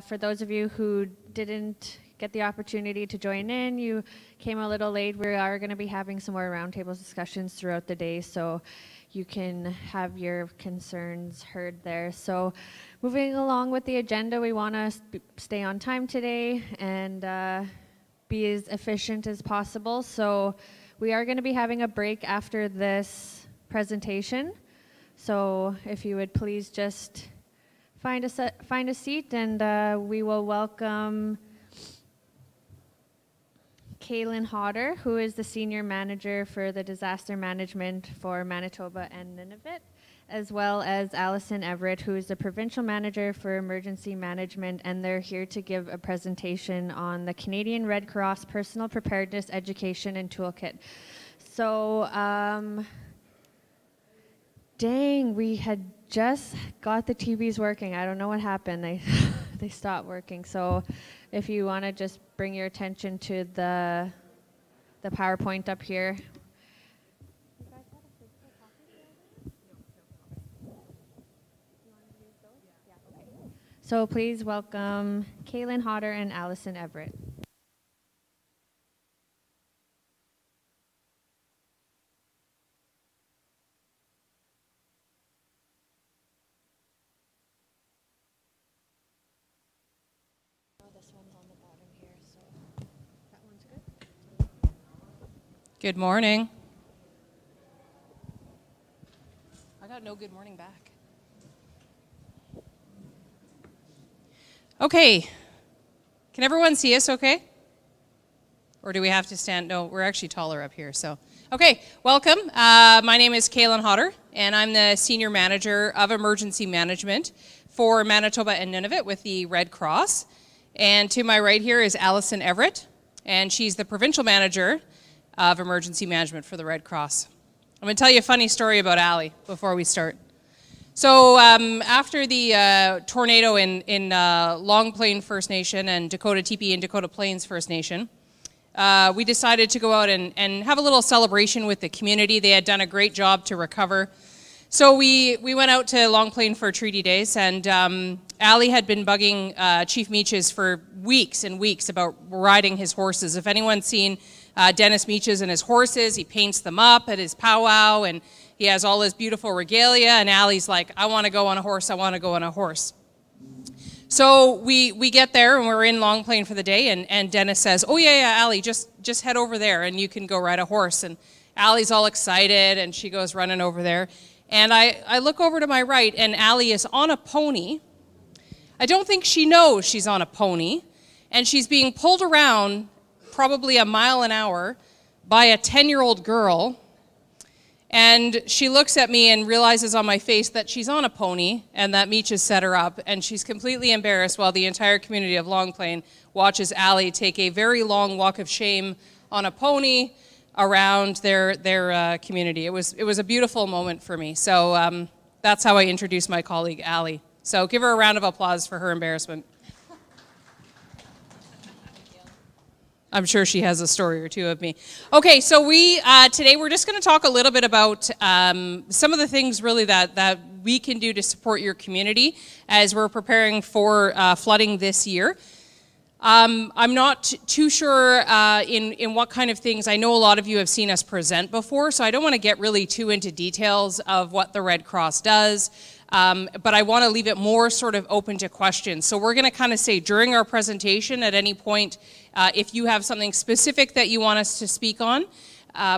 For those of you who didn't get the opportunity to join in, you came a little late. We are going to be having some more roundtable discussions throughout the day, so you can have your concerns heard there. So moving along with the agenda, we want to stay on time today and be as efficient as possible. So we are going to be having a break after this presentation. So if you would please just find a seat, and we will welcome Kaylin Hodder, who is the Senior Manager for the Disaster Management for Manitoba and Nunavut, as well as Allison Everett, who is the Provincial Manager for Emergency Management, and they're here to give a presentation on the Canadian Red Cross Personal Preparedness Education and Toolkit. So, dang, we had just got the TVs working. I don't know what happened. They stopped working. So if you want to just bring your attention to the PowerPoint up here. So please welcome Kaylin Hodder and Allison Everett. Good morning. I got no good morning back. Okay. Can everyone see us okay? Or do we have to stand? No, we're actually taller up here. So, okay, welcome. My name is Kaylin Hodder, and I'm the Senior Manager of Emergency Management for Manitoba and Nunavut with the Red Cross. And to my right here is Allison Everett, and she's the Provincial Manager of Emergency Management for the Red Cross. I'm going to tell you a funny story about Allie before we start. So after the tornado in Long Plain First Nation and Dakota TP and Dakota Plains First Nation, we decided to go out and have a little celebration with the community. They had done a great job to recover. So we went out to Long Plain for Treaty Days, and Allie had been bugging Chief Meaches for weeks and weeks about riding his horses. If anyone's seen Dennis Meaches and his horses, he paints them up at his powwow, and he has all his beautiful regalia, and Allie's like, I want to go on a horse, I want to go on a horse. So we get there, and we're in Long Plain for the day, and Dennis says, oh yeah, Allie, just head over there, and you can go ride a horse. And Allie's all excited, and she goes running over there. And I look over to my right, and Allie is on a pony. I don't think she knows she's on a pony, and she's being pulled around probably a mile an hour by a 10-year-old girl. And she looks at me and realizes on my face that she's on a pony and that Meech has set her up, and she's completely embarrassed while the entire community of Long Plain watches Allie take a very long walk of shame on a pony around their community. It was a beautiful moment for me. So that's how I introduced my colleague Allie. So give her a round of applause for her embarrassment. I'm sure she has a story or two of me. Okay, so today we're just going to talk a little bit about some of the things really that we can do to support your community as we're preparing for flooding this year. I'm not too sure in what kind of things. I know a lot of you have seen us present before, so I don't want to get really too into details of what the Red Cross does. But I want to leave it more sort of open to questions. So we're going to kind of say during our presentation at any point, if you have something specific that you want us to speak on,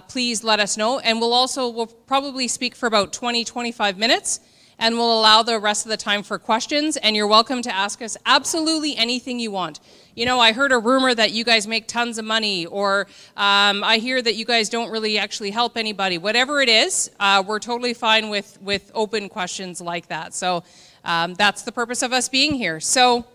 please let us know. And we'll probably speak for about 20-25 minutes, and we'll allow the rest of the time for questions. And you're welcome to ask us absolutely anything you want. You know, I heard a rumor that you guys make tons of money, or I hear that you guys don't really actually help anybody. Whatever it is, we're totally fine with open questions like that. So that's the purpose of us being here. So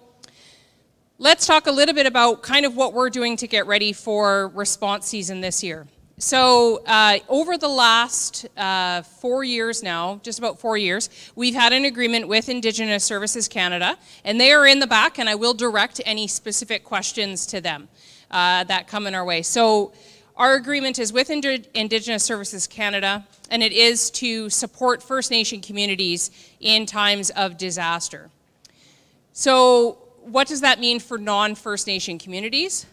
let's talk a little bit about kind of what we're doing to get ready for response season this year. So over the last 4 years now, just about 4 years, we've had an agreement with Indigenous Services Canada, and they are in the back, and I will direct any specific questions to them that come in our way. So our agreement is with Indigenous Services Canada, and it is to support First Nation communities in times of disaster. So what does that mean for non-First Nation communities?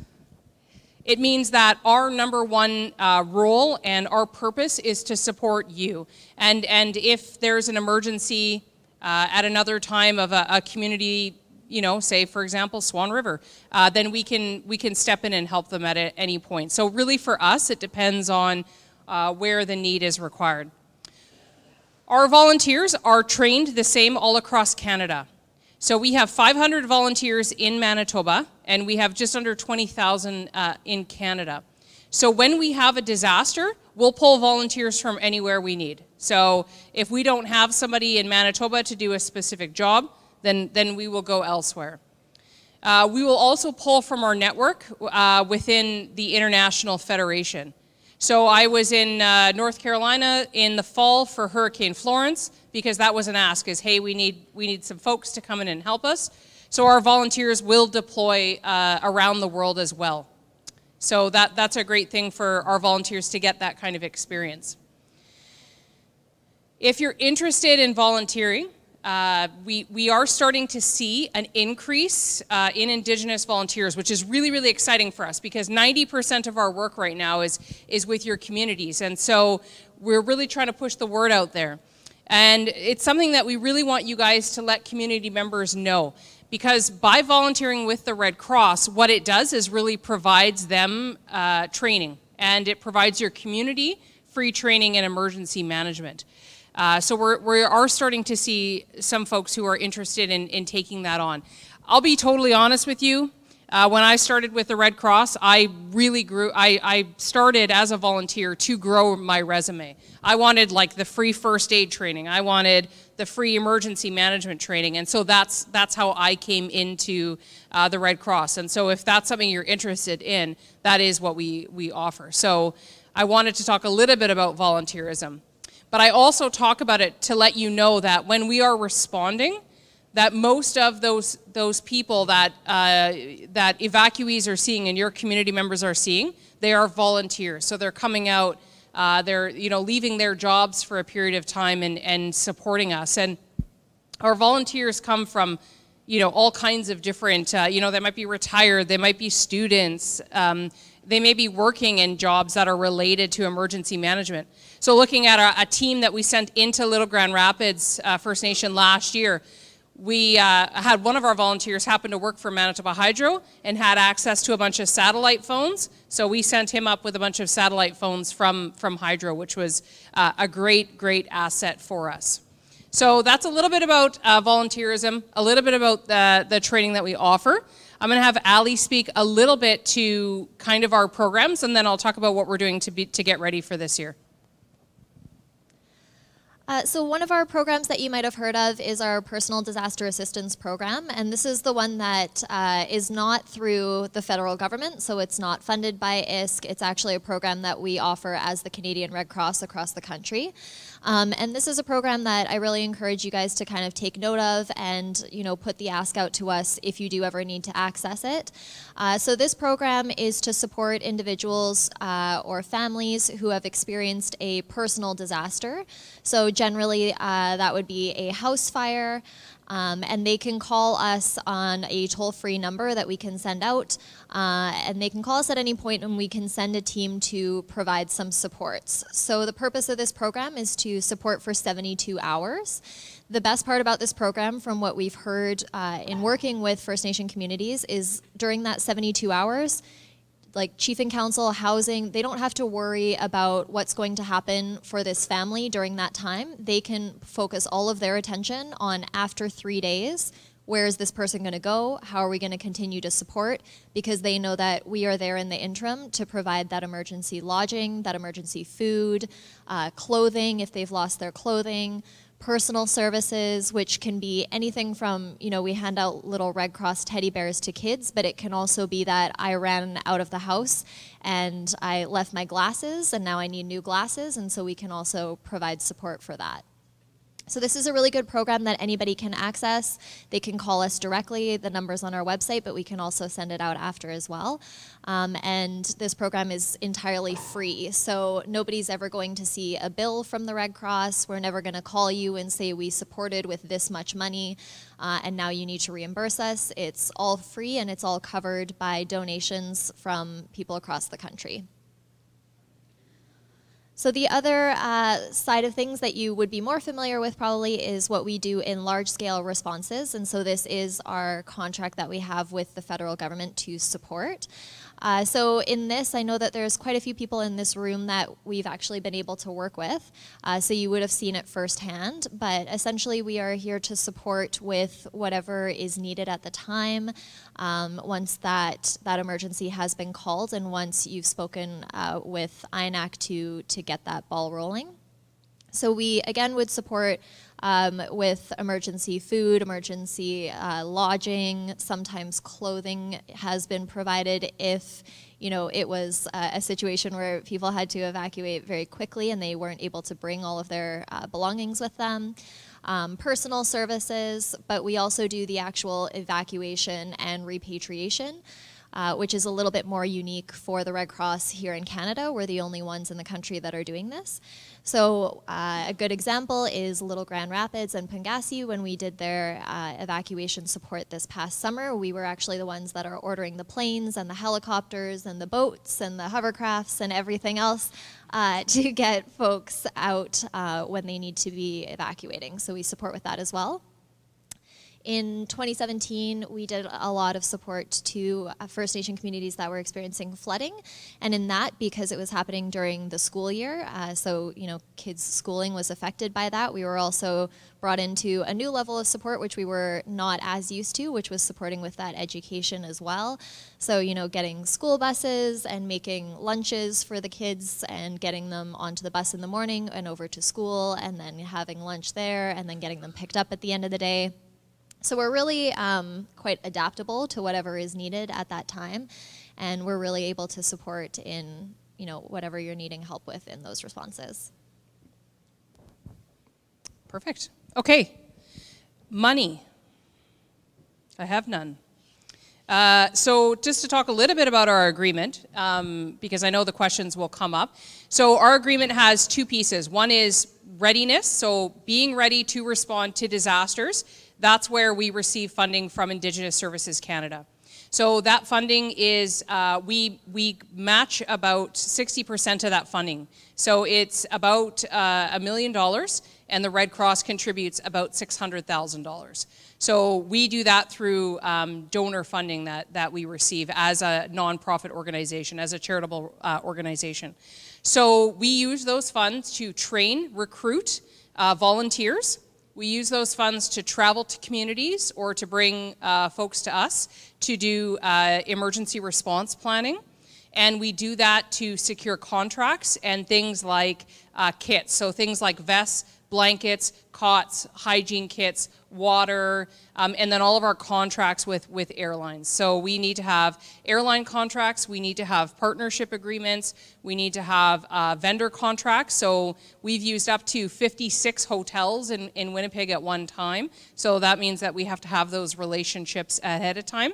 It means that our number one role and our purpose is to support you. And if there's an emergency at another time of a community, you know, say for example Swan River, then we can step in and help them at any point. So really for us, it depends on where the need is required. Our volunteers are trained the same all across Canada. So we have 500 volunteers in Manitoba, and we have just under 20,000 in Canada. So when we have a disaster, we'll pull volunteers from anywhere we need. So if we don't have somebody in Manitoba to do a specific job, then we will go elsewhere. We will also pull from our network within the International Federation. So I was in North Carolina in the fall for Hurricane Florence, because that was an ask, is hey, we need some folks to come in and help us. So our volunteers will deploy around the world as well. So that's a great thing for our volunteers to get that kind of experience. If you're interested in volunteering, we are starting to see an increase in Indigenous volunteers, which is really, really exciting for us, because 90% of our work right now is with your communities. And so we're really trying to push the word out there. And it's something that we really want you guys to let community members know, because by volunteering with the Red Cross, what it does is really provides them training, and it provides your community free training in emergency management. So we are starting to see some folks who are interested in taking that on. I'll be totally honest with you. When I started with the Red Cross, I really grew. I started as a volunteer to grow my resume. I wanted like the free first aid training. I wanted the free emergency management training, and so that's how I came into the Red Cross. And so if that's something you're interested in, that is what we offer. So I wanted to talk a little bit about volunteerism. But I also talk about it to let you know that when we are responding, that most of those people that evacuees are seeing and your community members are seeing, they are volunteers. So they're coming out, they're leaving their jobs for a period of time and supporting us. And our volunteers come from all kinds of different, they might be retired, they might be students, they may be working in jobs that are related to emergency management. So looking at a team that we sent into Little Grand Rapids First Nation last year, we had one of our volunteers happen to work for Manitoba Hydro and had access to a bunch of satellite phones. So we sent him up with a bunch of satellite phones from Hydro, which was a great asset for us. So that's a little bit about volunteerism, a little bit about the training that we offer. I'm going to have Ali speak a little bit to kind of our programs, and then I'll talk about what we're doing to get ready for this year. So one of our programs that you might have heard of is our Personal Disaster Assistance Program, and this is the one that is not through the federal government, so it's not funded by ISC. It's actually a program that we offer as the Canadian Red Cross across the country. And this is a program that I really encourage you guys to kind of take note of and put the ask out to us if you do ever need to access it. So this program is to support individuals or families who have experienced a personal disaster. So generally that would be a house fire, and they can call us on a toll-free number that we can send out, and they can call us at any point and we can send a team to provide some supports. So the purpose of this program is to support for 72 hours. The best part about this program, from what we've heard in working with First Nation communities, is during that 72 hours, like Chief and Council, housing, they don't have to worry about what's going to happen for this family during that time. They can focus all of their attention on after 3 days. Where is this person going to go? How are we going to continue to support? Because they know that we are there in the interim to provide that emergency lodging, that emergency food, clothing if they've lost their clothing, personal services, which can be anything from, we hand out little Red Cross teddy bears to kids, but it can also be that I ran out of the house and I left my glasses and now I need new glasses, and so we can also provide support for that. So this is a really good program that anybody can access. They can call us directly, the number's on our website, but we can also send it out after as well. And this program is entirely free, so nobody's ever going to see a bill from the Red Cross. We're never going to call you and say we supported with this much money and now you need to reimburse us. It's all free and it's all covered by donations from people across the country. So the other side of things that you would be more familiar with probably is what we do in large-scale responses. And so this is our contract that we have with the federal government to support. So in this, I know that there's quite a few people in this room that we've actually been able to work with. So you would have seen it firsthand. But essentially, we are here to support with whatever is needed at the time once that emergency has been called and once you've spoken with INAC to get that ball rolling. So we, again, would support with emergency food, emergency lodging, sometimes clothing has been provided if, you know, it was a situation where people had to evacuate very quickly and they weren't able to bring all of their belongings with them. Personal services, but we also do the actual evacuation and repatriation. Which is a little bit more unique for the Red Cross here in Canada. We're the only ones in the country that are doing this. So a good example is Little Grand Rapids and Pangasi. When we did their evacuation support this past summer, we were actually the ones that are ordering the planes and the helicopters and the boats and the hovercrafts and everything else to get folks out when they need to be evacuating. So we support with that as well. In 2017, we did a lot of support to First Nation communities that were experiencing flooding, and in that, because it was happening during the school year, so you know, kids' schooling was affected by that. We were also brought into a new level of support, which we were not as used to, which was supporting with that education as well. So, you know, getting school buses and making lunches for the kids and getting them onto the bus in the morning and over to school, and then having lunch there, and then getting them picked up at the end of the day. So we're really quite adaptable to whatever is needed at that time, and we're really able to support in, you know, whatever you're needing help with in those responses. Perfect. Okay, money. I have none. So just to talk a little bit about our agreement, because I know the questions will come up. So our agreement has two pieces. One is readiness, so being ready to respond to disasters. That's where we receive funding from Indigenous Services Canada. So that funding is, we match about 60% of that funding. So it's about $1 million, and the Red Cross contributes about $600,000. So we do that through donor funding that we receive as a nonprofit organization, as a charitable organization. So we use those funds to train, recruit volunteers. We use those funds to travel to communities or to bring folks to us to do emergency response planning. And we do that to secure contracts and things like kits. So things like vests, blankets, cots, hygiene kits, water, and then all of our contracts with airlines. So we need to have airline contracts, we need to have partnership agreements, we need to have vendor contracts. So we've used up to 56 hotels in Winnipeg at one time. So that means that we have to have those relationships ahead of time.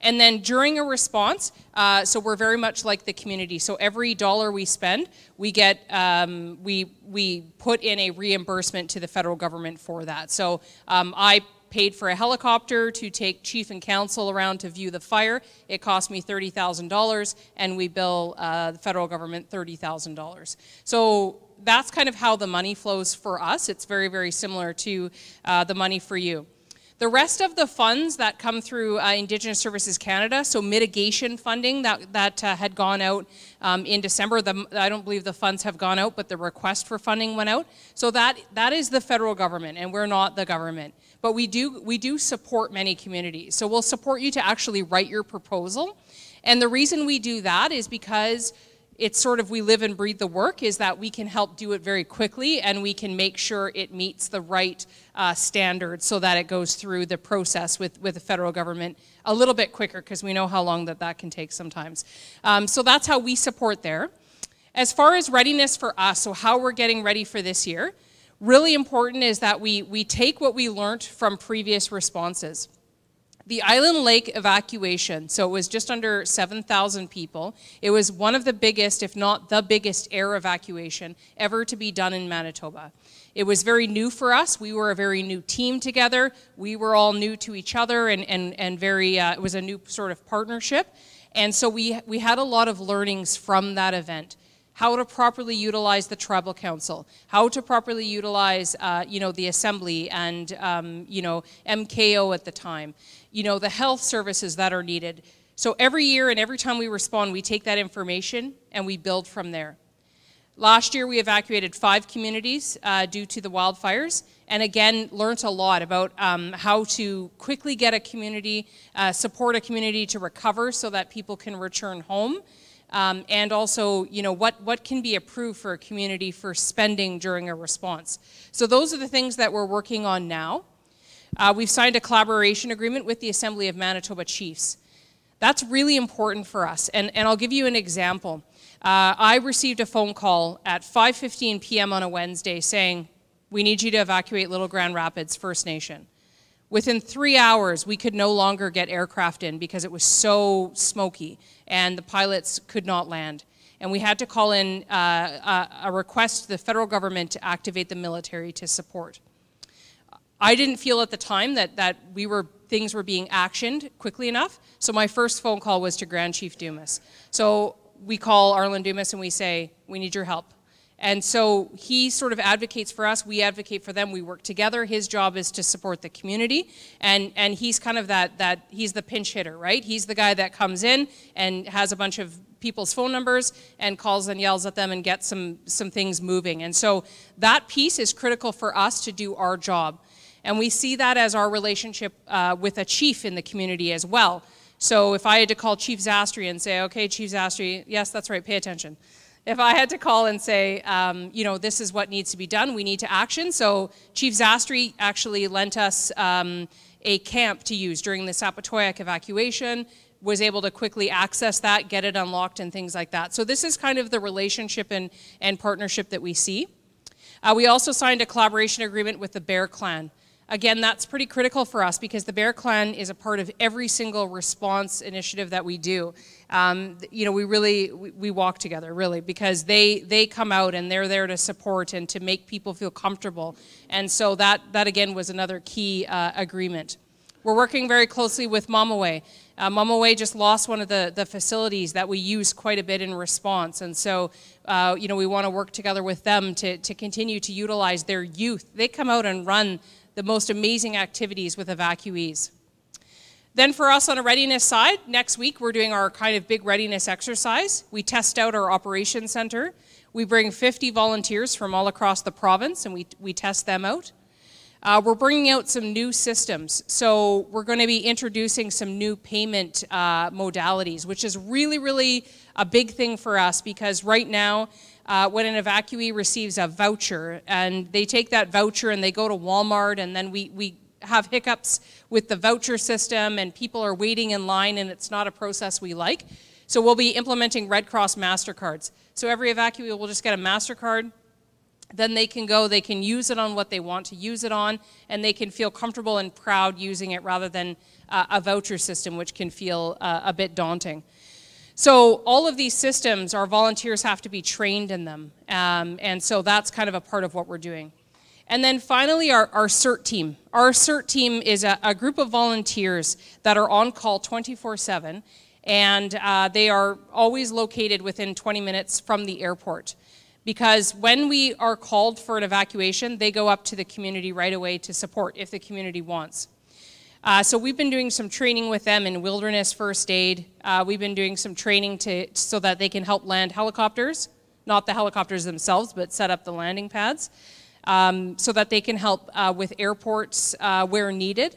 And then during a response, so we're very much like the community. So every dollar we spend, we get, we put in a reimbursement to the federal government for that. So I paid for a helicopter to take chief and council around to view the fire. It cost me $30,000, and we bill the federal government $30,000. So that's kind of how the money flows for us. It's very, very similar to the money for you. The rest of the funds that come through Indigenous Services Canada, so mitigation funding that had gone out in December, I don't believe the funds have gone out, but the request for funding went out. So that is the federal government, and we're not the government. But we do support many communities. So we'll support you to actually write your proposal. And the reason we do that is because it's sort of, we live and breathe the work, is that we can help do it very quickly, and we can make sure it meets the right standards so that it goes through the process with the federal government a little bit quicker, because we know how long that can take sometimes. So that's how we support there. As far as readiness for us, so how we're getting ready for this year, Really important is that we take what we learned from previous responses. The Island Lake evacuation, so it was just under 7,000 people. It was one of the biggest, if not the biggest, air evacuation ever to be done in Manitoba. It was very new for us. We were a very new team together. We were all new to each other, and very, it was a new sort of partnership. And so we had a lot of learnings from that event. How to properly utilize the tribal council, how to properly utilize, the assembly and, MKO at the time, the health services that are needed. So every year and every time we respond, we take that information and we build from there. Last year, we evacuated 5 communities due to the wildfires, and again, learned a lot about how to quickly get a community, support a community to recover so that people can return home. And also, what can be approved for a community for spending during a response. So those are the things that we're working on now. We've signed a collaboration agreement with the Assembly of Manitoba Chiefs. That's really important for us, and I'll give you an example. I received a phone call at 5:15 p.m. on a Wednesday saying, we need you to evacuate Little Grand Rapids First Nation. Within 3 hours, we could no longer get aircraft in because it was so smoky and the pilots could not land. And we had to call in a request to the federal government to activate the military to support. I didn't feel at the time that things were being actioned quickly enough, so my first phone call was to Grand Chief Dumas. So we call Arlen Dumas and we say, we need your help. And so he sort of advocates for us, we advocate for them, we work together. His job is to support the community, and he's kind of he's the pinch hitter, right? He's the guy that comes in and has a bunch of people's phone numbers and calls and yells at them and gets some things moving. And so that piece is critical for us to do our job. And we see that as our relationship with a chief in the community as well. So if I had to call Chief Zastry and say, okay, Chief Zastry, yes, that's right, pay attention. If I had to call and say, this is what needs to be done, we need to action. So Chief Zastry actually lent us a camp to use during the Sapatoyak evacuation, was able to quickly access that, get it unlocked and things like that. So this is kind of the relationship and partnership that we see. We also signed a collaboration agreement with the Bear Clan. Again, that's pretty critical for us because the Bear Clan is a part of every single response initiative that we do. We walk together, really, because they come out and they're there to support and to make people feel comfortable. And so that again, was another key agreement. We're working very closely with Mamaway. Mamaway just lost one of the facilities that we use quite a bit in response. And so, we want to work together with them to continue to utilize their youth. They come out and run the most amazing activities with evacuees. Then for us on a readiness side, next week we're doing our kind of big readiness exercise. We test out our operations center. We bring 50 volunteers from all across the province and we test them out. We're bringing out some new systems. So we're going to be introducing some new payment modalities, which is really, really a big thing for us because right now, when an evacuee receives a voucher and they take that voucher and they go to Walmart and then we have hiccups with the voucher system and people are waiting in line and it's not a process we like. So we'll be implementing Red Cross MasterCards. So every evacuee will just get a MasterCard. Then they can go, they can use it on what they want to use it on, and they can feel comfortable and proud using it rather than a voucher system, which can feel a bit daunting. So all of these systems, our volunteers have to be trained in them, and so that's kind of a part of what we're doing. And then finally, our CERT team. Our CERT team is a group of volunteers that are on call 24/7, and they are always located within 20 minutes from the airport. Because when we are called for an evacuation, they go up to the community right away to support if the community wants. So we've been doing some training with them in wilderness first aid. We've been doing some training so that they can help land helicopters, not the helicopters themselves, but set up the landing pads, so that they can help with airports where needed,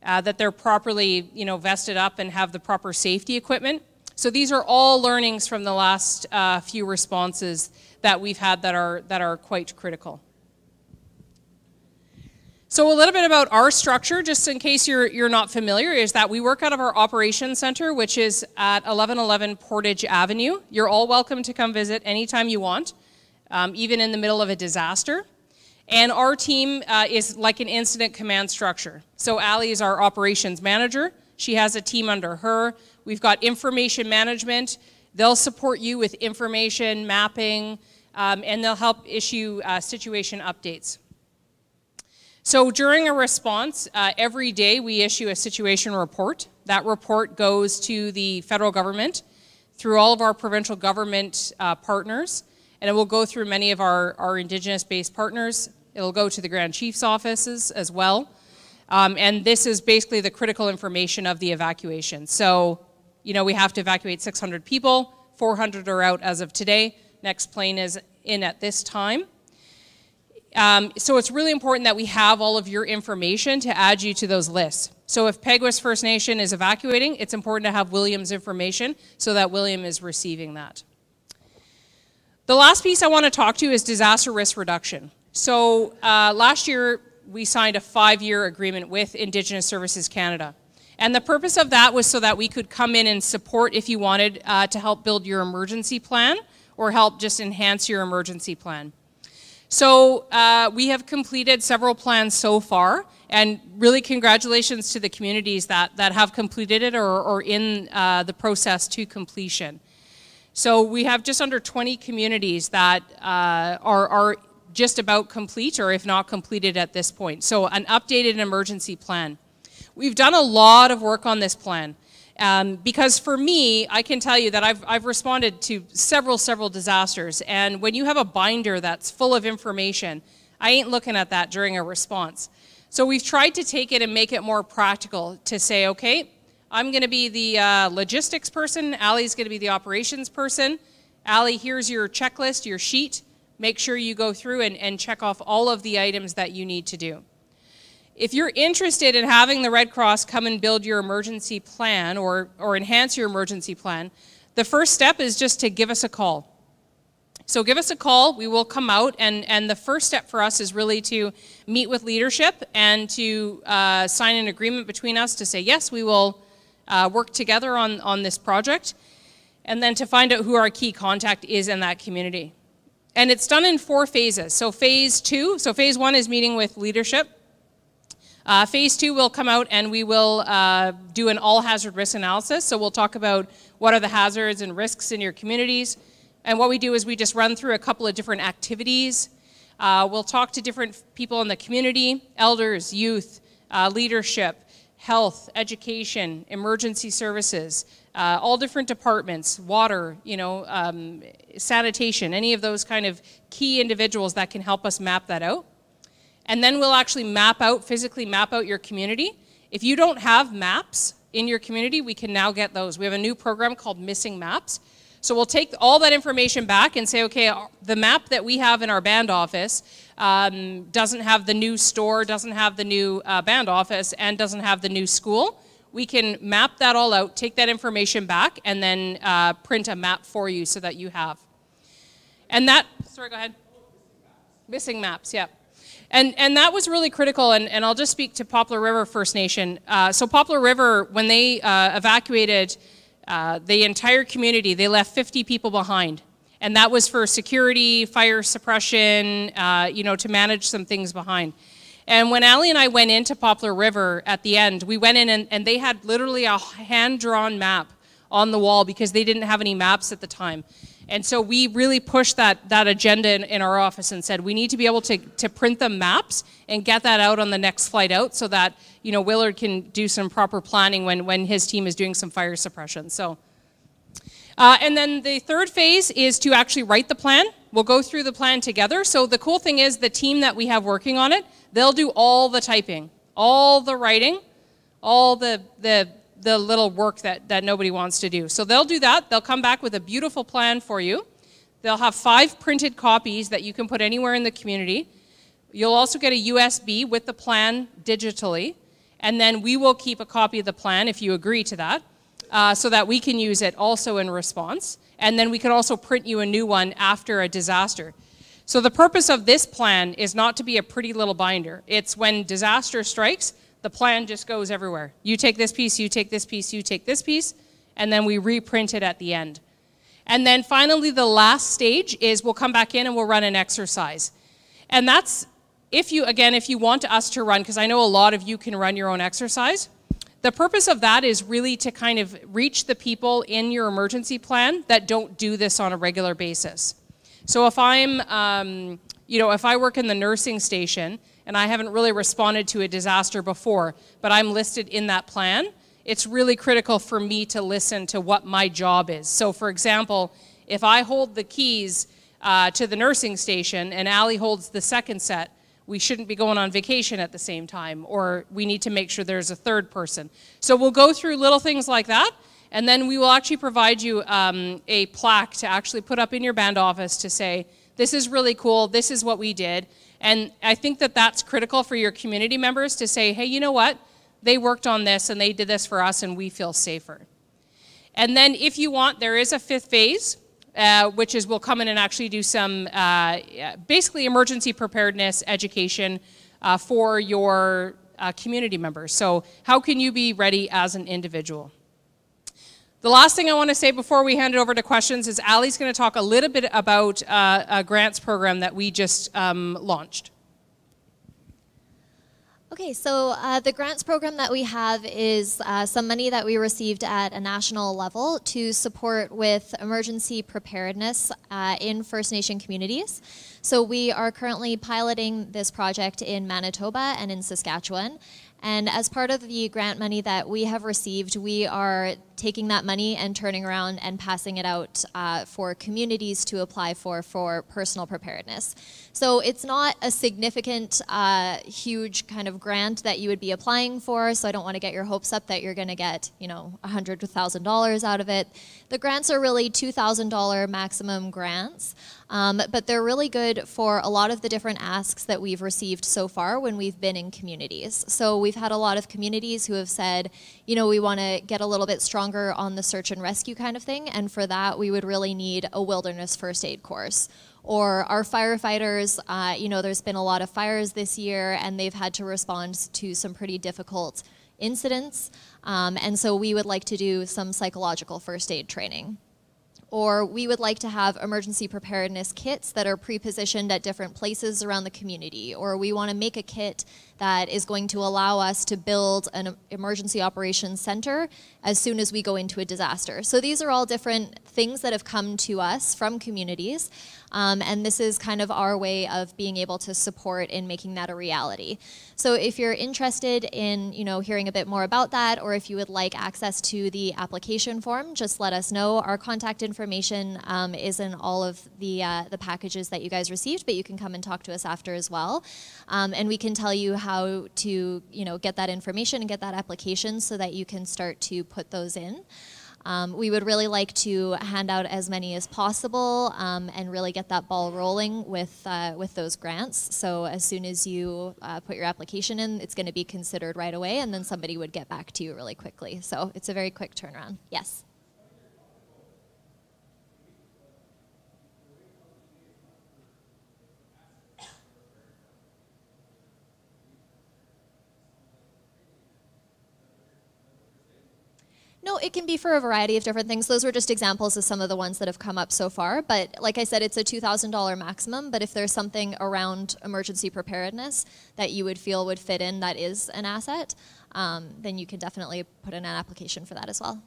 that they're properly vested up and have the proper safety equipment. So these are all learnings from the last few responses that we've had that are quite critical. So a little bit about our structure, just in case you're not familiar, is that we work out of our operations center, which is at 1111 Portage Avenue. You're all welcome to come visit anytime you want, even in the middle of a disaster. And our team is like an incident command structure. So Allie is our operations manager. She has a team under her. We've got information management. They'll support you with information, mapping, and they'll help issue situation updates. So during a response, every day we issue a situation report. That report goes to the federal government through all of our provincial government partners, and it will go through many of our Indigenous-based partners. It'll go to the Grand Chief's offices as well. And this is basically the critical information of the evacuation. So, you know, we have to evacuate 600 people, 400 are out as of today. Next plane is in at this time. So it's really important that we have all of your information to add you to those lists. So if Peguis First Nation is evacuating, it's important to have William's information so that William is receiving that. The last piece I want to talk to is disaster risk reduction. So last year we signed a 5-year agreement with Indigenous Services Canada. And the purpose of that was so that we could come in and support if you wanted to help build your emergency plan or help just enhance your emergency plan. So we have completed several plans so far, and really congratulations to the communities that have completed it or in the process to completion. So we have just under 20 communities that are just about complete, or if not completed at this point. So an updated emergency plan. We've done a lot of work on this plan. Because for me, I can tell you that I've responded to several disasters, and when you have a binder that's full of information, I ain't looking at that during a response. So we've tried to take it and make it more practical to say, okay, I'm going to be the logistics person, Allie's going to be the operations person. Allie, here's your checklist, your sheet. Make sure you go through and check off all of the items that you need to do. If you're interested in having the Red Cross come and build your emergency plan or enhance your emergency plan, the first step is just to give us a call. So give us a call, we will come out, and the first step for us is really to meet with leadership and to sign an agreement between us to say, yes, we will work together on this project, and then to find out who our key contact is in that community. And it's done in 4 phases. So phase 1 is meeting with leadership. Phase 2 will come out and we will do an all hazard risk analysis. So we'll talk about what are the hazards and risks in your communities. And what we do is we just run through a couple of different activities. We'll talk to different people in the community, elders, youth, leadership, health, education, emergency services, all different departments, water, you know, sanitation, any of those kind of key individuals that can help us map that out. And then we'll actually physically map out your community. If you don't have maps in your community, we can now get those. We have a new program called Missing Maps. So we'll take all that information back and say, okay, the map that we have in our band office doesn't have the new store, doesn't have the new band office, and doesn't have the new school. We can map that all out, take that information back, and then print a map for you so that you have. And that, sorry, go ahead. Missing maps, yeah. And that was really critical, and I'll just speak to Poplar River First Nation. So Poplar River, when they evacuated the entire community, they left 50 people behind. And that was for security, fire suppression, you know, to manage some things behind. And when Allie and I went into Poplar River at the end, we went in and they had literally a hand-drawn map on the wall because they didn't have any maps at the time. And so we really pushed that agenda in our office and said, we need to be able to print the maps and get that out on the next flight out so that, you know, Willard can do some proper planning when his team is doing some fire suppression. So, and then the third phase is to actually write the plan. We'll go through the plan together. So the cool thing is the team that we have working on it, they'll do all the typing, all the writing, all the little work that nobody wants to do. So they'll do that. They'll come back with a beautiful plan for you. They'll have 5 printed copies that you can put anywhere in the community. You'll also get a USB with the plan digitally, and then we will keep a copy of the plan if you agree to that, so that we can use it also in response. And then we can also print you a new one after a disaster. So the purpose of this plan is not to be a pretty little binder. It's when disaster strikes, the plan just goes everywhere. You take this piece, you take this piece, you take this piece, and then we reprint it at the end. And then finally, the last stage is we'll come back in and we'll run an exercise. And that's if you want us to run, because I know a lot of you can run your own exercise, the purpose of that is really to kind of reach the people in your emergency plan that don't do this on a regular basis. So if I'm, if I work in the nursing station and I haven't really responded to a disaster before, but I'm listed in that plan, it's really critical for me to listen to what my job is. So for example, if I hold the keys to the nursing station and Allie holds the second set, we shouldn't be going on vacation at the same time, or we need to make sure there's a third person. So we'll go through little things like that, and then we will actually provide you a plaque to actually put up in your band office to say, this is really cool, this is what we did. And I think that that's critical for your community members to say, hey, you know what? They worked on this and they did this for us and we feel safer. And then if you want, there is a fifth phase, which is we'll come in and actually do some basically emergency preparedness education for your community members. So how can you be ready as an individual? The last thing I want to say before we hand it over to questions is Allie's going to talk a little bit about a grants program that we just launched. Okay, so the grants program that we have is some money that we received at a national level to support with emergency preparedness in First Nation communities. So we are currently piloting this project in Manitoba and in Saskatchewan. And as part of the grant money that we have received, we are taking that money and turning around and passing it out for communities to apply for personal preparedness. So it's not a significant, huge kind of grant that you would be applying for, so I don't want to get your hopes up that you're going to get, $100,000 to $1,000 out of it. The grants are really $2,000 maximum grants. But they're really good for a lot of the different asks that we've received so far when we've been in communities. So we've had a lot of communities who have said, we want to get a little bit stronger on the search and rescue kind of thing, and for that we would really need a wilderness first aid course. Or our firefighters, there's been a lot of fires this year and they've had to respond to some pretty difficult incidents, and so we would like to do some psychological first aid training. Or we would like to have emergency preparedness kits that are pre-positioned at different places around the community. Or we want to make a kit that is going to allow us to build an emergency operations center as soon as we go into a disaster. So these are all different things that have come to us from communities. And this is kind of our way of being able to support in making that a reality. So if you're interested in hearing a bit more about that, or if you would like access to the application form, just let us know. Our contact information is in all of the packages that you guys received, but you can come and talk to us after as well. And we can tell you how to get that information and get that application so that you can start to put those in. We would really like to hand out as many as possible and really get that ball rolling with those grants. So as soon as you put your application in, it's going to be considered right away, and then somebody would get back to you really quickly. So it's a very quick turnaround. Yes. No, it can be for a variety of different things. Those were just examples of some of the ones that have come up so far. But like I said, it's a $2,000 maximum. But if there's something around emergency preparedness that you would feel would fit in that is an asset, then you can definitely put in an application for that as well.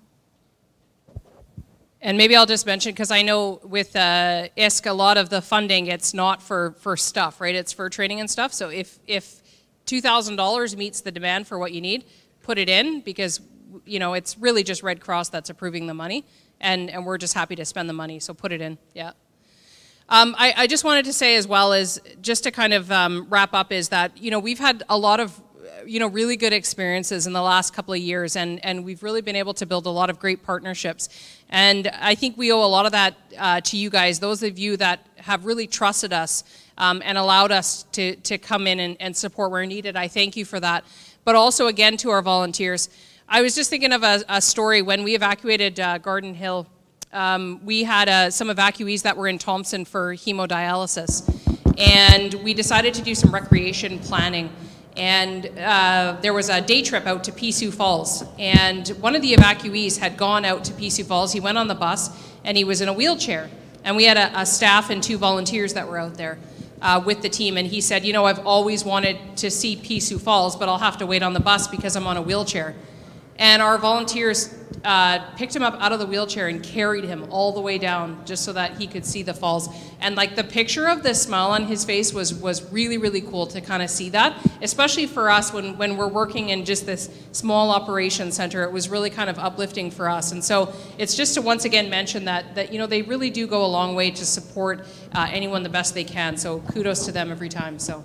And maybe I'll just mention, because I know with ISK, a lot of the funding, it's not for stuff, right? It's for training and stuff. So if $2,000 meets the demand for what you need, put it in, because it's really just Red Cross that's approving the money, and we're just happy to spend the money, so put it in, yeah. I just wanted to say as well, as just to kind of wrap up, is that, we've had a lot of, really good experiences in the last couple of years, and we've really been able to build a lot of great partnerships. And I think we owe a lot of that to you guys, those of you that have really trusted us and allowed us to come in and support where needed. I thank you for that. But also, again, to our volunteers. I was just thinking of a story. When we evacuated Garden Hill, we had some evacuees that were in Thompson for hemodialysis, and we decided to do some recreation planning. And there was a day trip out to Pisu Falls, and one of the evacuees had gone out to Pisu Falls. He went on the bus, and he was in a wheelchair, and we had a staff and 2 volunteers that were out there. with the team, and he said, you know, I've always wanted to see Sioux Falls, but I'll have to wait on the bus because I'm on a wheelchair. And our volunteers picked him up out of the wheelchair and carried him all the way down just so that he could see the falls. And like the picture of the smile on his face was really, really cool to kind of see that, especially for us when we're working in just this small operations center. It was really kind of uplifting for us. And so it's just to once again mention that you know, they really do go a long way to support anyone the best they can. So kudos to them every time. So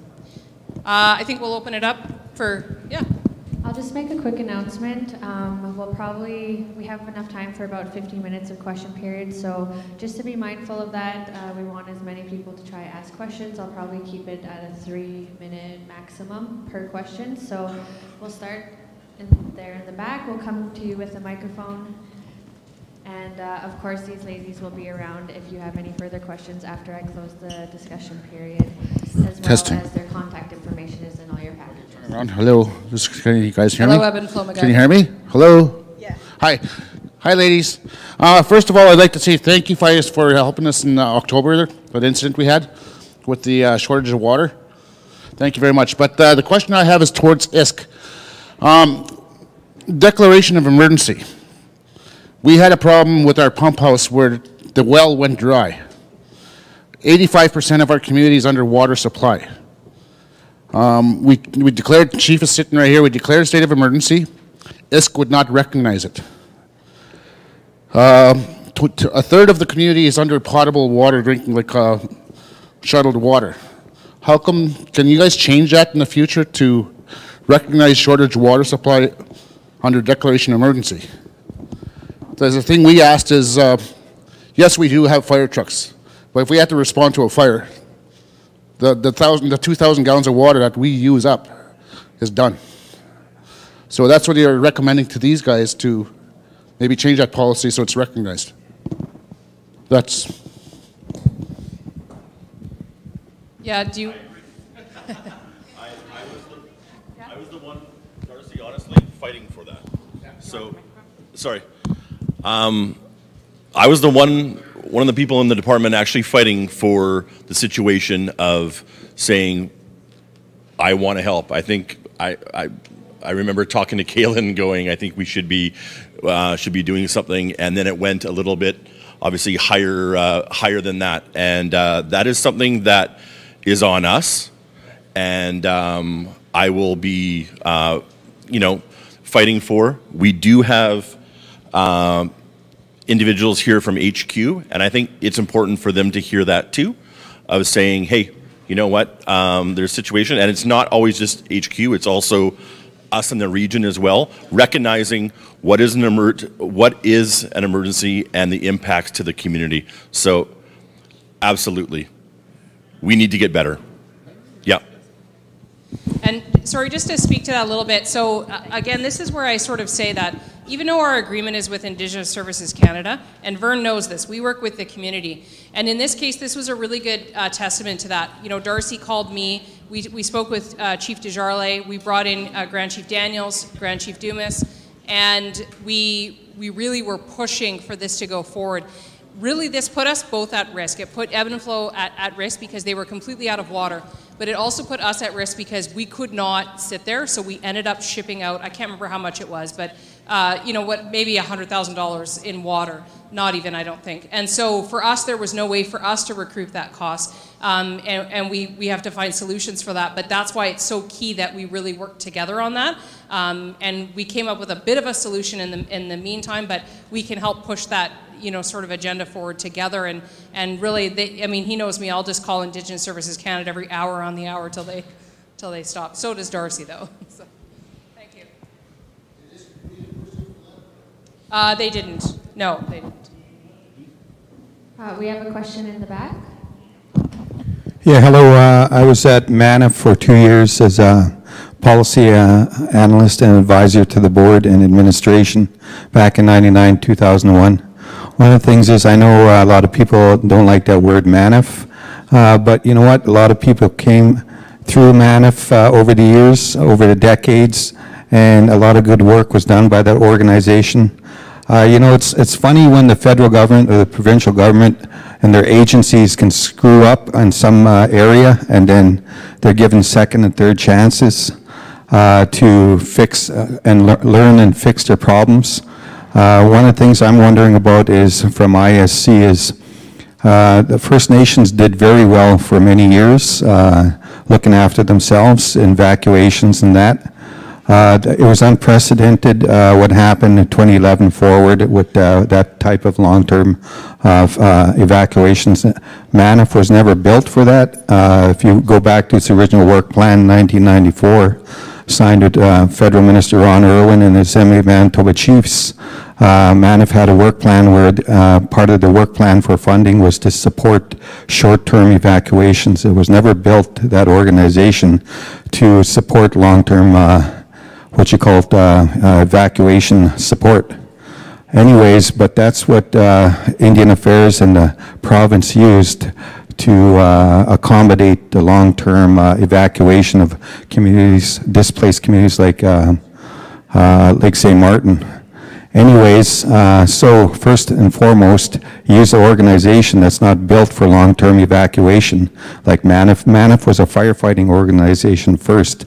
I think we'll open it up for, yeah. I'll just make a quick announcement. We have enough time for about 15 minutes of question period, so just to be mindful of that, we want as many people to try ask questions. I'll probably keep it at a 3-minute maximum per question. So we'll start there in the back. We'll come to you with a microphone. And of course, these ladies will be around if you have any further questions after I close the discussion period, as well as their contact information is in all your packages. Hello, can you guys hear me? Hello, Ebb and Flow McGuire. Can you hear me? Hello? Yeah. Hi. Hi, ladies. First of all, I'd like to say thank you, FIS, for helping us in October, that incident we had with the shortage of water. Thank you very much. But the question I have is towards ISK. Declaration of emergency. We had a problem with our pump house where the well went dry. 85% of our community is under water supply. We declared, the chief is sitting right here, we declared a state of emergency. ISK would not recognize it. A third of the community is under potable water, drinking like shuttled water. How come, can you guys change that in the future to recognize shortage of water supply under declaration of emergency? The thing we asked is, yes, we do have fire trucks, but if we have to respond to a fire, the 2,000 gallons of water that we use up is done. So that's what you're recommending to these guys, to maybe change that policy so it's recognized. That's. Yeah, do you? I was the one, Darcy, honestly, fighting for that. So, sorry. I was the one of the people in the department actually fighting for the situation of saying, I want to help. I think I remember talking to Kaylin going, I think we should be doing something, and then it went a little bit, obviously higher than that, and that is something that is on us, and I will be, fighting for. We do have individuals here from HQ, and I think it's important for them to hear that too, of saying, hey, you know what, there's a situation, and it's not always just HQ, it's also us in the region as well, recognizing what is an emergency and the impacts to the community. So, absolutely, we need to get better. Yeah. And sorry, just to speak to that a little bit. So again, this is where I sort of say that even though our agreement is with Indigenous Services Canada, and Vern knows this, we work with the community. And in this case, this was a really good testament to that. You know, Darcy called me, we spoke with Chief Desjardins, we brought in Grand Chief Daniels, Grand Chief Dumas, and we really were pushing for this to go forward. Really, this put us both at risk. It put Ebb and Flow at risk because they were completely out of water, but it also put us at risk because we could not sit there, so we ended up shipping out, I can't remember how much it was, but you know what, maybe $100,000 in water, not even, I don't think. And so for us, there was no way for us to recoup that cost, and we have to find solutions for that, but that's why it's so key that we really work together on that. And we came up with a bit of a solution in the meantime, but we can help push that, you know, sort of agenda forward together, and really, I mean, he knows me, I'll just call Indigenous Services Canada every hour on the hour till they stop. So does Darcy, though. So, thank you. They didn't. No, they didn't. We have a question in the back. Yeah, hello. I was at MANF for 2 years as a policy analyst and advisor to the board and administration back in 99, 2001. One of the things is I know a lot of people don't like that word MANF, but you know what? A lot of people came through MANF over the years, over the decades, and a lot of good work was done by that organization. You know, it's funny when the federal government or the provincial government and their agencies can screw up in some area, and then they're given second and third chances to fix and learn and fix their problems. One of the things I'm wondering about is from ISC is the First Nations did very well for many years, looking after themselves, evacuations and that. It was unprecedented what happened in 2011 forward with that type of long-term evacuations. MANF was never built for that. If you go back to its original work plan in 1994, signed with Federal Minister Ron Irwin and the Assembly of Manitoba Chiefs, MANF had a work plan where part of the work plan for funding was to support short-term evacuations. It was never built, that organization, to support long-term what you call evacuation support. Anyways, but that's what Indian Affairs and the province used to accommodate the long-term evacuation of communities, displaced communities like Lake St. Martin. Anyways, so first and foremost, use an organization that's not built for long-term evacuation, like MANF. MANF was a firefighting organization first.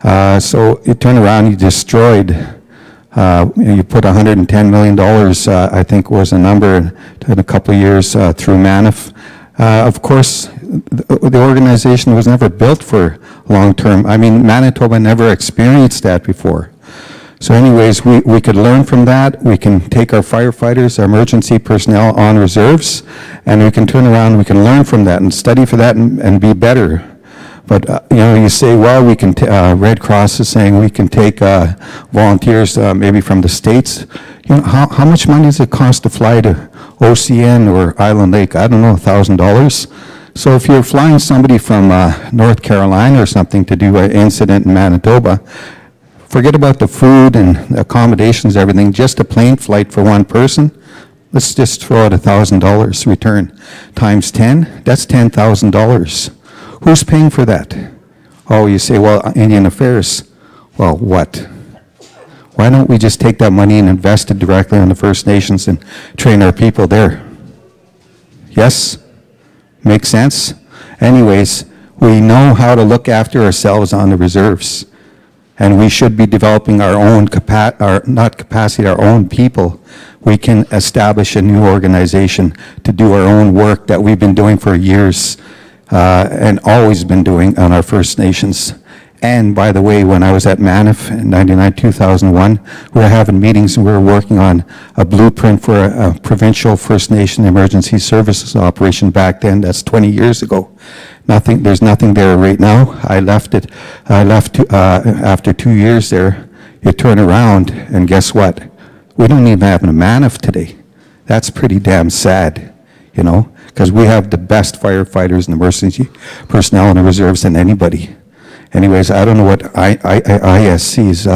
So you turn around, you destroyed, you put $110 million, I think was a number, in a couple of years through MANF. Of course, the organization was never built for long-term. I mean, Manitoba never experienced that before. So anyways, we could learn from that. We can take our firefighters, our emergency personnel on reserves, and we can turn around, we can learn from that and study for that and be better. But, you know, you say, well, we can, Red Cross is saying we can take volunteers maybe from the States. You know, how much money does it cost to fly to OCN or Island Lake? I don't know, $1,000. So if you're flying somebody from North Carolina or something to do an incident in Manitoba, forget about the food and accommodations, everything, just a plane flight for one person. Let's just throw out $1,000 return. Times 10, that's $10,000. Who's paying for that? Oh, you say, well, Indian Affairs. Well, what? Why don't we just take that money and invest it directly on the First Nations and train our people there? Yes? Makes sense? Anyways, we know how to look after ourselves on the reserves. And we should be developing our own our own people. We can establish a new organization to do our own work that we've been doing for years. And always been doing on our First Nations. And by the way, when I was at MANF in 2001, we were having meetings and we were working on a blueprint for a provincial First Nation emergency services operation back then. That's 20 years ago. There's nothing there right now. I left after 2 years there. You turn around and guess what? We don't even have a MANF today. That's pretty damn sad, you know, because we have the best firefighters and emergency personnel in the reserves than anybody. Anyways, I don't know what ISC's,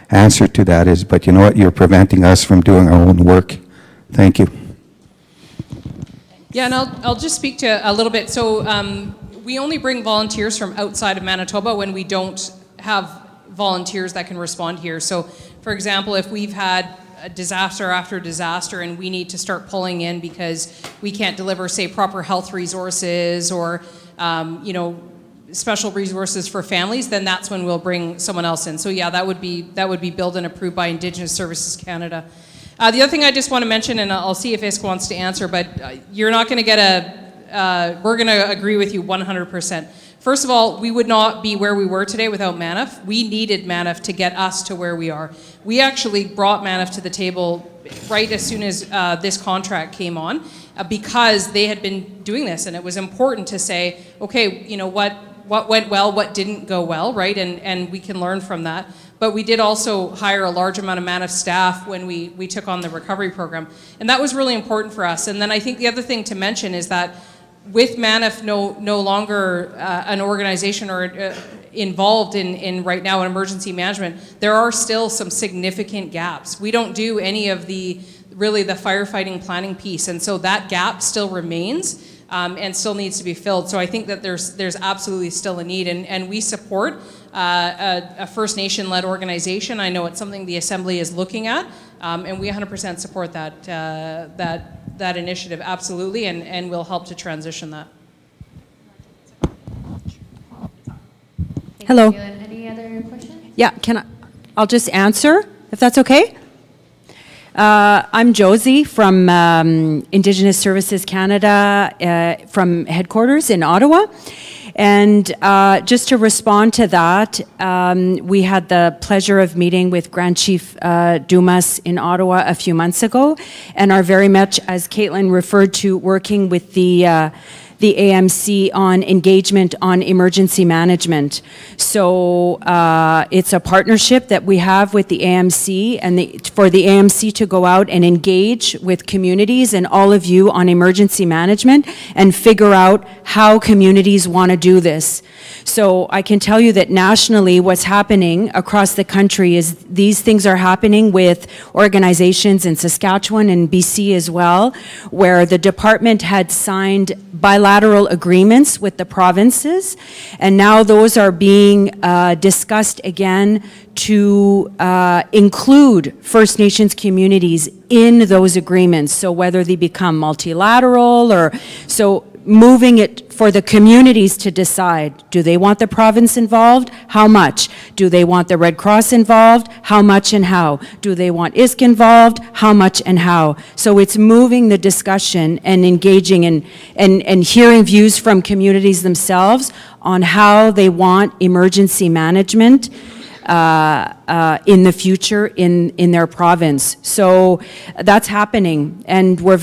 answer to that is, but you know what? You're preventing us from doing our own work. Thank you. Yeah, and I'll just speak to a little bit. So we only bring volunteers from outside of Manitoba when we don't have volunteers that can respond here. So, for example, if we've had a disaster after disaster and we need to start pulling in because we can't deliver, say, proper health resources or you know, special resources for families, then that's when we'll bring someone else in. So yeah, that would be billed and approved by Indigenous Services Canada. The other thing I just want to mention, and I'll see if ISC wants to answer, but you're not going to get we're going to agree with you 100%. First of all, we would not be where we were today without MANF. We needed MANF to get us to where we are. We actually brought MANF to the table right as soon as this contract came on because they had been doing this, and it was important to say, okay, you know, what went well, what didn't go well, right? And we can learn from that. But we did also hire a large amount of MANF staff when we took on the recovery program. And that was really important for us. And then I think the other thing to mention is that with MANF no longer an organization or involved in right now in emergency management, there are still some significant gaps. We don't do any of the firefighting planning piece, and so that gap still remains and still needs to be filled. So I think that there's absolutely still a need, and we support a First Nation-led organization. I know it's something the Assembly is looking at, and we 100% support that initiative, absolutely, and will help to transition that. Hello. Any other questions? Yeah, I'll just answer, if that's okay. I'm Josie from Indigenous Services Canada from headquarters in Ottawa. And just to respond to that, we had the pleasure of meeting with Grand Chief Dumas in Ottawa a few months ago, and are very much, as Caitlin referred to, working with the AMC on engagement on emergency management. So it's a partnership that we have with the AMC, and for the AMC to go out and engage with communities and all of you on emergency management and figure out how communities want to do this. So I can tell you that nationally what's happening across the country is these things are happening with organizations in Saskatchewan and BC as well, where the department had signed bilateral agreements with the provinces, and now those are being discussed again to include First Nations communities in those agreements. So whether they become multilateral or so, moving it for the communities to decide. Do they want the province involved? How much? Do they want the Red Cross involved? How much and how? Do they want ISK involved? How much and how? So it's moving the discussion and engaging and hearing views from communities themselves on how they want emergency management in the future in their province. So that's happening, and we're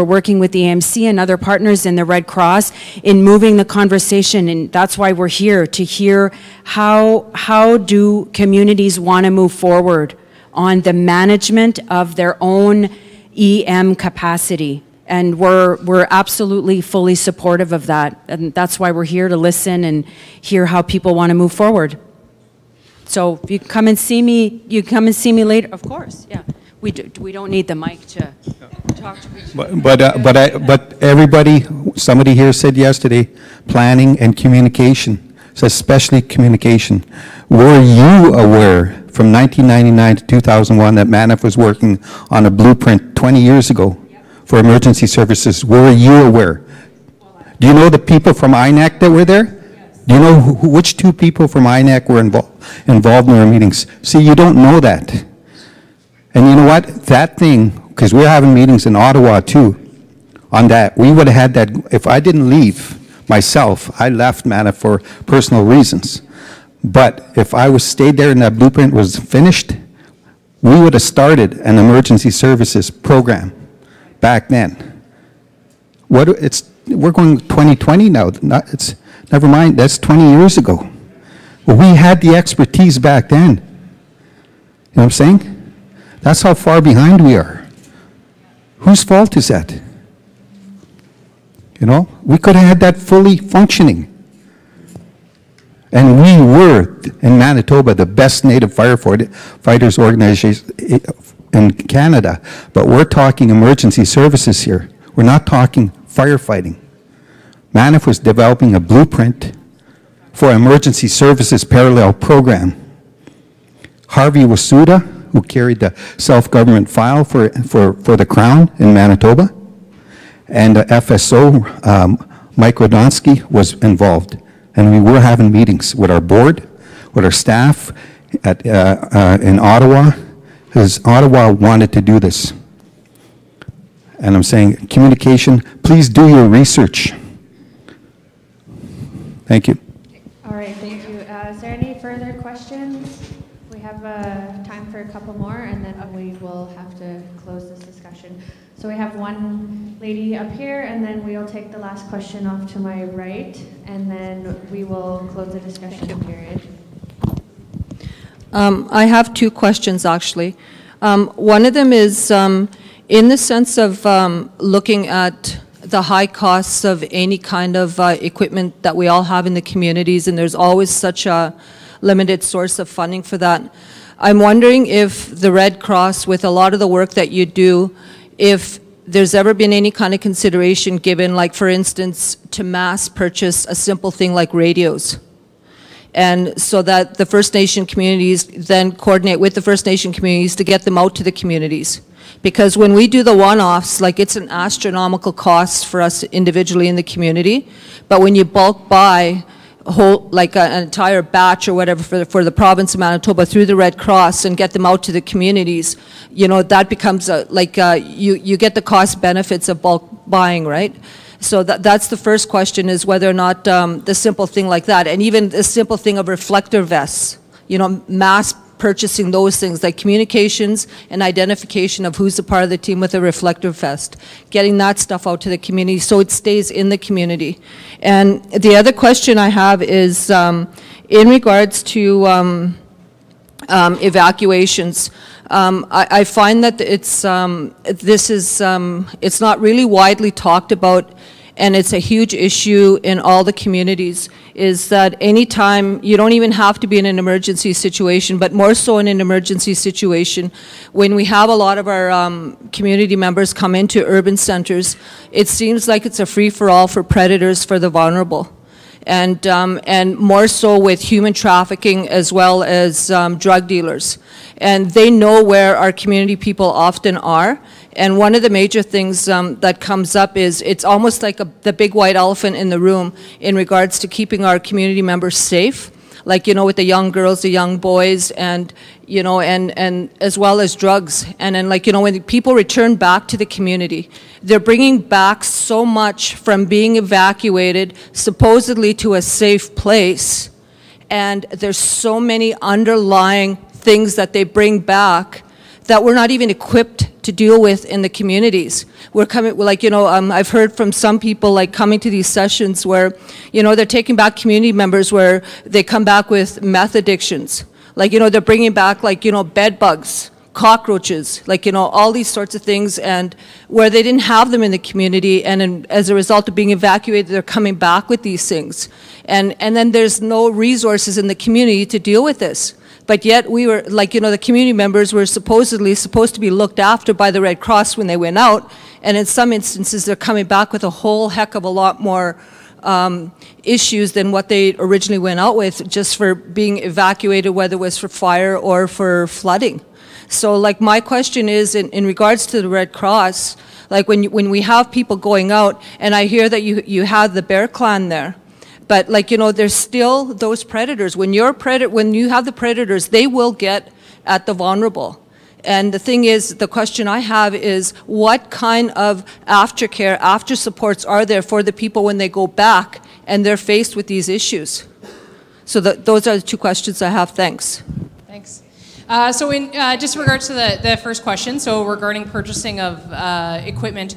working with the AMC and other partners in the Red Cross in moving the conversation, and that's why we're here, to hear how do communities want to move forward on the management of their own EM capacity. And we're absolutely fully supportive of that, and that's why we're here to listen and hear how people want to move forward. So if you come and see me, later. Of course, yeah. We don't need the mic to talk to people. But everybody, somebody here said yesterday, planning and communication, so especially communication. Were you aware from 1999 to 2001 that MANF was working on a blueprint 20 years ago for emergency services? Were you aware? Do you know the people from INAC that were there? Do you know which two people from INAC were involved in our meetings? See, you don't know that. And you know what? That thing, because we're having meetings in Ottawa too, on that, we would have had that, if I didn't leave myself, I left MANF for personal reasons. But if I was stayed there and that blueprint was finished, we would have started an emergency services program back then. We're going 2020 now. Never mind, that's 20 years ago. Well, we had the expertise back then. You know what I'm saying? That's how far behind we are. Whose fault is that? You know, we could have had that fully functioning. And we were, in Manitoba, the best native firefighters organization in Canada. But we're talking emergency services here. We're not talking firefighting. MANF was developing a blueprint for emergency services parallel program. Harvey Wasuda, who carried the self-government file for the Crown in Manitoba, and FSO, Mike Rodonsky, was involved. And we were having meetings with our board, with our staff in Ottawa, because Ottawa wanted to do this. And I'm saying, communication, please do your research. Thank you. All right, thank you. Is there any further questions? We have time for a couple more, and then we will have to close this discussion. So we have one lady up here, and then we'll take the last question off to my right, and then we will close the discussion period. I have two questions, actually. One of them is in the sense of looking at the high costs of any kind of equipment that we all have in the communities, and there's always such a limited source of funding for that. I'm wondering if the Red Cross, with a lot of the work that you do, if there's ever been any kind of consideration given, like for instance, to mass purchase a simple thing like radios. and so that the First Nation communities then coordinate with the First Nation communities to get them out to the communities. Because when we do the one-offs, like it's an astronomical cost for us individually in the community, but when you bulk buy like an entire batch or whatever for the province of Manitoba through the Red Cross and get them out to the communities, you know, that becomes you get the cost benefits of bulk buying, right? So that's the first question, is whether or not the simple thing like that, and even the simple thing of reflector vests, you know, mass purchasing those things like communications and identification of who's a part of the team with a reflector vest, getting that stuff out to the community so it stays in the community. And the other question I have is in regards to evacuations. I find that it's it's not really widely talked about, and it's a huge issue in all the communities, is that anytime, you don't even have to be in an emergency situation, but more so in an emergency situation, when we have a lot of our community members come into urban centers, it seems like it's a free-for-all for predators for the vulnerable. And more so with human trafficking as well as drug dealers. And they know where our community people often are. And one of the major things that comes up is it's almost like the big white elephant in the room in regards to keeping our community members safe. Like, you know, with the young girls, the young boys, and, you know, and as well as drugs. And then, like, you know, when people return back to the community, they're bringing back so much from being evacuated, supposedly to a safe place. And there's so many underlying things that they bring back that we're not even equipped to deal with in the communities. We're coming, like, you know, I've heard from some people, like, coming to these sessions where, you know, they're taking back community members where they come back with meth addictions. Like, you know, they're bringing back, like, you know, bed bugs, cockroaches, like, you know, all these sorts of things, and where they didn't have them in the community, and as a result of being evacuated, they're coming back with these things. And then there's no resources in the community to deal with this. But yet we were, like, you know, the community members were supposedly supposed to be looked after by the Red Cross when they went out, and in some instances they're coming back with a whole heck of a lot more issues than what they originally went out with, just for being evacuated, whether it was for fire or for flooding. So, like, my question is, in regards to the Red Cross, like, when we have people going out, and I hear that you have the Bear Clan there, but, like, you know, there's still those predators. When you have the predators, they will get at the vulnerable. And the thing is, the question I have is, what kind of aftercare, after supports are there for the people when they go back and they're faced with these issues? So those are the two questions I have. Thanks. Thanks. So in just regards to the first question, so regarding purchasing of equipment,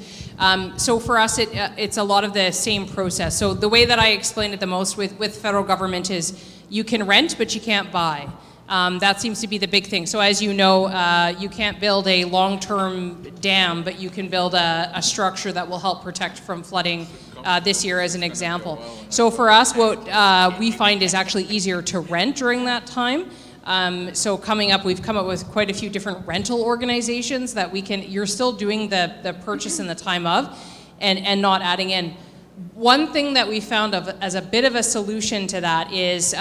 so for us, it's a lot of the same process. So the way that I explain it the most with federal government is you can rent, but you can't buy. That seems to be the big thing. So as you know, you can't build a long-term dam, but you can build a structure that will help protect from flooding this year, as an example. So for us, what we find is actually easier to rent during that time. So we've come up with quite a few different rental organizations that you're still doing the purchase in the time of, and not adding in. One thing that we found as a bit of a solution to that is,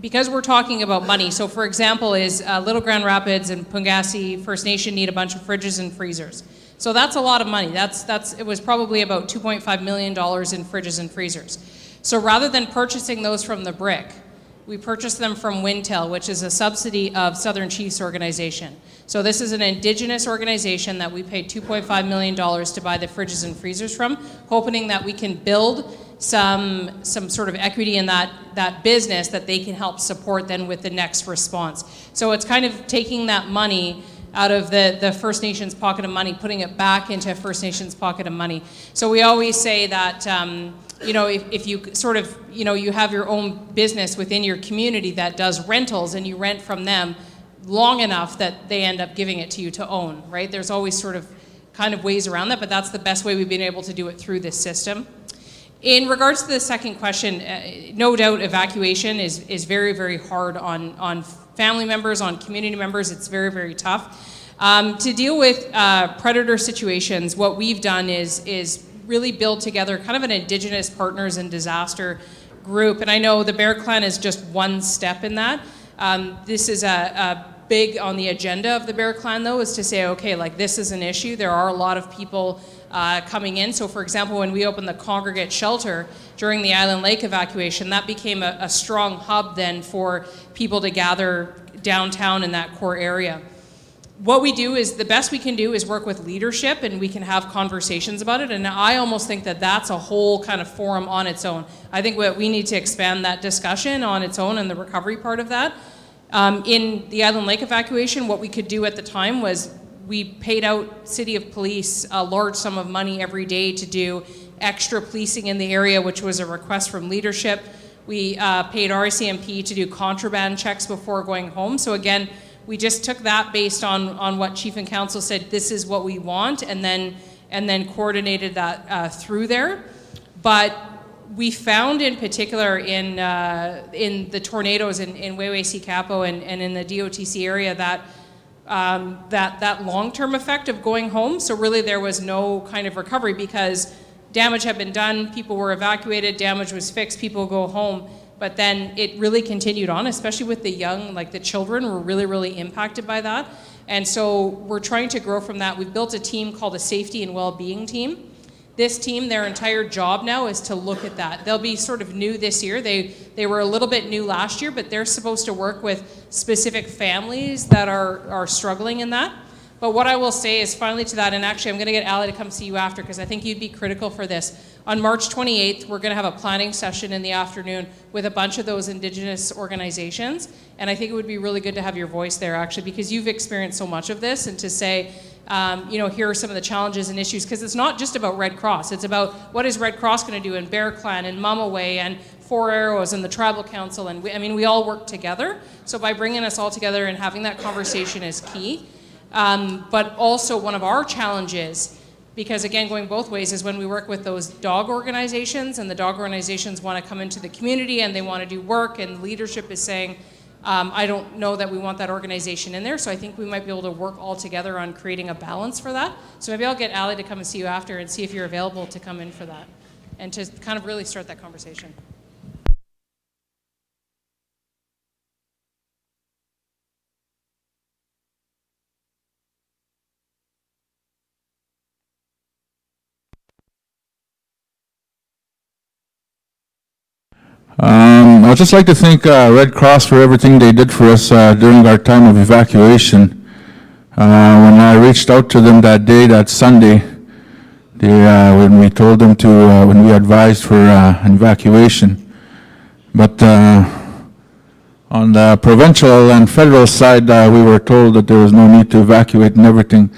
because we're talking about money, so for example is Little Grand Rapids and Pungassi First Nation need a bunch of fridges and freezers. So that's a lot of money. It was probably about $2.5 million in fridges and freezers. So rather than purchasing those from the BRIC, we purchased them from Windtail, which is a subsidy of Southern Chiefs Organization. So this is an Indigenous organization that we paid $2.5 million to buy the fridges and freezers from, hoping that we can build some sort of equity in that business that they can help support then with the next response. So it's kind of taking that money out of the First Nations pocket of money, putting it back into First Nations pocket of money. So we always say that, you know, if you sort of, you know, you have your own business within your community that does rentals and you rent from them long enough that they end up giving it to you to own, right? There's always sort of kind of ways around that, but that's the best way we've been able to do it through this system. In regards to the second question, no doubt evacuation is very, very hard on family members, on community members. It's very, very tough. To deal with predator situations, what we've done is really build together kind of an Indigenous partners in disaster group, and I know the Bear Clan is just one step in that. This is a big on the agenda of the Bear Clan, though, is to say, okay, like this is an issue. There are a lot of people coming in. So for example, when we opened the congregate shelter during the Island Lake evacuation, that became a strong hub then for people to gather downtown in that core area. What we do is, the best we can do is work with leadership, and we can have conversations about it, and I almost think that that's a whole kind of forum on its own. I think we need to expand that discussion on its own and the recovery part of that. In the Island Lake evacuation, what we could do at the time was we paid out City of Police a large sum of money every day to do extra policing in the area, which was a request from leadership. We paid RCMP to do contraband checks before going home. So again, we just took that based on what Chief and Council said, this is what we want, and then coordinated that through there. But we found in particular in the tornadoes in Wayway-Secapo and in the DOTC area that that long-term effect of going home. So really there was no kind of recovery because damage had been done, people were evacuated, damage was fixed, people go home. But then it really continued on, especially with the young, like the children were really, really impacted by that. And so we're trying to grow from that. We've built a team called a safety and well-being team. This team, their entire job now is to look at that. They'll be sort of new this year. They were a little bit new last year, but they're supposed to work with specific families that are struggling in that. But what I will say is finally to that, and actually I'm going to get Ali to come see you after because I think you'd be critical for this. On March 28th, we're going to have a planning session in the afternoon with a bunch of those Indigenous organizations. And I think it would be really good to have your voice there actually because you've experienced so much of this and to say, you know, here are some of the challenges and issues because it's not just about Red Cross. It's about what is Red Cross going to do in Bear Clan and Mumaway and Four Arrows and the Tribal Council. And I mean, we all work together. So by bringing us all together and having that conversation is key. But also one of our challenges, because again, going both ways, is when we work with those dog organizations and the dog organizations want to come into the community and they want to do work and leadership is saying, I don't know that we want that organization in there. So I think we might be able to work all together on creating a balance for that. So maybe I'll get Ali to come and see you after and see if you're available to come in for that and to kind of really start that conversation. I'd just like to thank Red Cross for everything they did for us during our time of evacuation. When I reached out to them that day, that Sunday, when we told them to, when we advised for an evacuation. But on the provincial and federal side, we were told that there was no need to evacuate and everything.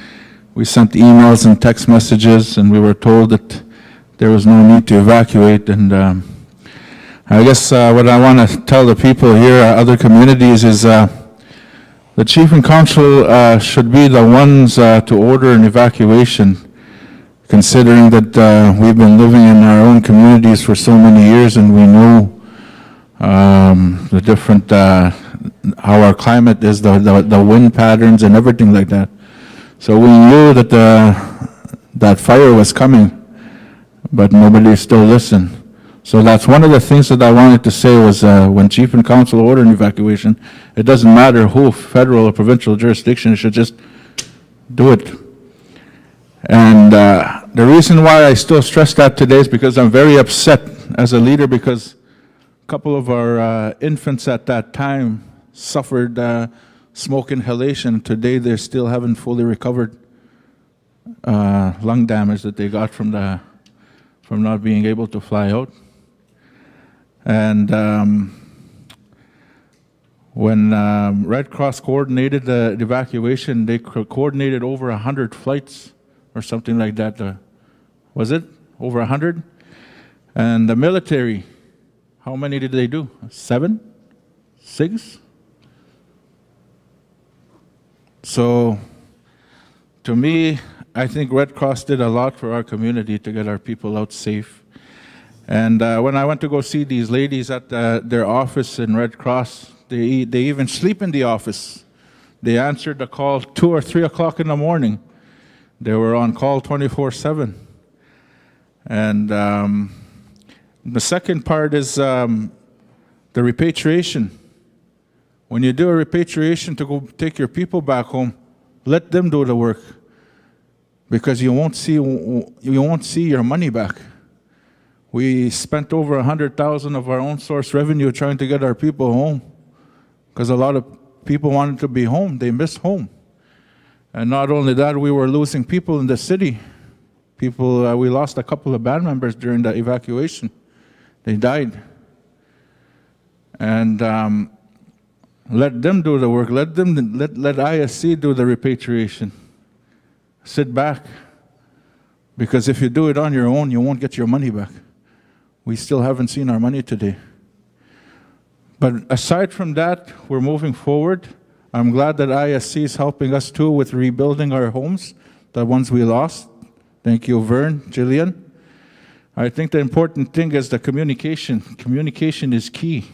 We sent emails and text messages, and we were told that there was no need to evacuate. And I guess what I want to tell the people here, other communities, is the Chief and Council should be the ones to order an evacuation, considering that we've been living in our own communities for so many years and we know the different, how our climate is, the wind patterns and everything like that. So we knew that that fire was coming, but nobody still listened. So that's one of the things that I wanted to say was when Chief and Council order an evacuation, it doesn't matter who, federal or provincial jurisdiction, should just do it. And the reason why I still stress that today is because I'm very upset as a leader because a couple of our infants at that time suffered smoke inhalation. Today they still haven't fully recovered lung damage that they got from not being able to fly out. And when Red Cross coordinated the evacuation, they coordinated over 100 flights or something like that. Was it? Over 100? And the military, how many did they do? 7? 6? So, to me, I think Red Cross did a lot for our community to get our people out safe. And when I went to go see these ladies at their office in Red Cross, they even sleep in the office. They answered the call 2 or 3 o'clock in the morning. They were on call 24/7. And The second part is the repatriation. When you do a repatriation to go take your people back home, let them do the work, because you won't see your money back. We spent over 100,000 of our own source revenue trying to get our people home, because a lot of people wanted to be home. They miss home. And not only that, we were losing people in the city. People, we lost a couple of band members during the evacuation. They died. And let them do the work. Let ISC do the repatriation. Sit back. Because if you do it on your own, you won't get your money back. We still haven't seen our money today. But aside from that, we're moving forward. I'm glad that ISC is helping us too with rebuilding our homes, the ones we lost. Thank you, Vern, Jillian. I think the important thing is the communication. Communication is key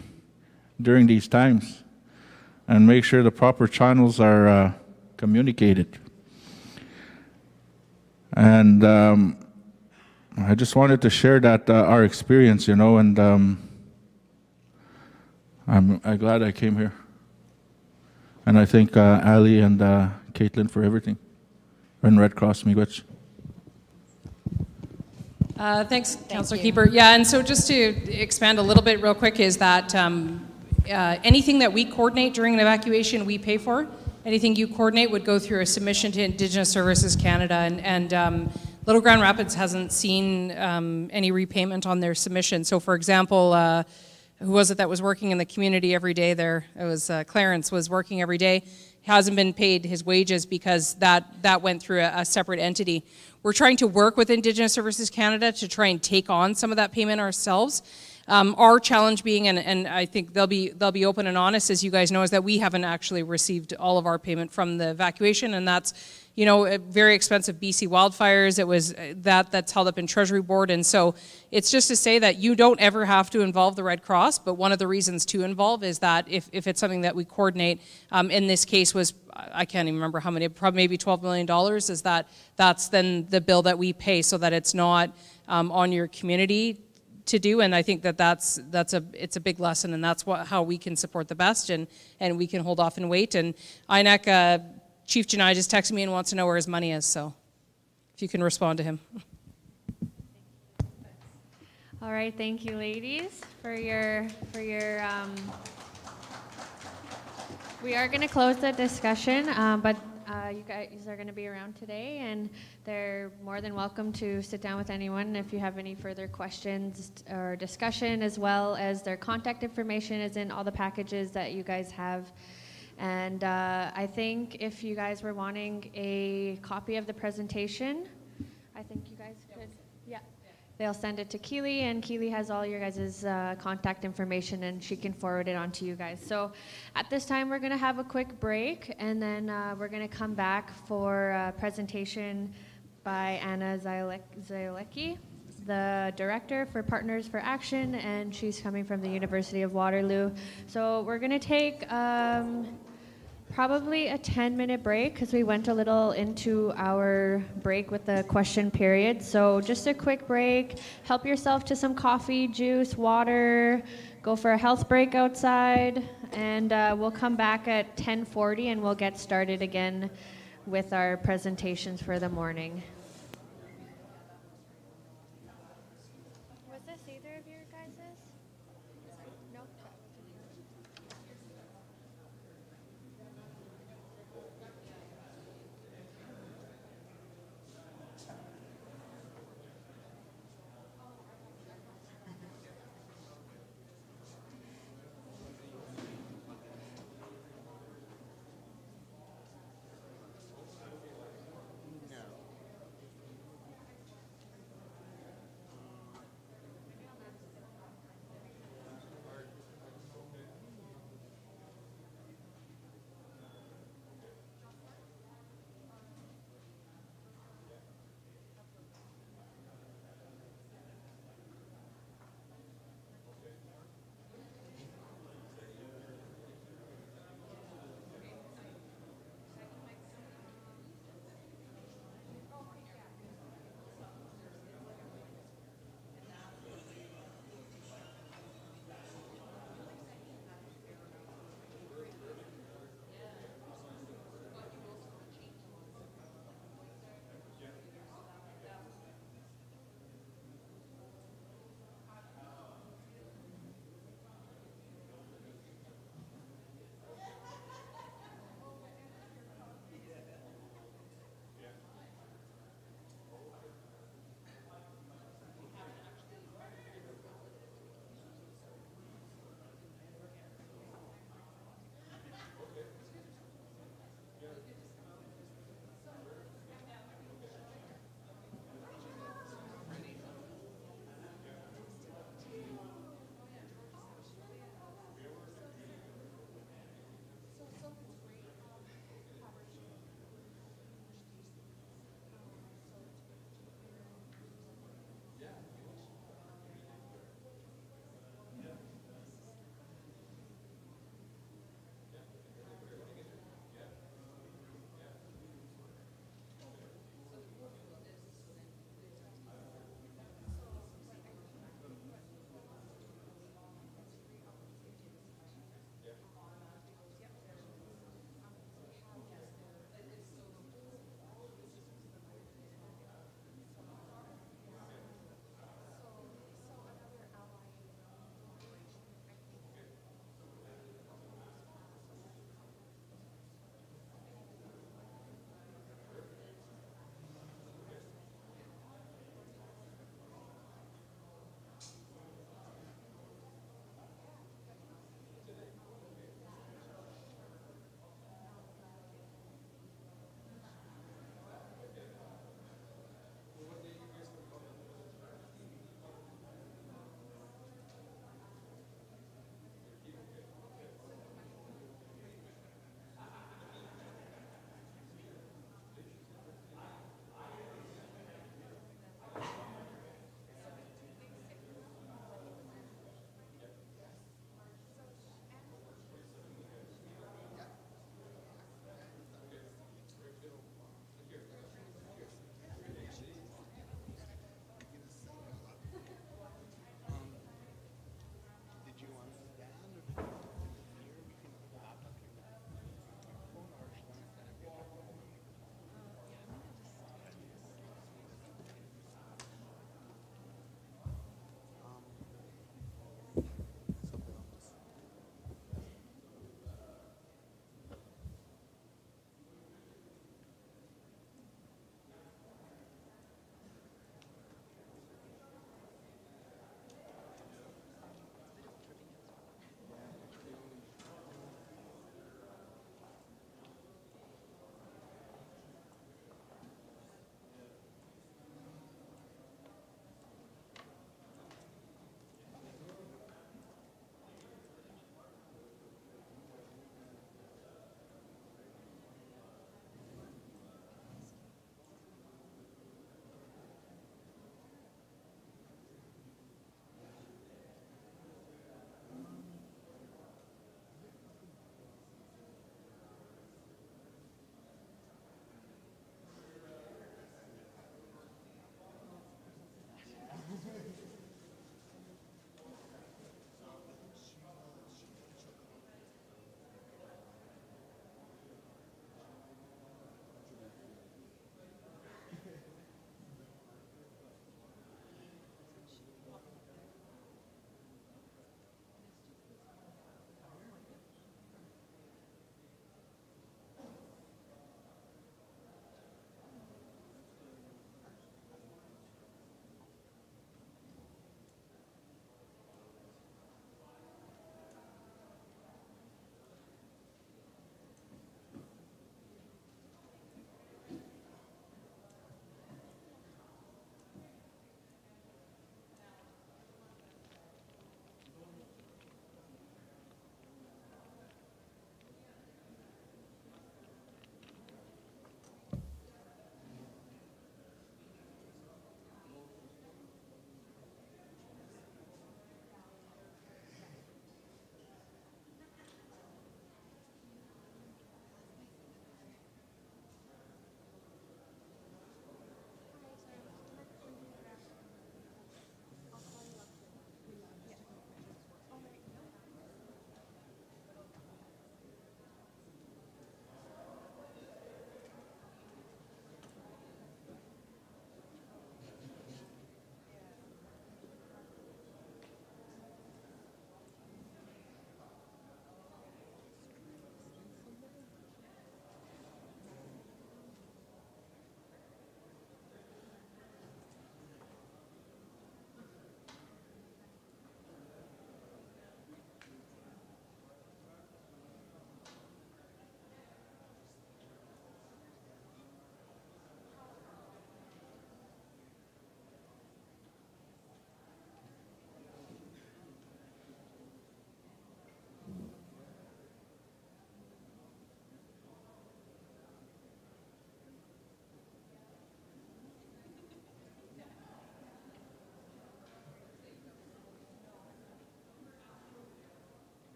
during these times, and make sure the proper channels are communicated. And I just wanted to share that our experience, you know, and I'm glad I came here. And I thank Ali and Caitlin for everything, and Red Cross Miigwech. Thanks, Councillor Keeper. Yeah, and so just to expand a little bit real quick is that anything that we coordinate during an evacuation, we pay for. Anything you coordinate would go through a submission to Indigenous Services Canada, and Little Grand Rapids hasn't seen any repayment on their submission. So for example, who was it that was working in the community every day there? It was Clarence was working every day. He hasn't been paid his wages because that went through a separate entity. We're trying to work with Indigenous Services Canada to try and take on some of that payment ourselves. Our challenge being, and I think they'll be open and honest, as you guys know, is that we haven't actually received all of our payment from the evacuation, and that's, you know, very expensive BC wildfires. It was that's held up in Treasury Board, and so it's just to say that you don't ever have to involve the Red Cross, but one of the reasons to involve is that if it's something that we coordinate, in this case was, I can't even remember how many, probably maybe $12 million, is that's then the bill that we pay so that it's not on your community to do, and I think it's a big lesson, and that's how we can support the best, and we can hold off and wait. And INEC, Chief Janai just texted me and wants to know where his money is, so if you can respond to him. All right, thank you, ladies, for your we are going to close the discussion, but you guys are going to be around today, and they're more than welcome to sit down with anyone if you have any further questions or discussion, as well as their contact information is in all the packages that you guys have. And I think if you guys were wanting a copy of the presentation, I think you guys could, yeah. They'll send it to Keely, and Keely has all your guys' contact information, and she can forward it on to you guys. So at this time, we're going to have a quick break, and then we're going to come back for a presentation by Anna Ziolecki, the Director for Partners for Action, and she's coming from the University of Waterloo. So we're going to take probably a 10-minute break, because we went a little into our break with the question period. So just a quick break. Help yourself to some coffee, juice, water. Go for a health break outside. And we'll come back at 10:40 and we'll get started again with our presentations for the morning. Was this either of your guys's? No?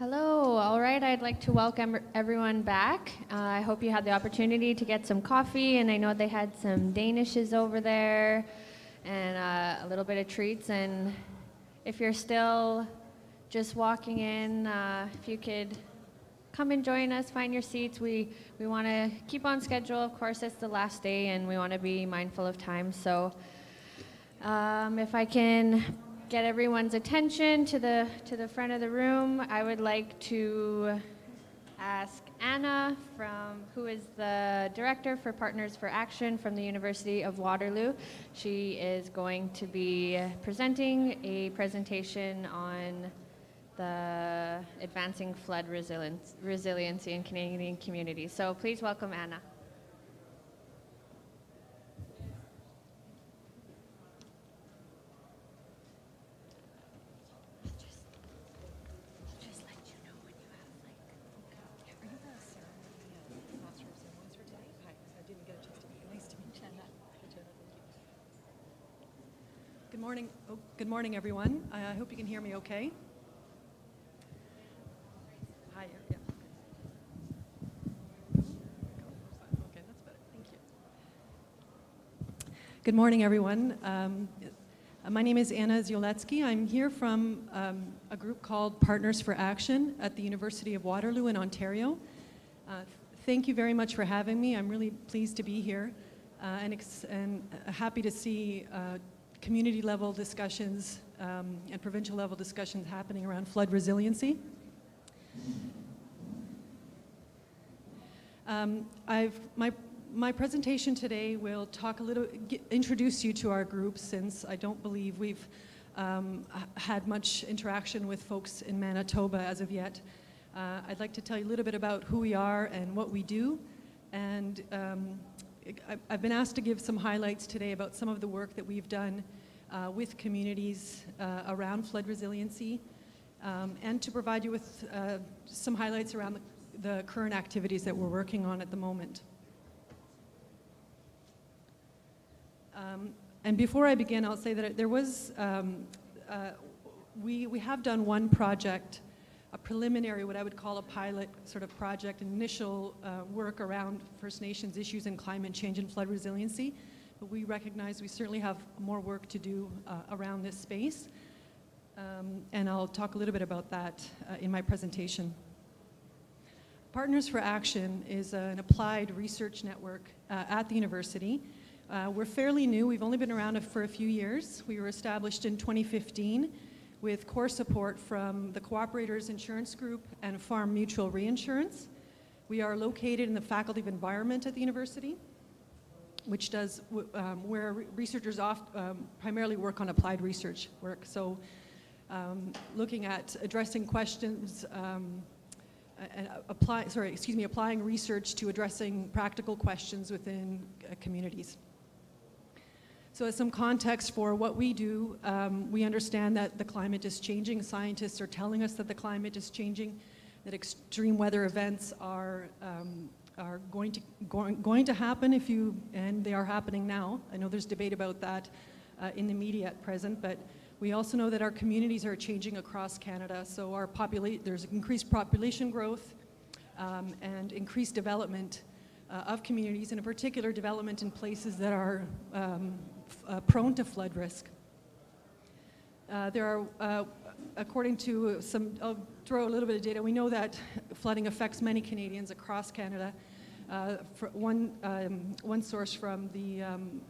Hello, all right, I'd like to welcome everyone back. I hope you had the opportunity to get some coffee, and I know they had some Danishes over there and a little bit of treats. And if you're still just walking in, if you could come and join us, find your seats. We want to keep on schedule. Of course, it's the last day, and we want to be mindful of time. So if I can get everyone's attention to the front of the room, I would like to ask Anna, who is the Director for Partners for Action from the University of Waterloo. She is going to be presenting a presentation on the advancing flood resiliency in Canadian communities. So please welcome Anna. Good morning, everyone. I hope you can hear me okay. Hi, yeah. Okay, that's better. Thank you. Good morning, everyone. My name is Anna Zioletsky. I'm here from a group called Partners for Action at the University of Waterloo in Ontario. Thank you very much for having me. I'm really pleased to be here and happy to see community level discussions and provincial level discussions happening around flood resiliency. My presentation today will talk introduce you to our group, since I don't believe we've had much interaction with folks in Manitoba as of yet. I'd like to tell you a little bit about who we are and what we do, and I've been asked to give some highlights today about some of the work that we've done with communities around flood resiliency, and to provide you with some highlights around the current activities that we're working on at the moment. And before I begin, I'll say that there was, we have done one project, a preliminary, what I would call a pilot sort of project, initial work around First Nations issues and climate change and flood resiliency. But we recognize we certainly have more work to do around this space. And I'll talk a little bit about that in my presentation. Partners for Action is an applied research network at the university. We're fairly new. We've only been around for a few years. We were established in 2015 with core support from the Cooperators Insurance Group and Farm Mutual Reinsurance. We are located in the Faculty of Environment at the university, which does, where researchers primarily work on applied research work. So looking at addressing questions, applying research to addressing practical questions within communities. So as some context for what we do, we understand that the climate is changing. Scientists are telling us that the climate is changing, that extreme weather events are going to happen and they are happening now. I know there's debate about that in the media at present, but we also know that our communities are changing across Canada. So there's increased population growth and increased development of communities, and in particular development in places that are prone to flood risk. There are, according to I'll throw a little bit of data, we know that flooding affects many Canadians across Canada. One source from the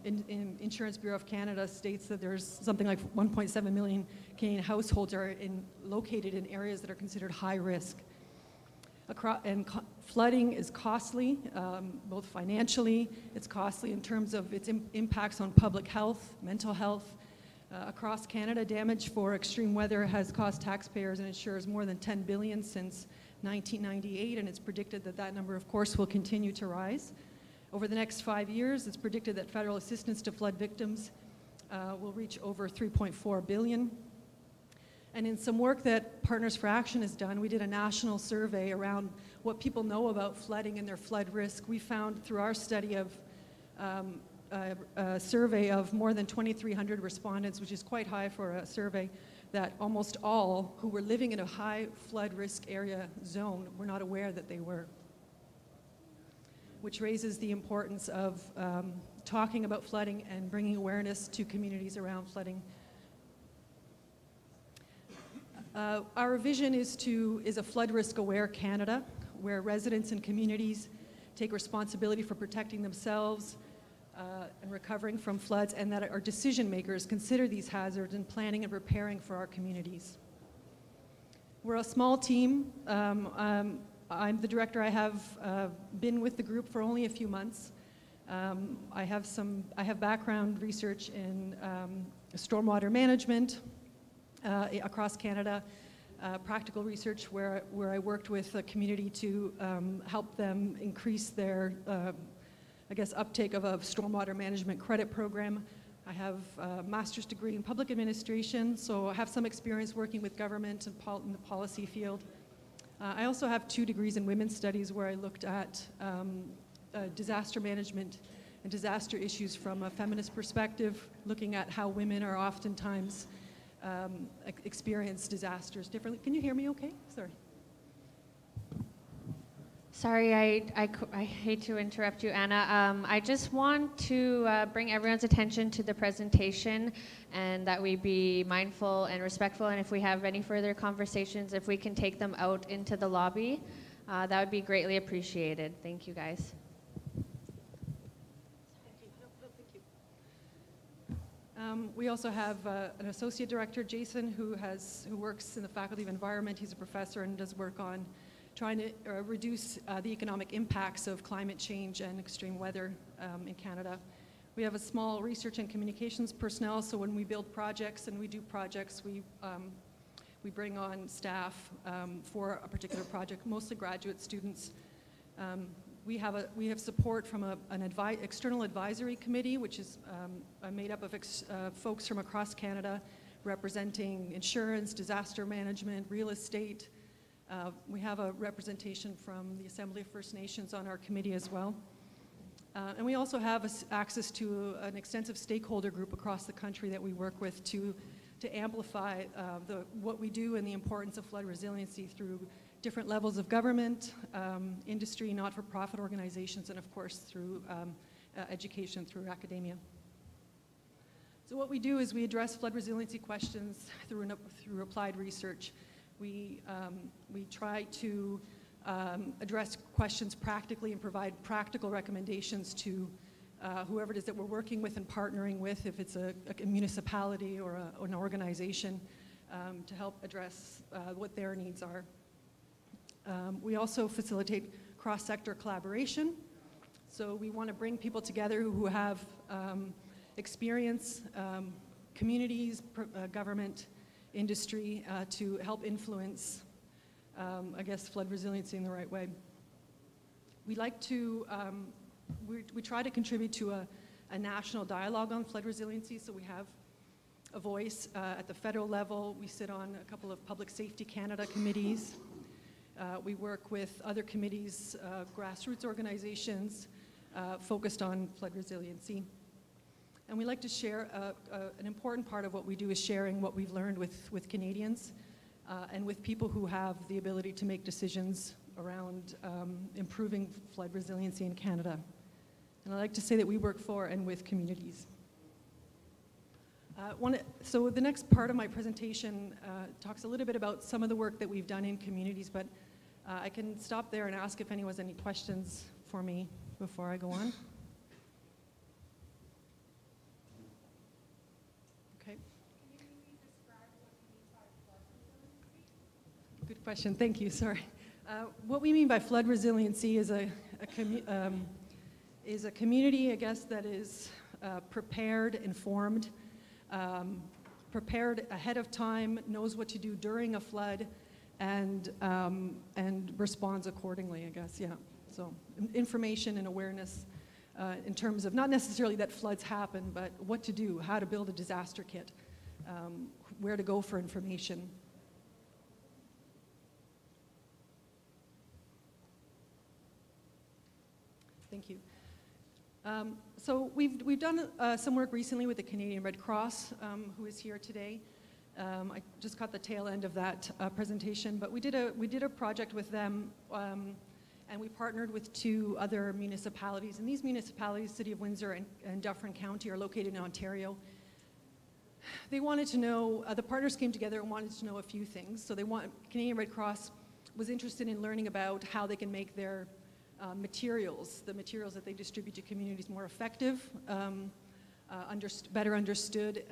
Insurance Bureau of Canada states that there's something like 1.7 million Canadian households are located in areas that are considered high risk. Flooding is costly, both financially, it's costly in terms of its impacts on public health, mental health. Across Canada, damage for extreme weather has cost taxpayers and insurers more than $10 billion since 1998, and it's predicted that that number, of course, will continue to rise. Over the next 5 years, it's predicted that federal assistance to flood victims will reach over $3.4 billion. And in some work that Partners for Action has done, we did a national survey around what people know about flooding and their flood risk. We found through our study of a survey of more than 2,300 respondents, which is quite high for a survey, that almost all who were living in a high flood risk area zone were not aware that they were, which raises the importance of talking about flooding and bringing awareness to communities around flooding. Our vision is a flood risk aware Canada, where residents and communities take responsibility for protecting themselves and recovering from floods, and that our decision makers consider these hazards in planning and preparing for our communities. We're a small team. I'm the director. I have been with the group for only a few months. I have background research in stormwater management across Canada, practical research where I worked with a community to help them increase their, I guess, uptake of a stormwater management credit program. I have a master's degree in public administration, so I have some experience working with government and in the policy field. I also have 2 degrees in women's studies where I looked at disaster management and disaster issues from a feminist perspective, looking at how women are oftentimes experience disasters differently. Can you hear me okay? Sorry. Sorry, I hate to interrupt you, Anna. I just want to bring everyone's attention to the presentation and that we be mindful and respectful, and if we have any further conversations, if we can take them out into the lobby, that would be greatly appreciated. Thank you, guys. We also have an associate director, Jason, who works in the Faculty of Environment. He's a professor and does work on trying to reduce the economic impacts of climate change and extreme weather in Canada. We have a small research and communications personnel, so when we build projects and we do projects, we bring on staff for a particular project, mostly graduate students. We have support from an external advisory committee, which is made up of folks from across Canada representing insurance, disaster management, real estate. We have a representation from the Assembly of First Nations on our committee as well. And we also have access to an extensive stakeholder group across the country that we work with to amplify what we do and the importance of flood resiliency through different levels of government, industry, not-for-profit organizations, and of course through education, through academia. So what we do is we address flood resiliency questions through applied research. We try to address questions practically and provide practical recommendations to whoever it is that we're working with and partnering with, if it's a municipality or an organization, to help address what their needs are. We also facilitate cross-sector collaboration. So we want to bring people together who have experience, communities, government, industry, to help influence, I guess, flood resiliency in the right way. We like to, we try to contribute to a national dialogue on flood resiliency, so we have a voice at the federal level. We sit on a couple of Public Safety Canada committees. We work with other committees, grassroots organizations focused on flood resiliency. And we like to share, an important part of what we do is sharing what we've learned with Canadians and with people who have the ability to make decisions around improving flood resiliency in Canada. And I like to say that we work for and with communities. So the next part of my presentation talks a little bit about some of the work that we've done in communities, but I can stop there and ask if anyone has any questions for me before I go on. Okay. Good question, thank you, sorry. What we mean by flood resiliency is a community, I guess, that is prepared, informed, prepared ahead of time, knows what to do during a flood, and responds accordingly, I guess, yeah. So information and awareness in terms of not necessarily that floods happen, but what to do, how to build a disaster kit, where to go for information. Thank you. So we've done some work recently with the Canadian Red Cross, who is here today. I just caught the tail end of that presentation, but we did a project with them, and we partnered with 2 other municipalities. And these municipalities, City of Windsor and Dufferin County, are located in Ontario. They wanted to know, the partners came together and wanted to know a few things. So Canadian Red Cross was interested in learning about how they can make their materials, the materials that they distribute to communities, more effective, better understood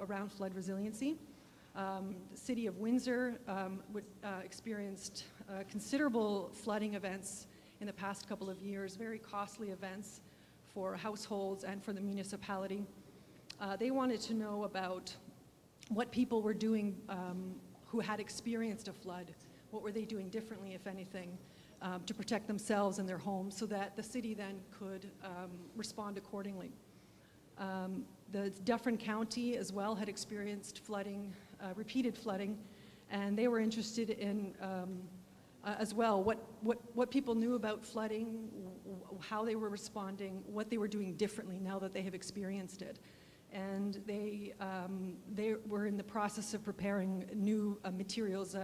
around flood resiliency. The City of Windsor experienced considerable flooding events in the past couple of years, very costly events for households and for the municipality. They wanted to know about what people were doing who had experienced a flood. What were they doing differently, if anything, to protect themselves and their homes so that the city then could respond accordingly. The Dufferin County as well had experienced flooding, repeated flooding, and they were interested in as well what people knew about flooding, how they were responding, what they were doing differently now that they have experienced it. And they were in the process of preparing new materials,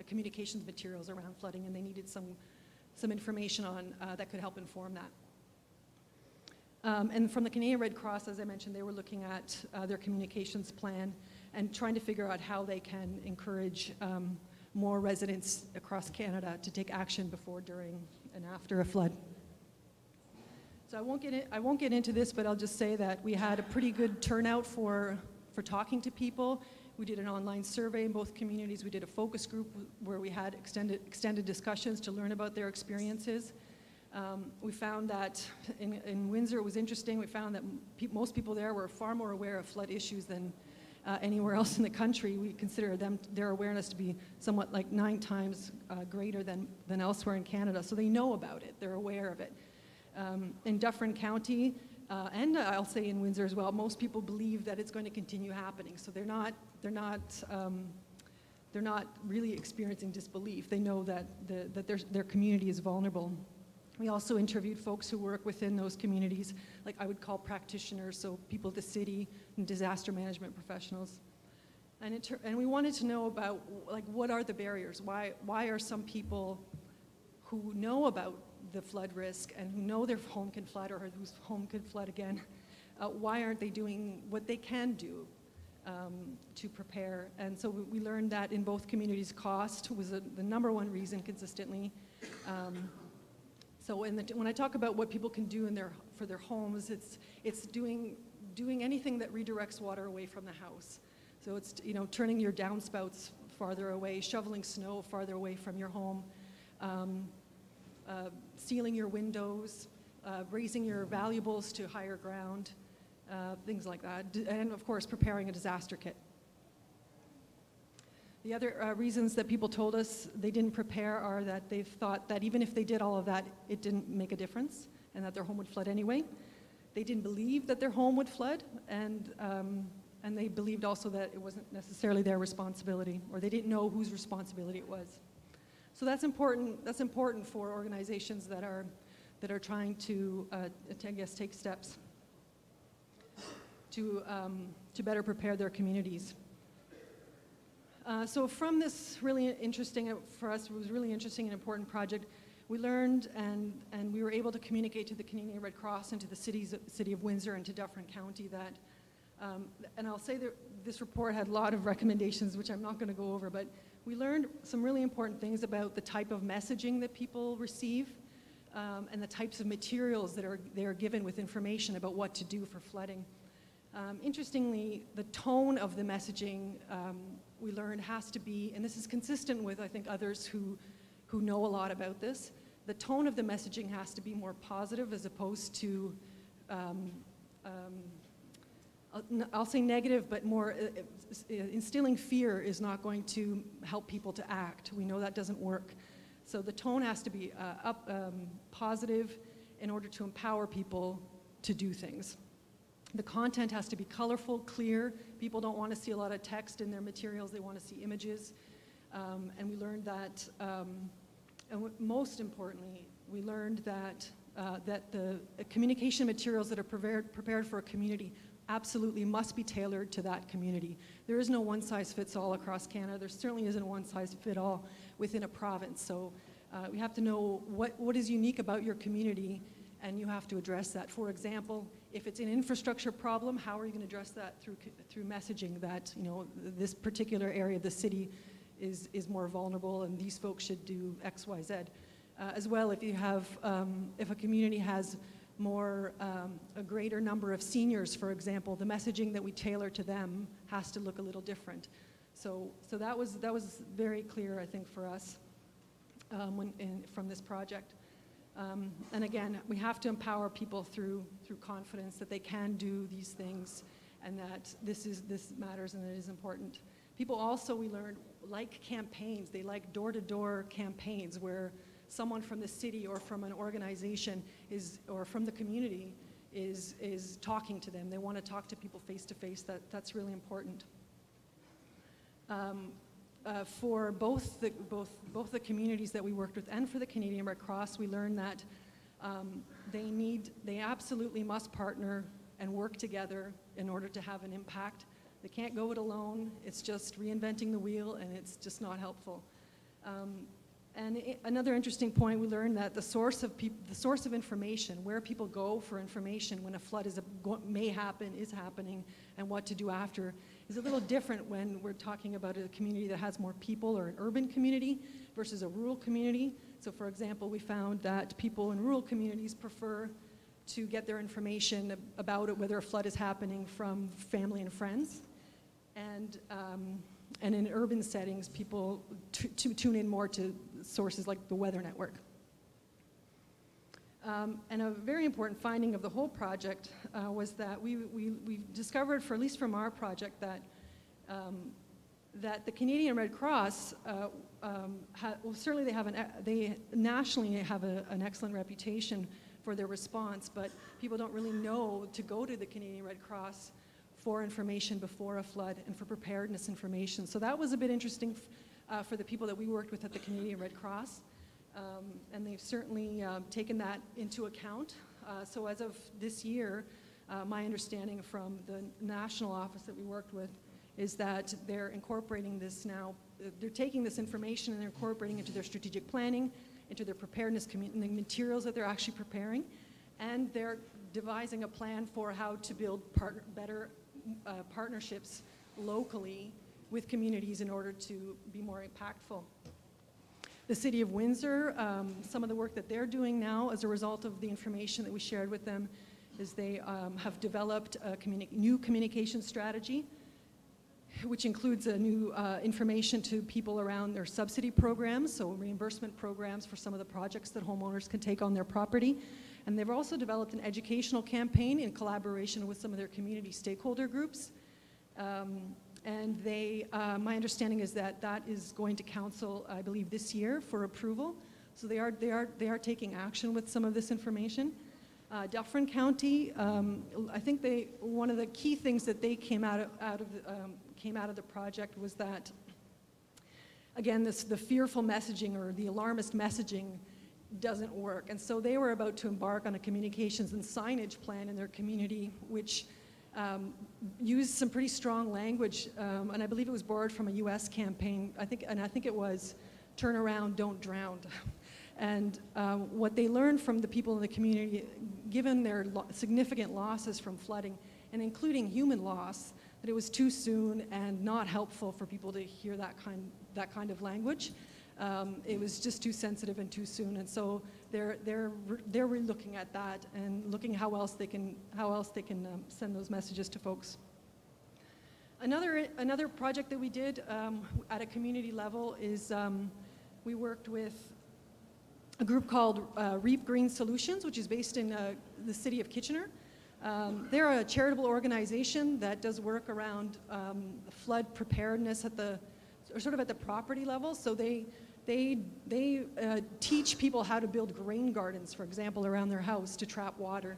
communications materials around flooding, and they needed some information on that could help inform that. And from the Canadian Red Cross, as I mentioned, they were looking at their communications plan and trying to figure out how they can encourage more residents across Canada to take action before, during, and after a flood. So I won't get into this, but I'll just say that we had a pretty good turnout for talking to people. We did an online survey in both communities. We did a focus group where we had extended discussions to learn about their experiences. We found that in Windsor, it was interesting. We found that most people there were far more aware of flood issues than anywhere else in the country. We consider their awareness to be somewhat like 9 times greater than elsewhere in Canada. So they know about it. They're aware of it. In Dufferin County, and I'll say in Windsor as well, most people believe that it's going to continue happening. So they're not really experiencing disbelief. They know that their community is vulnerable. We also interviewed folks who work within those communities, like I would call practitioners, so people at the city and disaster management professionals. And we wanted to know about, like, what are the barriers? Why are some people who know about the flood risk and who know their home can flood or whose home could flood again, why aren't they doing what they can do to prepare? And so we learned that in both communities, cost was the #1 reason consistently. So when I talk about what people can do for their homes, it's doing anything that redirects water away from the house. So it's turning your downspouts farther away, shoveling snow farther away from your home, sealing your windows, raising your valuables to higher ground, things like that, and of course preparing a disaster kit. The other reasons that people told us they didn't prepare are that they thought that even if they did all of that, it didn't make a difference and that their home would flood anyway. They didn't believe that their home would flood, and they believed also that it wasn't necessarily their responsibility, or they didn't know whose responsibility it was. So that's important. That's important for organizations that are trying to, I guess, take steps to better prepare their communities. So from this really interesting, for us, it was really interesting and important project, we learned and we were able to communicate to the Canadian Red Cross and to the City of Windsor and to Dufferin County that, and I'll say that this report had a lot of recommendations, which I'm not going to go over, but we learned some really important things about the type of messaging that people receive and the types of materials that they are given with information about what to do for flooding. Interestingly, the tone of the messaging we learned has to be, and this is consistent with, I think, others who know a lot about this, the tone of the messaging has to be more positive as opposed to, I'll say negative, but more instilling fear is not going to help people to act. We know that doesn't work. So the tone has to be positive in order to empower people to do things. The content has to be colorful, clear. People don't want to see a lot of text in their materials. They want to see images. And we learned that, and most importantly, we learned that the communication materials that are prepared for a community absolutely must be tailored to that community. There is no one-size-fits-all across Canada. There certainly isn't a one-size-fit-all within a province. So we have to know what is unique about your community, and you have to address that. For example, if it's an infrastructure problem, how are you going to address that through messaging that, you know, this particular area of the city is more vulnerable and these folks should do X, Y, Z. As well, if you have, if a community has more, a greater number of seniors, for example, the messaging that we tailor to them has to look a little different. So that was very clear, I think, for us from this project. And again, we have to empower people through confidence that they can do these things and that this matters and it is important. People also, we learned, like campaigns. They like door-to-door campaigns where someone from the city or from an organization or from the community is talking to them. They want to talk to people face-to-face. That's really important. For both the communities that we worked with and for the Canadian Red Cross, we learned that they absolutely must partner and work together in order to have an impact. They can't go it alone. It's just reinventing the wheel, and it's just not helpful. And another interesting point, we learned that the source of information, where people go for information when a flood is happening, and what to do after, is a little different when we're talking about a community that has more people or an urban community versus a rural community. So for example, we found that people in rural communities prefer to get their information about it, whether a flood is happening, from family and friends. And in urban settings, people tune in more to sources like the Weather Network. And a very important finding of the whole project was that we discovered, at least from our project, that the Canadian Red Cross, certainly they nationally have an excellent reputation for their response, but people don't really know to go to the Canadian Red Cross for information before a flood and for preparedness information. So that was a bit interesting for the people that we worked with at the Canadian Red Cross. And they've certainly taken that into account. So as of this year, my understanding from the national office that we worked with is that they're incorporating this now. They're taking this information and they're incorporating it into their strategic planning, into their preparedness the materials that they're actually preparing, and they're devising a plan for how to build better partnerships locally with communities in order to be more impactful. The City of Windsor, some of the work that they're doing now as a result of the information that we shared with them is they have developed a new communication strategy, which includes a new information to people around their subsidy programs, so reimbursement programs for some of the projects that homeowners can take on their property. And they've also developed an educational campaign in collaboration with some of their community stakeholder groups. And my understanding is that that is going to council, I believe, this year for approval. So they are taking action with some of this information. Dufferin County, I think one of the key things that they came out of the project was that, again, the fearful messaging or the alarmist messaging doesn't work. And so they were about to embark on a communications and signage plan in their community, which used some pretty strong language, and I believe it was borrowed from a US campaign. I think it was "Turn around, don't drown." And what they learned from the people in the community, given their significant losses from flooding, and including human loss, that it was too soon and not helpful for people to hear that kind of language. It was just too sensitive and too soon, and so they're re-looking at that and looking how else they can send those messages to folks. Another project that we did at a community level is we worked with a group called Reap Green Solutions, which is based in the city of Kitchener. They're a charitable organization that does work around flood preparedness at the property level. So they teach people how to build grain gardens, for example, around their house to trap water.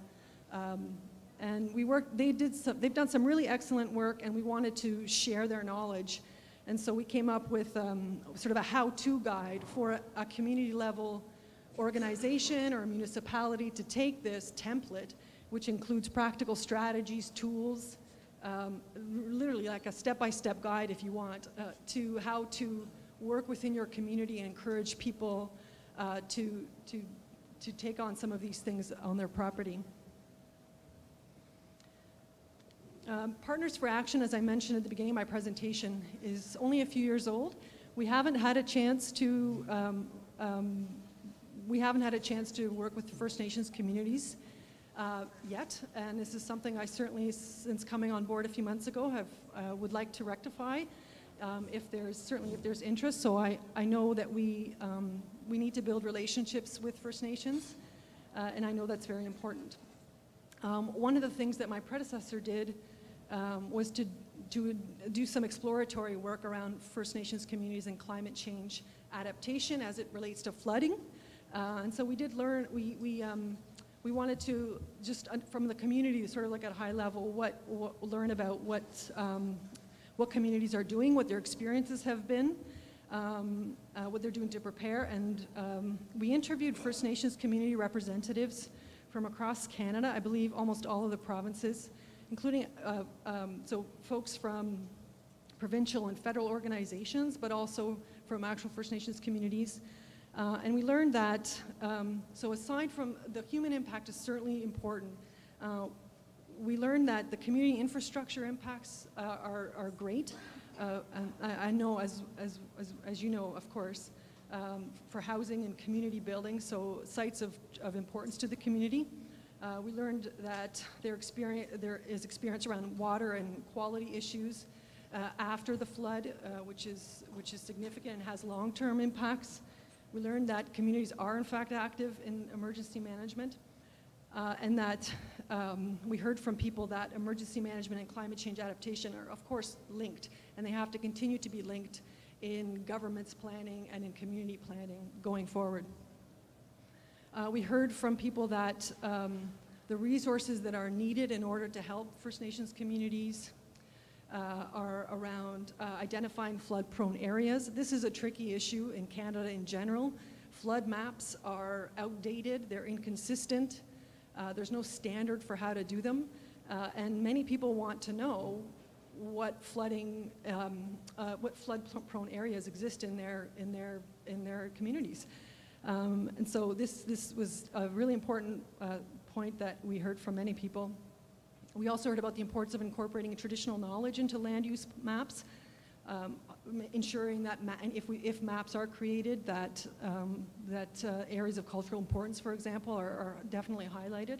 And they've done some really excellent work, and we wanted to share their knowledge. And so we came up with sort of a how-to guide for a community level organization or a municipality to take this template which includes practical strategies, tools, literally like a step-by-step guide, if you want, to how to work within your community and encourage people to take on some of these things on their property. Partners for Action, as I mentioned at the beginning of my presentation, is only a few years old. We haven't had a chance to work with the First Nations communities yet, and this is something I certainly, since coming on board a few months ago, would like to rectify. If there's interest. So I know that we need to build relationships with First Nations, and I know that's very important. One of the things that my predecessor did was to do some exploratory work around First Nations communities and climate change adaptation as it relates to flooding. And so we did learn, we wanted to just from the community, sort of like at a high level, learn about what communities are doing, what their experiences have been, what they're doing to prepare. And we interviewed First Nations community representatives from across Canada, I believe almost all of the provinces, including so folks from provincial and federal organizations, but also from actual First Nations communities. And we learned that, so aside from the human impact is certainly important, we learned that the community infrastructure impacts are great. And I know, as you know, of course, for housing and community building, so sites of importance to the community. We learned that there is experience around water and quality issues after the flood, which is significant and has long-term impacts. We learned that communities are in fact active in emergency management, and that we heard from people that emergency management and climate change adaptation are of course linked, and they have to continue to be linked in government's planning and in community planning going forward. We heard from people that the resources that are needed in order to help First Nations communities are around identifying flood-prone areas. This is a tricky issue in Canada in general. Flood maps are outdated, they're inconsistent, there's no standard for how to do them, and many people want to know what flood-prone areas exist in their communities. And so this was a really important point that we heard from many people. We also heard about the importance of incorporating traditional knowledge into land use maps, ensuring that if maps are created, that areas of cultural importance, for example, are definitely highlighted.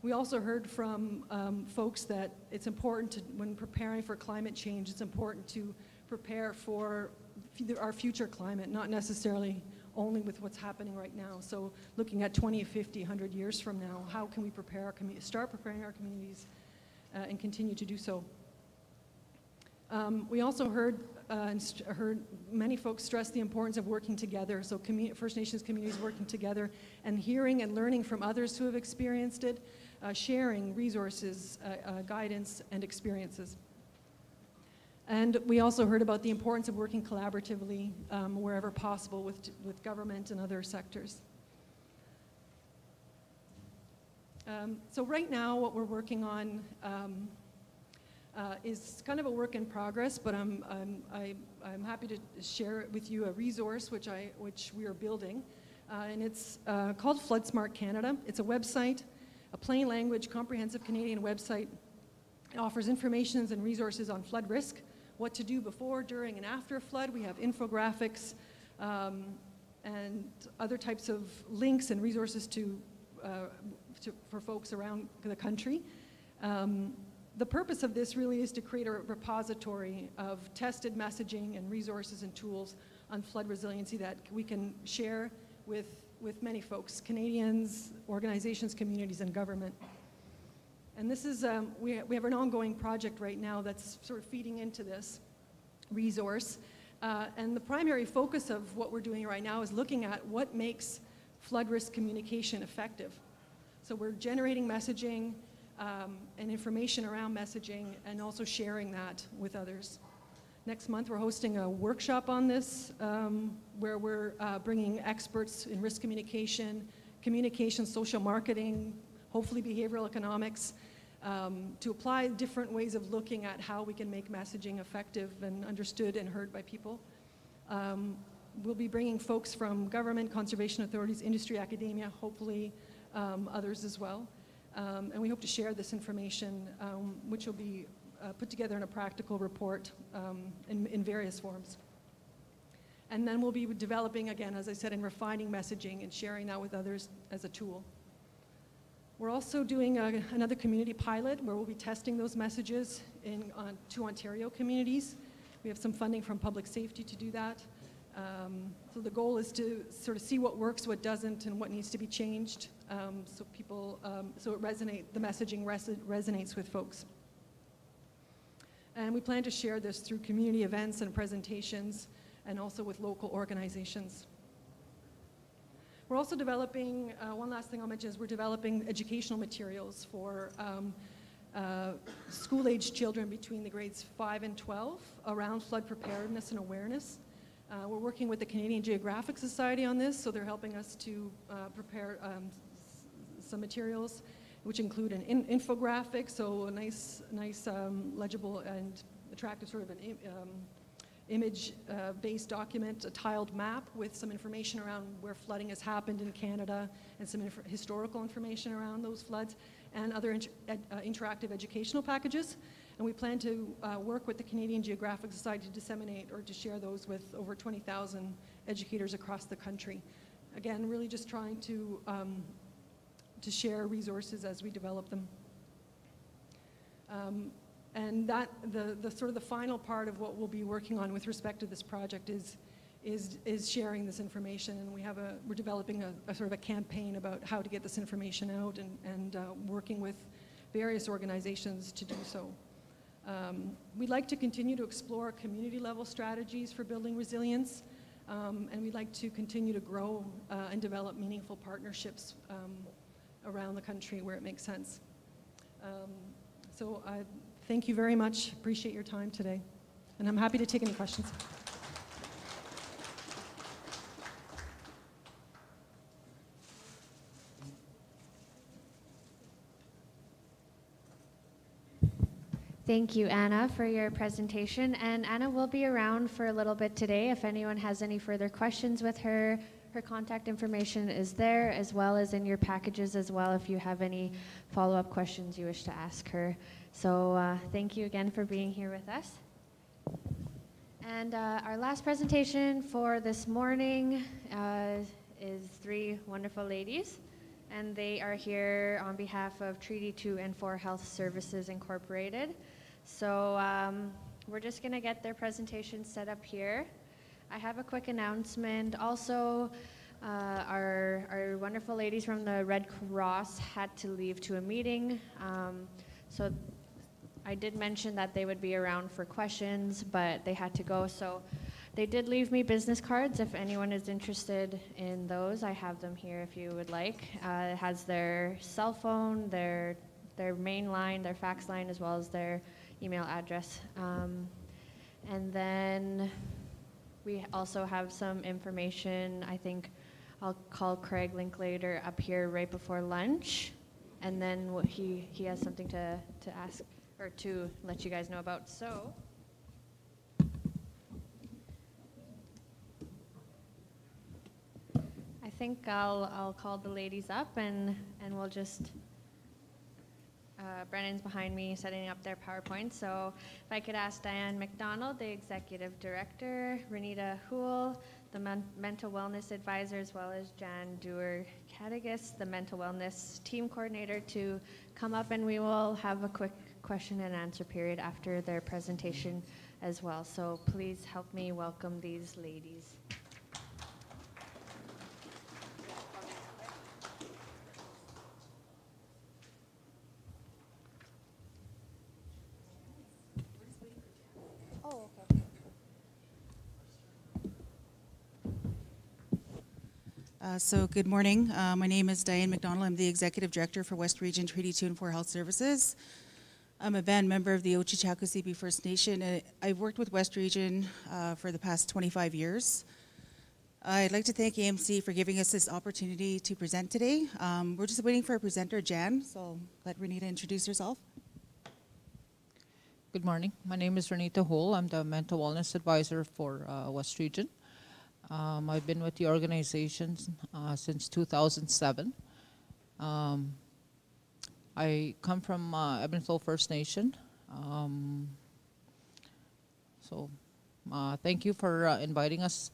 We also heard from folks that it's important to, when preparing for climate change, it's important to prepare for our future climate, not necessarily only with what's happening right now. So looking at 20, 50, 100 years from now, how can we prepare our start preparing our communities and continue to do so? We also heard many folks stress the importance of working together, so First Nations communities working together and hearing and learning from others who have experienced it, sharing resources, guidance, and experiences. And we also heard about the importance of working collaboratively wherever possible with government and other sectors. So right now what we're working on is kind of a work in progress, but I'm happy to share with you a resource which we are building, and it's called Flood Smart Canada. It's a website, a plain language, comprehensive Canadian website. It offers information and resources on flood risk, what to do before, during, and after a flood. We have infographics and other types of links and resources for folks around the country. The purpose of this really is to create a repository of tested messaging and resources and tools on flood resiliency that we can share with many folks, Canadians, organizations, communities, and government. And this is, we have an ongoing project right now that's sort of feeding into this resource. And the primary focus of what we're doing right now is looking at what makes flood risk communication effective. So we're generating messaging and information around messaging and also sharing that with others. Next month we're hosting a workshop on this where we're bringing experts in risk communication, social marketing, hopefully behavioral economics, to apply different ways of looking at how we can make messaging effective and understood and heard by people. We'll be bringing folks from government, conservation authorities, industry, academia, hopefully others as well. And we hope to share this information, which will be put together in a practical report in various forms. And then we'll be developing, again, as I said, and refining messaging and sharing that with others as a tool. We're also doing another community pilot where we'll be testing those messages in two Ontario communities. We have some funding from public safety to do that. So the goal is to sort of see what works, what doesn't, and what needs to be changed, so people, so the messaging resonates with folks. And we plan to share this through community events and presentations, and also with local organizations. We're also developing, one last thing I'll mention is we're developing educational materials for school-aged children between the grades 5 and 12 around flood preparedness and awareness. We're working with the Canadian Geographic Society on this, so they're helping us to prepare some materials, which include an infographic, so a nice legible and attractive sort of an image-based document, a tiled map with some information around where flooding has happened in Canada and some historical information around those floods, and other interactive educational packages. And we plan to work with the Canadian Geographic Society to disseminate or to share those with over 20,000 educators across the country. Again, really just trying to share resources as we develop them. And that the sort of the final part of what we'll be working on with respect to this project is sharing this information, and we're developing a sort of a campaign about how to get this information out and working with various organizations to do so. We'd like to continue to explore community level strategies for building resilience, and we'd like to continue to grow and develop meaningful partnerships around the country where it makes sense. So thank you very much. Appreciate your time today. And I'm happy to take any questions. Thank you, Anna, for your presentation. And Anna will be around for a little bit today. If anyone has any further questions with her, her contact information is there, as well as in your packages as well, if you have any follow-up questions you wish to ask her. So thank you again for being here with us. And our last presentation for this morning is three wonderful ladies. And they are here on behalf of Treaty 2 and 4 Health Services Incorporated. So we're just going to get their presentation set up here. I have a quick announcement. Also, our wonderful ladies from the Red Cross had to leave to a meeting. So I did mention that they would be around for questions, but they had to go. So they did leave me business cards. If anyone is interested in those, I have them here if you would like. It has their cell phone, their main line, their fax line, as well as their email address. And then we also have some information. I think I'll call Craig Linklater up here right before lunch, and then he has something to ask or to let you guys know about. So. I think I'll call the ladies up and we'll just, Brennan's behind me setting up their PowerPoint. So if I could ask Diane McDonald, the Executive Director, Renita Houle, the Mental Wellness Advisor, as well as Jan Dewar-Cadigas, the Mental Wellness Team Coordinator, to come up, and we will have a quick question and answer period after their presentation as well. So please help me welcome these ladies. So good morning. My name is Diane McDonald. I'm the Executive Director for West Region Treaty 2 and 4 Health Services. I'm a band member of the Ochichakosibi First Nation. I've worked with West Region for the past 25 years. I'd like to thank AMC for giving us this opportunity to present today. We're just waiting for a presenter, Jan, so let Renita introduce herself. Good morning. My name is Renita Hole. I'm the Mental Wellness Advisor for West Region. I've been with the organization since 2007. I come from Ebonthole First Nation. Thank you for inviting us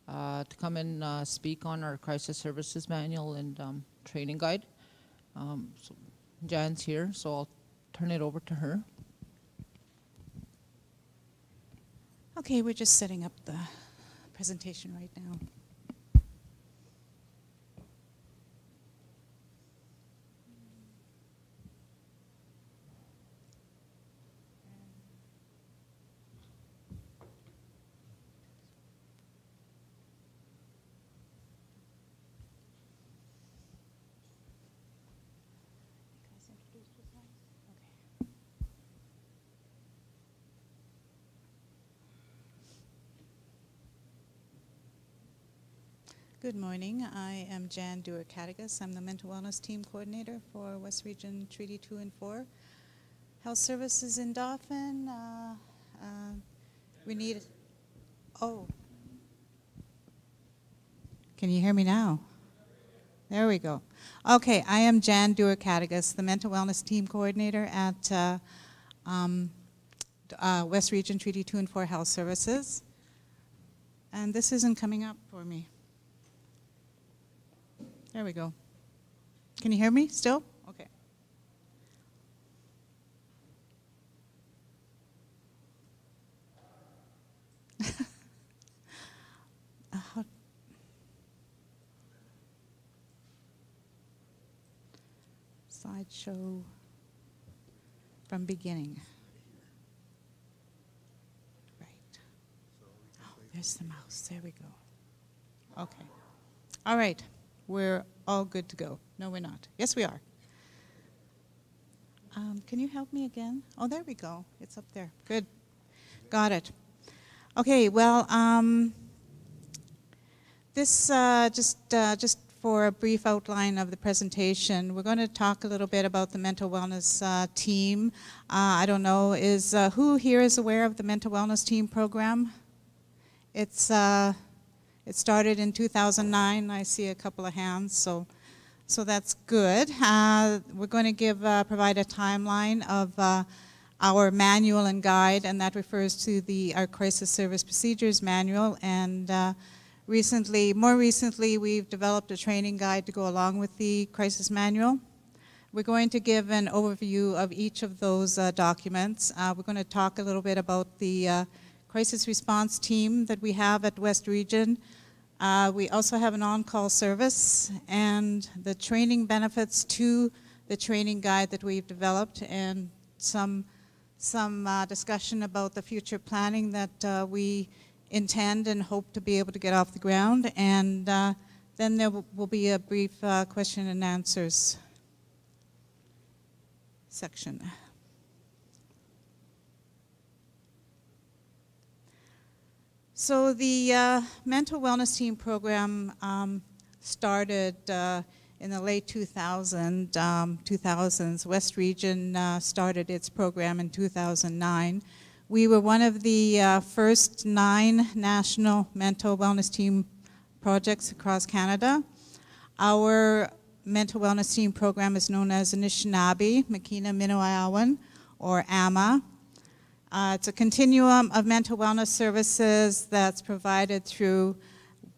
to come and speak on our crisis services manual and training guide. Jan's here, so I'll turn it over to her. Okay, we're just setting up the presentation right now. Good morning. I am Jan Dewar-Cadigas. I'm the Mental Wellness Team Coordinator for West Region Treaty 2 and 4. Health Services in Dauphin. We need... Oh. Can you hear me now? There we go. Okay, I am Jan Dewar-Cadigas, the Mental Wellness Team Coordinator at West Region Treaty 2 and 4 Health Services. And this isn't coming up for me. There we go. Can you hear me still? Okay. Slideshow from beginning. Right. Oh, there's the mouse. There we go. Okay. All right. We're all good to go. No, we're not. Yes, we are. Can you help me again? Oh, there we go. It's up there. Good. Got it. Okay, well, this just for a brief outline of the presentation, we're going to talk a little bit about the mental wellness team. I don't know, who here is aware of the mental wellness team program? It started in 2009. I see a couple of hands, so that's good. We're going to provide a timeline of our manual and guide, and that refers to our Crisis Service Procedures Manual. And more recently, we've developed a training guide to go along with the Crisis Manual. We're going to give an overview of each of those documents. We're going to talk a little bit about the crisis response team that we have at West Region. We also have an on-call service and the training benefits to the training guide that we've developed, and some discussion about the future planning that we intend and hope to be able to get off the ground. And then there will be a brief question and answers section. So the mental wellness team program started in the late 2000s. West Region started its program in 2009. We were one of the first 9 national mental wellness team projects across Canada. Our mental wellness team program is known as Anishinaabe, Makina Minoawan, or AMA. It's a continuum of mental wellness services that's provided through,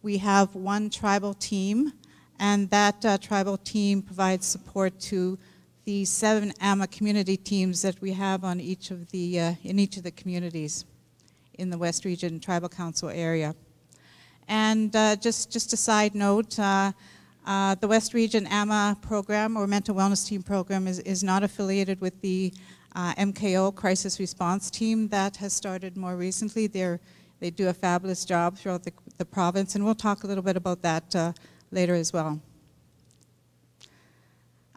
we have one tribal team, and that tribal team provides support to the 7 AMA community teams that we have on each of the, in each of the communities in the West Region Tribal Council area. And just a side note, the West Region AMA program, or mental wellness team program, is not affiliated with the MKO crisis response team that has started more recently. They do a fabulous job throughout the province, and we'll talk a little bit about that later as well.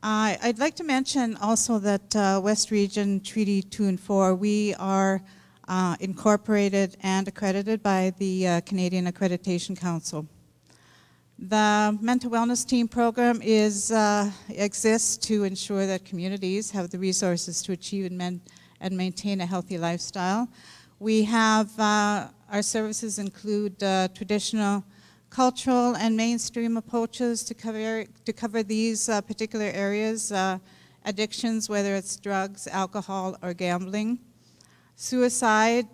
I'd like to mention also that West Region Treaty 2 and 4, we are incorporated and accredited by the Canadian Accreditation Council. The mental wellness team program exists to ensure that communities have the resources to achieve and maintain a healthy lifestyle. We have, our services include traditional, cultural, and mainstream approaches to cover these particular areas, addictions, whether it's drugs, alcohol, or gambling. Suicide,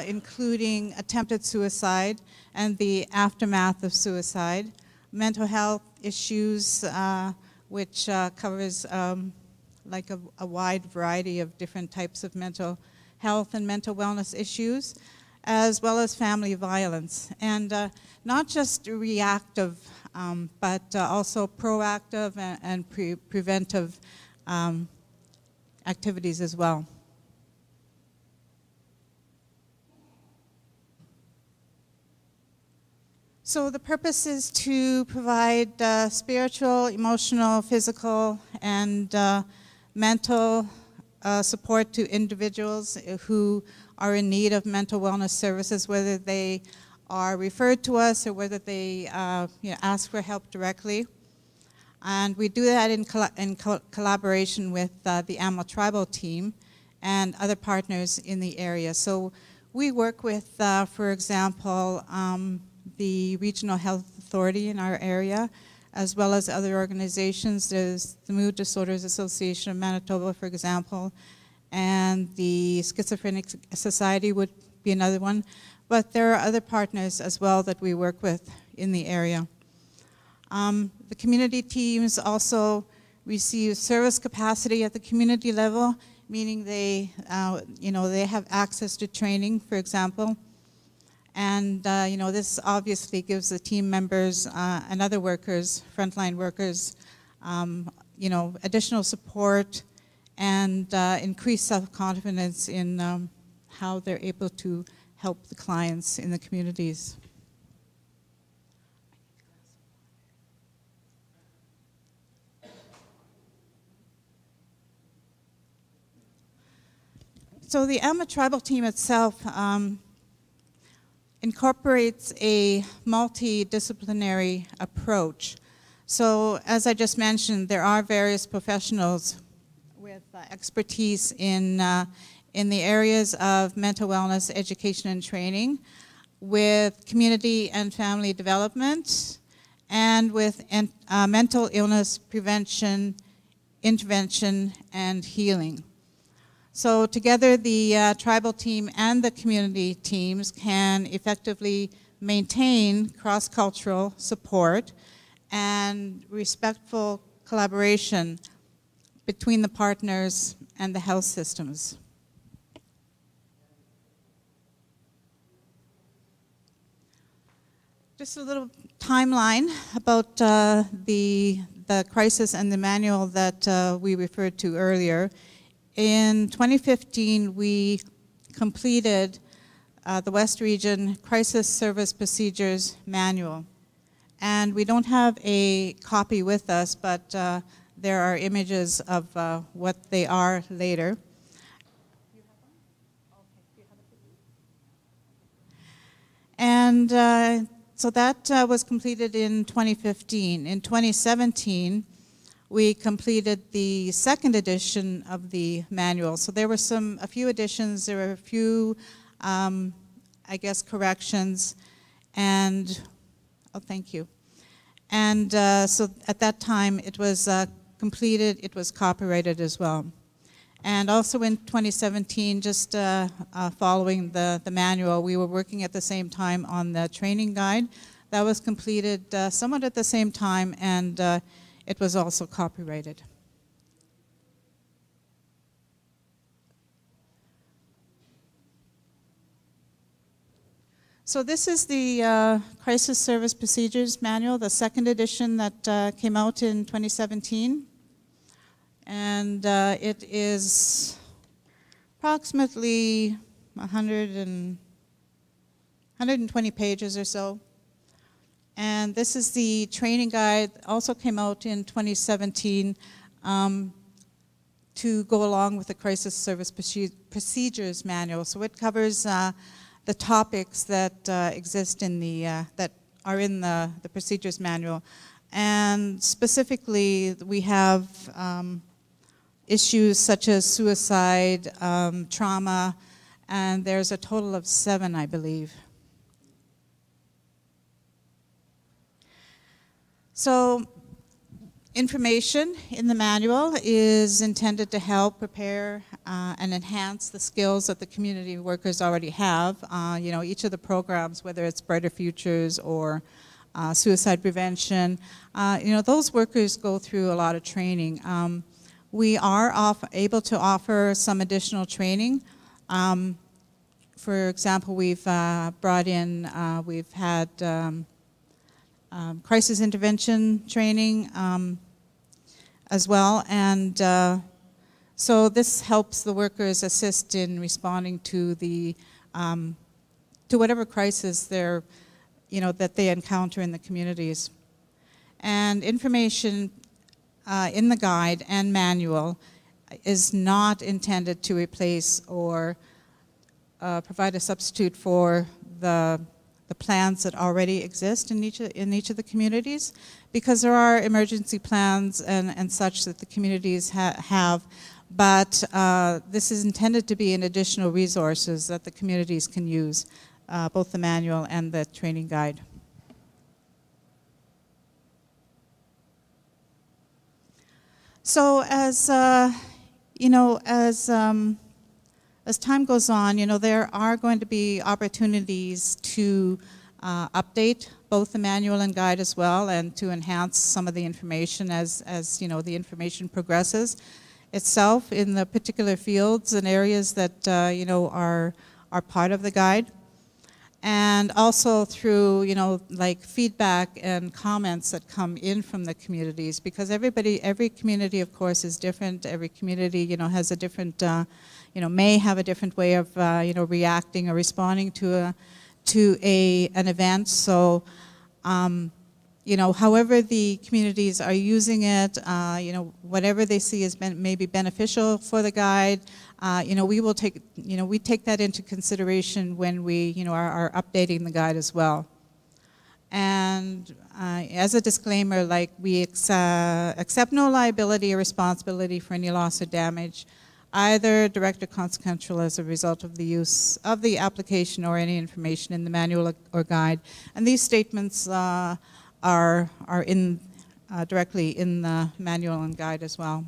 including attempted suicide and the aftermath of suicide. Mental health issues, which covers like a wide variety of different types of mental health and mental wellness issues, as well as family violence. And not just reactive, but also proactive and preventive activities as well. So the purpose is to provide spiritual, emotional, physical, and mental support to individuals who are in need of mental wellness services, whether they are referred to us or whether they ask for help directly. And we do that in collaboration with the AMLA Tribal team and other partners in the area. So we work with, for example, the Regional Health Authority in our area, as well as other organizations. There's the Mood Disorders Association of Manitoba, for example, and the Schizophrenic Society would be another one. But there are other partners as well that we work with in the area. The community teams also receive service capacity at the community level, meaning they, they have access to training, for example. And this obviously gives the team members and other workers, frontline workers, additional support and increased self-confidence in how they're able to help the clients in the communities. So the AMLA Tribal team itself incorporates a multidisciplinary approach. So as I just mentioned, there are various professionals with expertise in the areas of mental wellness, education, and training, with community and family development, and with mental illness prevention, intervention, and healing. So together, the tribal team and the community teams can effectively maintain cross-cultural support and respectful collaboration between the partners and the health systems. Just a little timeline about the crisis and the manual that we referred to earlier. In 2015, we completed the West Region Crisis Service Procedures Manual. And we don't have a copy with us, but there are images of what they are later. And so that was completed in 2015. In 2017, we completed the second edition of the manual. So there were a few additions, there were a few, I guess, corrections, and, oh, thank you. And so at that time, it was completed, it was copyrighted as well. And also in 2017, just following the manual, we were working at the same time on the training guide. That was completed somewhat at the same time, and it was also copyrighted. So this is the Crisis Service Procedures Manual, the second edition that came out in 2017. And it is approximately 120 pages or so. And this is the training guide, also came out in 2017 to go along with the Crisis Service Procedures Manual. So it covers the topics that exist in the, that are in the procedures manual. And specifically, we have issues such as suicide, trauma, and there's a total of 7, I believe. So information in the manual is intended to help prepare and enhance the skills that the community workers already have. You know, each of the programs, whether it's Brighter Futures or suicide prevention, you know, those workers go through a lot of training. We are able to offer some additional training. For example, we've brought in, we've had crisis intervention training as well, and so this helps the workers assist in responding to the to whatever crisis they're, you know, that they encounter in the communities. And information in the guide and manual is not intended to replace or provide a substitute for the plans that already exist in each of the communities, because there are emergency plans and such that the communities have, but this is intended to be an additional resources that the communities can use, both the manual and the training guide. So as you know, as time goes on, you know, there are going to be opportunities to update both the manual and guide as well, and to enhance some of the information as you know, the information progresses itself in the particular fields and areas that you know, are part of the guide. And also through, you know, like feedback and comments that come in from the communities, because every community, of course, is different. Every community, you know, has a different, you know, may have a different way of, you know, reacting or responding to an event. So, you know, however the communities are using it, you know, whatever they see as maybe beneficial for the guide, you know, we will take, you know, we take that into consideration when we, you know, are updating the guide as well. And as a disclaimer, like, we accept no liability or responsibility for any loss or damage, either direct or consequential, as a result of the use of the application or any information in the manual or guide. And these statements are in directly in the manual and guide as well.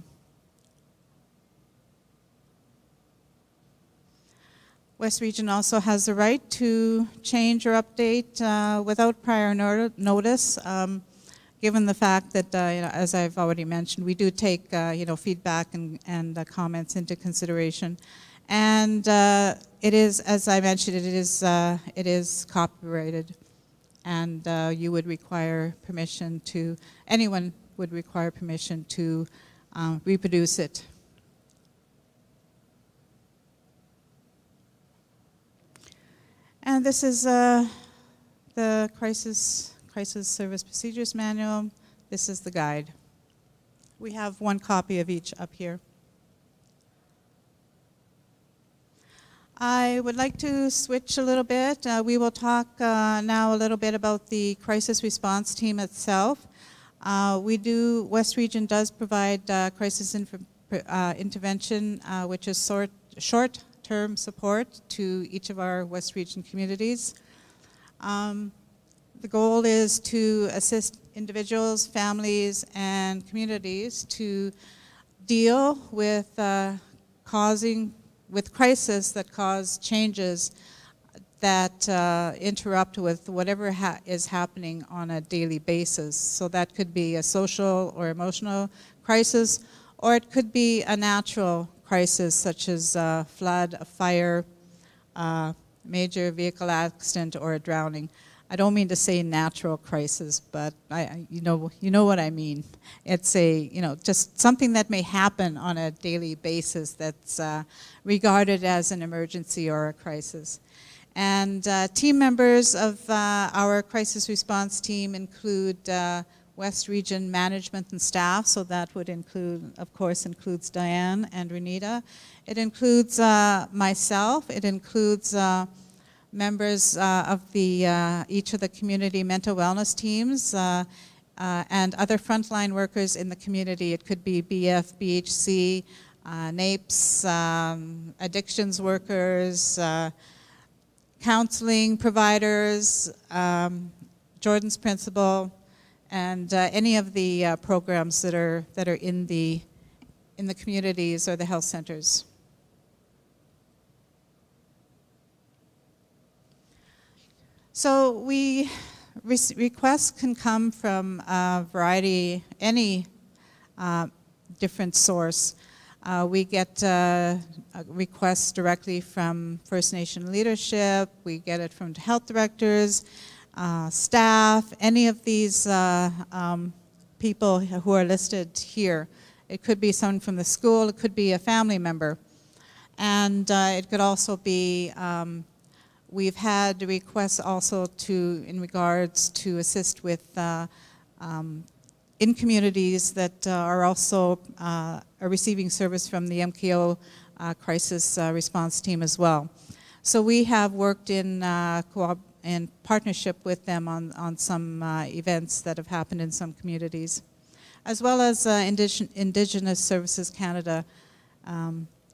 West Region also has the right to change or update without prior notice, given the fact that, you know, as I've already mentioned, we do take, you know, feedback and comments into consideration. And it is, as I mentioned, it is copyrighted, and you would require permission to, anyone would require permission to reproduce it. And this is the Crisis Service Procedures Manual. This is the guide. We have one copy of each up here. I would like to switch a little bit. We will talk now a little bit about the crisis response team itself. West Region does provide crisis intervention, which is short-term support to each of our West Region communities. The goal is to assist individuals, families, and communities to deal with crises that cause changes that interrupt with whatever is happening on a daily basis. So that could be a social or emotional crisis, or it could be a natural crisis such as a flood, a fire, major vehicle accident, or a drowning. I don't mean to say natural crisis, but you know what I mean. It's just something that may happen on a daily basis that's regarded as an emergency or a crisis. And team members of our crisis response team include West Region management and staff, so that would include, of course, includes Diane and Renita. It includes myself. It includes members of each of the community mental wellness teams, and other frontline workers in the community. It could be BF, BHC, NAPES, addictions workers, counseling providers, Jordan's Principle, and any of the programs that are in the communities or the health centers. So requests can come from a variety, any different source. We get requests directly from First Nation leadership. We get it from health directors, staff, any of these people who are listed here. It could be someone from the school. It could be a family member. And it could also be, we've had requests also in regards to assist with in communities that are also are receiving service from the MKO crisis response team as well. So we have worked in partnership with them on some events that have happened in some communities, as well as Indigenous Services Canada.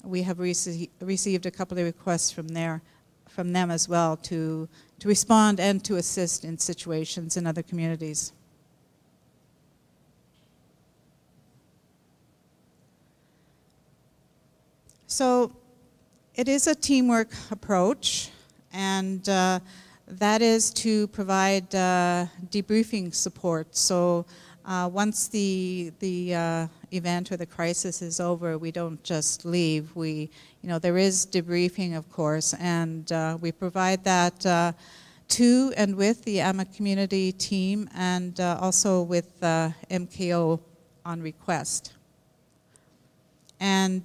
We have received a couple of requests from them as well to respond and to assist in situations in other communities. So it is a teamwork approach, and that is to provide debriefing support. So once the event or the crisis is over, we don't just leave. There is debriefing, of course, and we provide that to and with the AMA community team, and also with MKO on request. And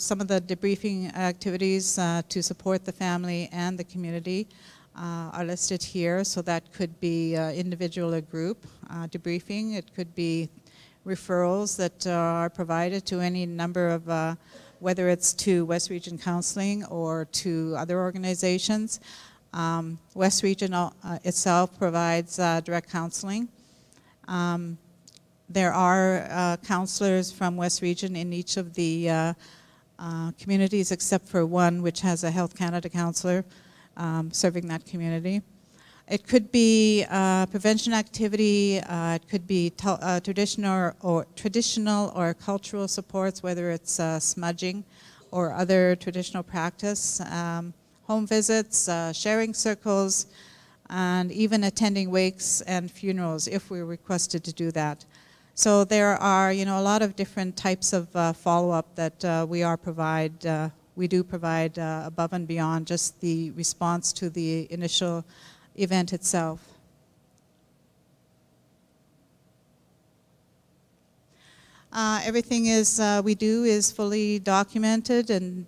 some of the debriefing activities to support the family and the community are listed here. So that could be individual or group debriefing. It could be referrals that are provided to any number of, whether it's to West Region Counseling or to other organizations. West Region itself provides direct counseling. There are counselors from West Region in each of the communities except for one, which has a Health Canada counselor serving that community. It could be prevention activity. It could be traditional or cultural supports, whether it's smudging or other traditional practice. Home visits, sharing circles, and even attending wakes and funerals if we're requested to do that. So there are, a lot of different types of follow-up that we do provide above and beyond just the response to the initial event itself. Everything we do is fully documented and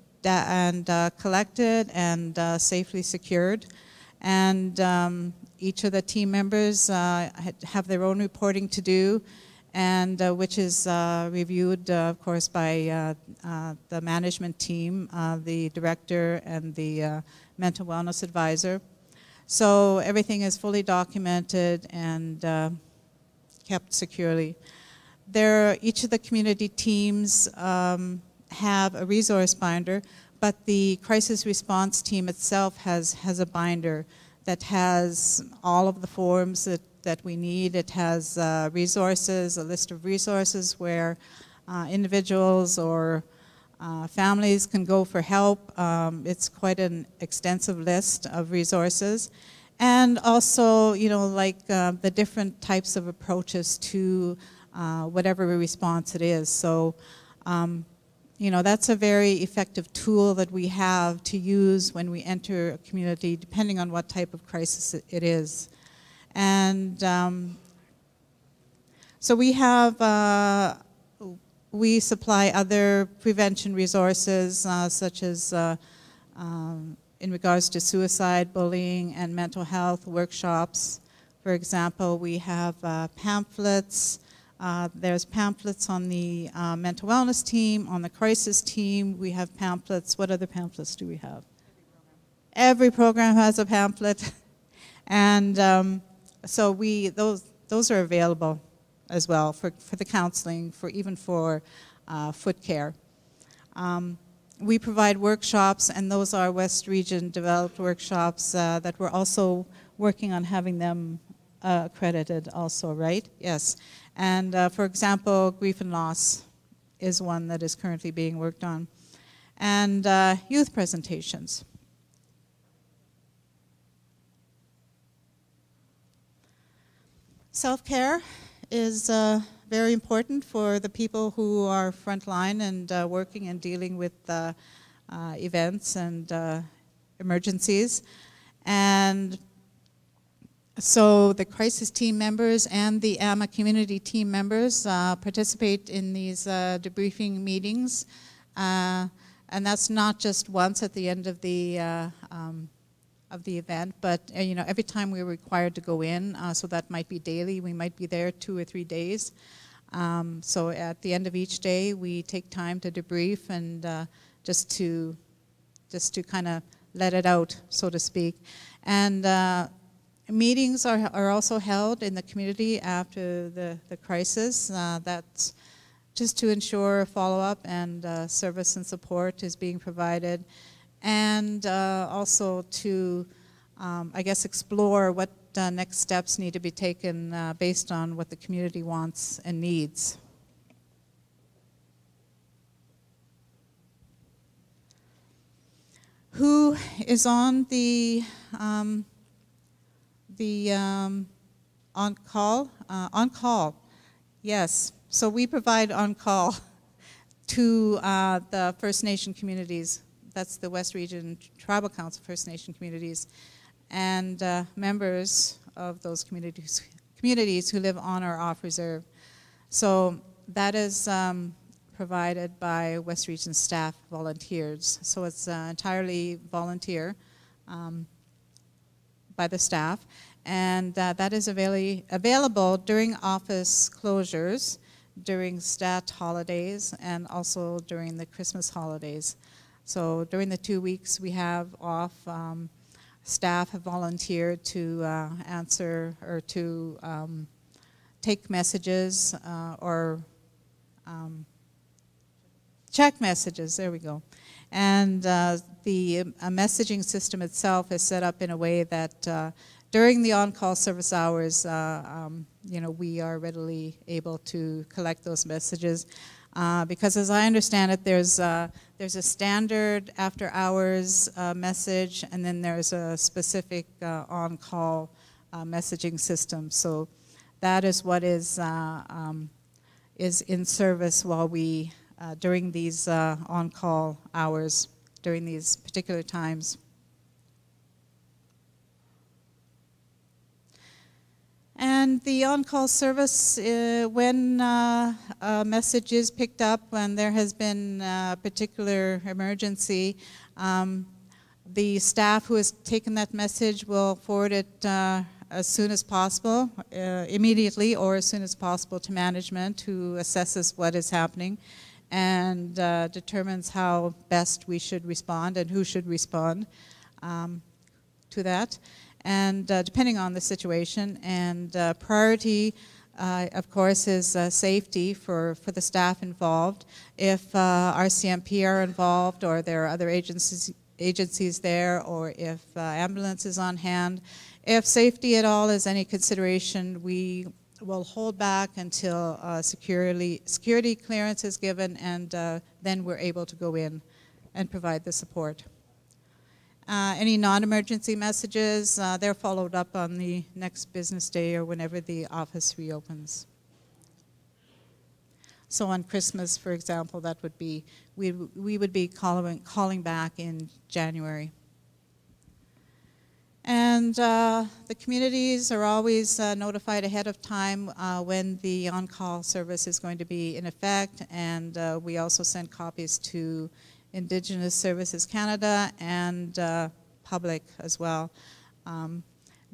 collected and safely secured. And each of the team members have their own reporting to do, and which is reviewed, of course, by the management team, the director, and the mental wellness advisor. So everything is fully documented and kept securely. Each of the community teams have a resource binder, but the crisis response team itself has a binder that has all of the forms that we need. It has resources, a list of resources where individuals or families can go for help. It's quite an extensive list of resources. And also, the different types of approaches to whatever response it is. So, that's a very effective tool that we have to use when we enter a community, depending on what type of crisis it is. And so we supply other prevention resources, such as in regards to suicide, bullying, and mental health workshops. For example, we have pamphlets. There's pamphlets on the mental wellness team, on the crisis team. We have pamphlets. What other pamphlets do we have? every program has a pamphlet, and so those are available as well for the counseling, even for foot care. We provide workshops, and those are West Region developed workshops that we're also working on having them accredited also, right? Yes. And for example, grief and loss is one that is currently being worked on. And youth presentations. Self-care is very important for the people who are frontline and working and dealing with events and emergencies. And so the crisis team members and the AMA community team members participate in these debriefing meetings. And that's not just once at the end of the event, but you know, every time we're required to go in, so that might be daily. We might be there 2 or 3 days. So at the end of each day, we take time to debrief and just to kind of let it out, so to speak. And meetings are also held in the community after the crisis. That's just to ensure follow-up and service and support is being provided. And also to, I guess, explore what next steps need to be taken based on what the community wants and needs. Who is on the on-call? On-call, yes. So we provide on-call to the First Nation communities. That's the West Region Tribal Council First Nation communities, and members of those communities who live on or off reserve. So that is provided by West Region staff volunteers. So it's entirely volunteer by the staff, and that is available during office closures, during stat holidays, and also during the Christmas holidays. So during the 2 weeks we have off, staff have volunteered to answer or to take messages or check messages, there we go. And the messaging system itself is set up in a way that during the on-call service hours, you know, we are readily able to collect those messages. Because as I understand it, there's a standard after hours message, and then there's a specific on-call messaging system. So that is what is in service while we, during these on-call hours, during these particular times. And the on-call service, when a message is picked up, when there has been a particular emergency, the staff who has taken that message will forward it as soon as possible, immediately or as soon as possible to management, who assesses what is happening and determines how best we should respond and who should respond to that. And depending on the situation, and priority, of course, is safety for the staff involved. If RCMP are involved, or there are other agencies there, or if ambulance is on hand, if safety at all is any consideration, we will hold back until security clearance is given, and then we're able to go in and provide the support. Any non-emergency messages, they're followed up on the next business day or whenever the office reopens. So on Christmas, for example, that would be, we would be calling back in January. And the communities are always notified ahead of time when the on-call service is going to be in effect, and we also send copies to Indigenous Services Canada and public as well.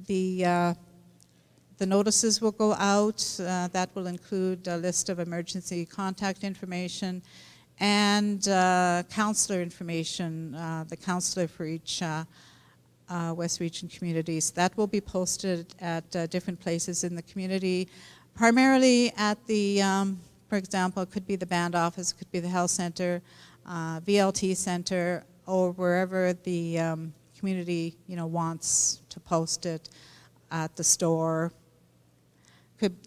The notices will go out. That will include a list of emergency contact information and counselor information, the counselor for each West Region communities. That will be posted at different places in the community, primarily at the, for example, it could be the band office, it could be the health center, VLT center, or wherever the community, wants to post it, at the store,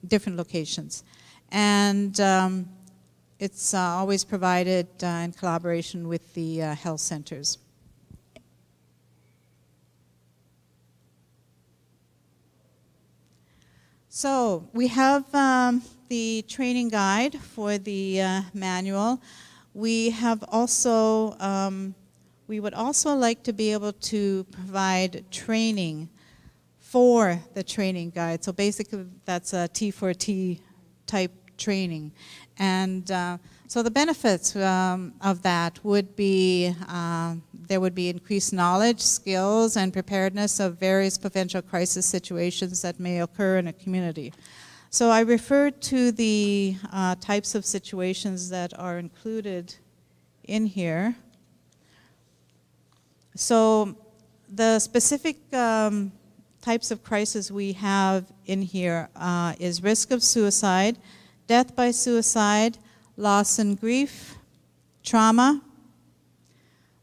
different locations. And it's always provided in collaboration with the health centers. So we have the training guide for the manual. We have also, we would also like to be able to provide training for the training guide. So basically that's a T4T type training. And so the benefits of that would be, there would be increased knowledge, skills, and preparedness of various potential crisis situations that may occur in a community. So I referred to the types of situations that are included in here. So the specific types of crisis we have in here is risk of suicide, death by suicide, loss and grief, trauma,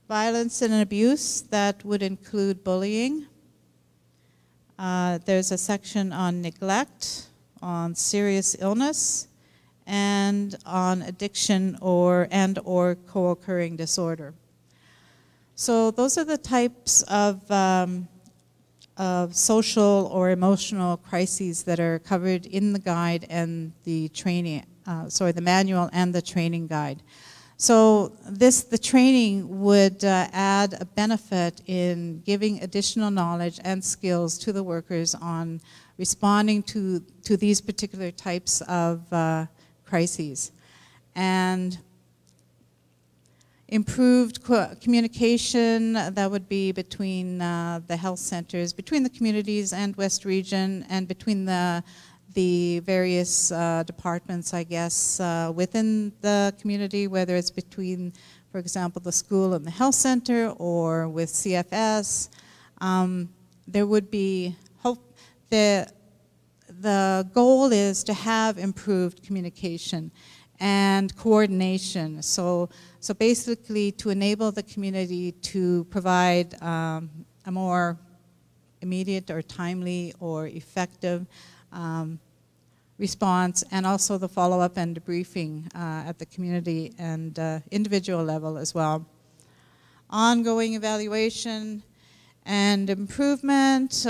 violence and abuse, that would include bullying. There's a section on neglect, on serious illness, and on addiction or co-occurring disorder. So those are the types of social or emotional crises that are covered in the guide and the training, the manual and the training guide. So the training would add a benefit in giving additional knowledge and skills to the workers on responding to these particular types of crises. And improved communication, that would be between the health centers, between the communities and West Region, and between the various departments, I guess, within the community, whether it's between, for example, the school and the health center, or with CFS. There would be hope. The goal is to have improved communication and coordination. So basically to enable the community to provide a more immediate or timely or effective response, and also the follow-up and debriefing at the community and individual level as well. Ongoing evaluation and improvement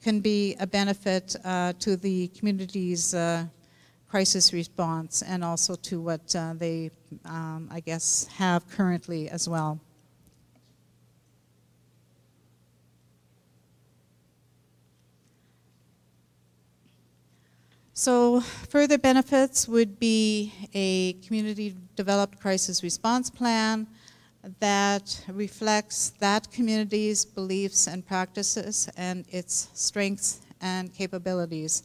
can be a benefit to the community's crisis response, and also to what they, I guess, have currently as well. So further benefits would be a community-developed crisis response plan that reflects that community's beliefs and practices and its strengths and capabilities.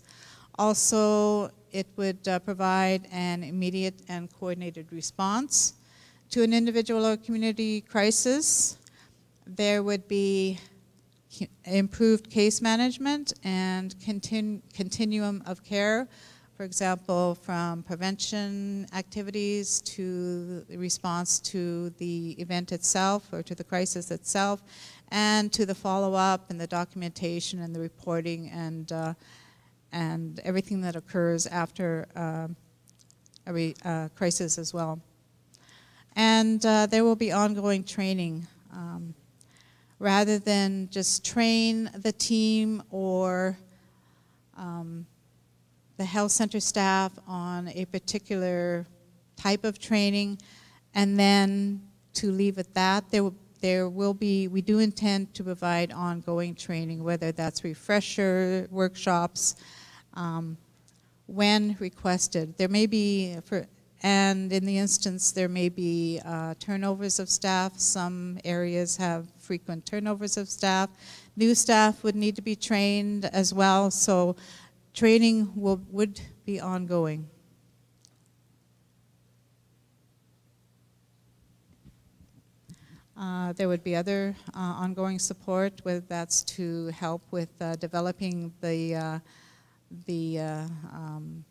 Also, it would provide an immediate and coordinated response to an individual or community crisis. There would be improved case management and continuum of care, for example, from prevention activities to the response to the event itself or to the crisis itself, and to the follow-up and the documentation and the reporting and everything that occurs after a crisis as well. And there will be ongoing training. Rather than just train the team or the health center staff on a particular type of training and then to leave it that, there will be, we do intend to provide ongoing training, whether that's refresher workshops, when requested. There may be, and in the instance, there may be turnovers of staff. Some areas have frequent turnovers of staff. New staff would need to be trained as well, so training would be ongoing. There would be other ongoing support, whether that's to help with developing the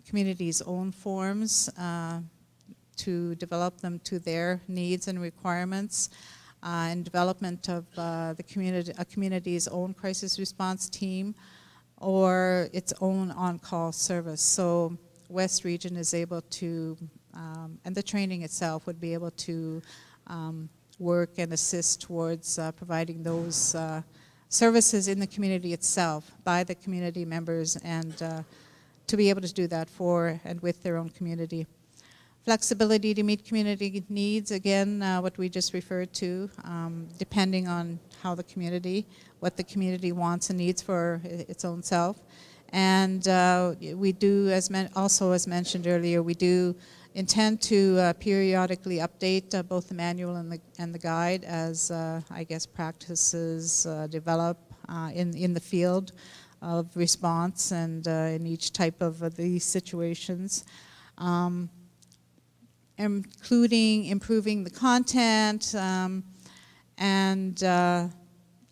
community's own forms, to develop them to their needs and requirements, and development of a community's own crisis response team, or its own on-call service. So West Region is able to, and the training itself would be able to work and assist towards providing those services in the community itself by the community members, and to be able to do that for and with their own community. Flexibility to meet community needs, again, what we just referred to, depending on how the community, what the community wants and needs for its own self. And we do, also as mentioned earlier, we do intend to periodically update both the manual and the guide as, I guess, practices develop in the field of response and in each type of these situations. Including improving the content and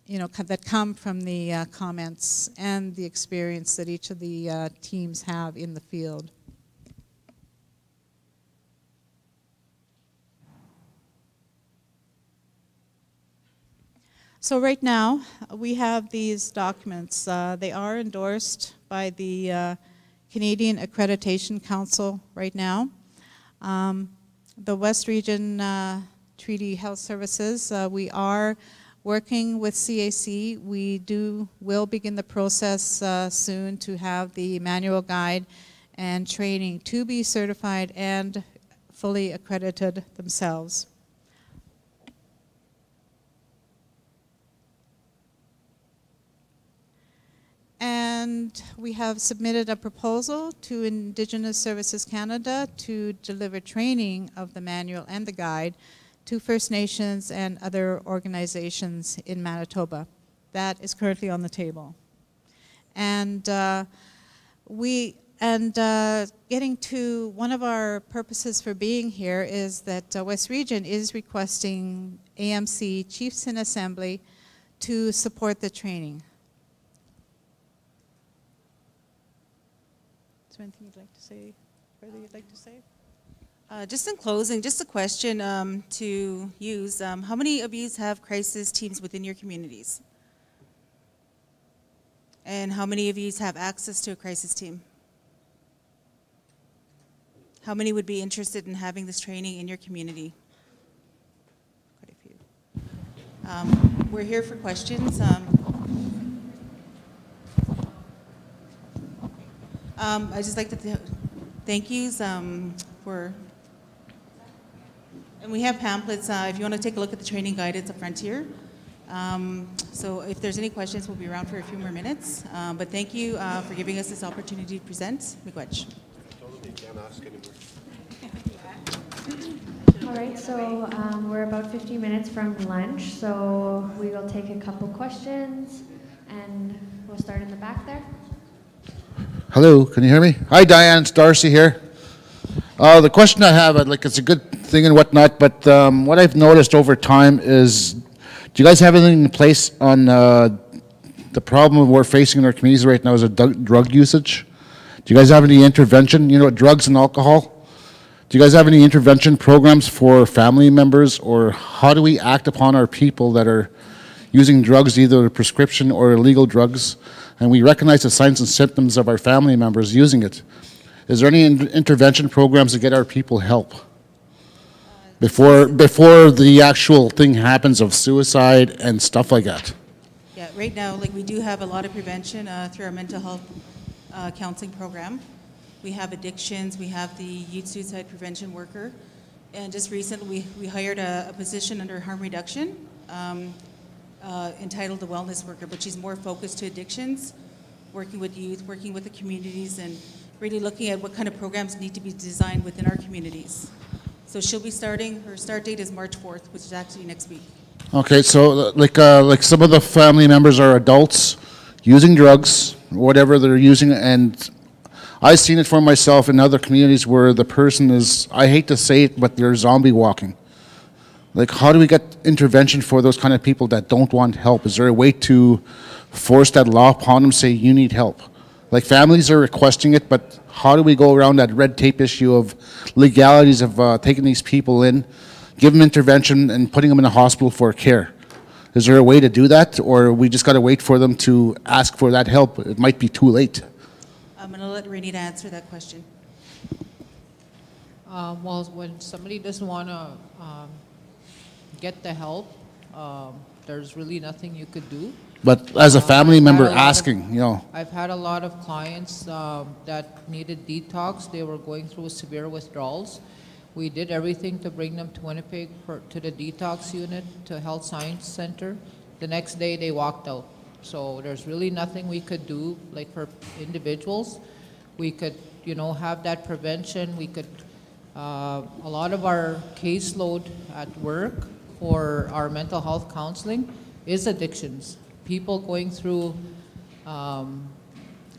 you know, that come from the comments and the experience that each of the teams have in the field. So right now we have these documents. They are endorsed by the Canadian Accreditation Council right now. The West Region Treaty Health Services, we are working with CAC. We will begin the process soon to have the manual guide and training to be certified and fully accredited themselves. And we have submitted a proposal to Indigenous Services Canada to deliver training of the manual and the guide to First Nations and other organizations in Manitoba. That is currently on the table. And getting to one of our purposes for being here is that West Region is requesting AMC Chiefs in Assembly to support the training. Is there anything you'd like to say, further you'd like to say? Just in closing, just a question to use. How many of you have crisis teams within your communities? And how many of you have access to a crisis team? How many would be interested in having this training in your community? Quite a few. We're here for questions. I'd just like to thank yous for, and we have pamphlets. If you want to take a look at the training guide, it's up front here. So if there's any questions, we'll be around for a few more minutes. But thank you for giving us this opportunity to present. Miigwech. All right, so we're about 50 minutes from lunch, so we will take a couple questions, and we'll start in the back there. Hello, can you hear me? Hi, Diane, it's Darcy here. The question I have, like, it's a good thing and whatnot, but what I've noticed over time is, do you guys have anything in place on the problem we're facing in our communities right now is drug usage? Do you guys have any intervention, you know, drugs and alcohol? Do you guys have any intervention programs for family members, or how do we act upon our people that are using drugs, either prescription or illegal drugs, and we recognize the signs and symptoms of our family members using it? Is there any intervention programs to get our people help before the actual thing happens of suicide and stuff like that? Yeah, right now, like, we do have a lot of prevention through our mental health counseling program. We have addictions, we have the youth suicide prevention worker, and just recently we hired a position under harm reduction entitled the wellness worker, but she's more focused to addictions, working with youth, working with the communities, and really looking at what kind of programs need to be designed within our communities. So she'll be starting, her start date is March 4th, which is actually next week. Okay, so like some of the family members are adults using drugs, whatever they're using, and I've seen it for myself in other communities where the person is, I hate to say it, but they're zombie walking. Like, how do we get intervention for those kind of people that don't want help? Is there a way to force that law upon them, say you need help? Like, families are requesting it, but how do we go around that red tape issue of legalities of taking these people in, give them intervention, and putting them in a hospital for care? Is there a way to do that, or we just got to wait for them to ask for that help? It might be too late. I'm going to let Renita answer that question. Well, when somebody doesn't want to get the help, there's really nothing you could do. But as a family member asking, you know. I've had a lot of clients that needed detox. They were going through severe withdrawals. We did everything to bring them to Winnipeg to the detox unit, to Health Science Center. The next day they walked out. So there's really nothing we could do, like for individuals. We could, you know, have that prevention. We could, a lot of our caseload at work for our mental health counseling is addictions. People going through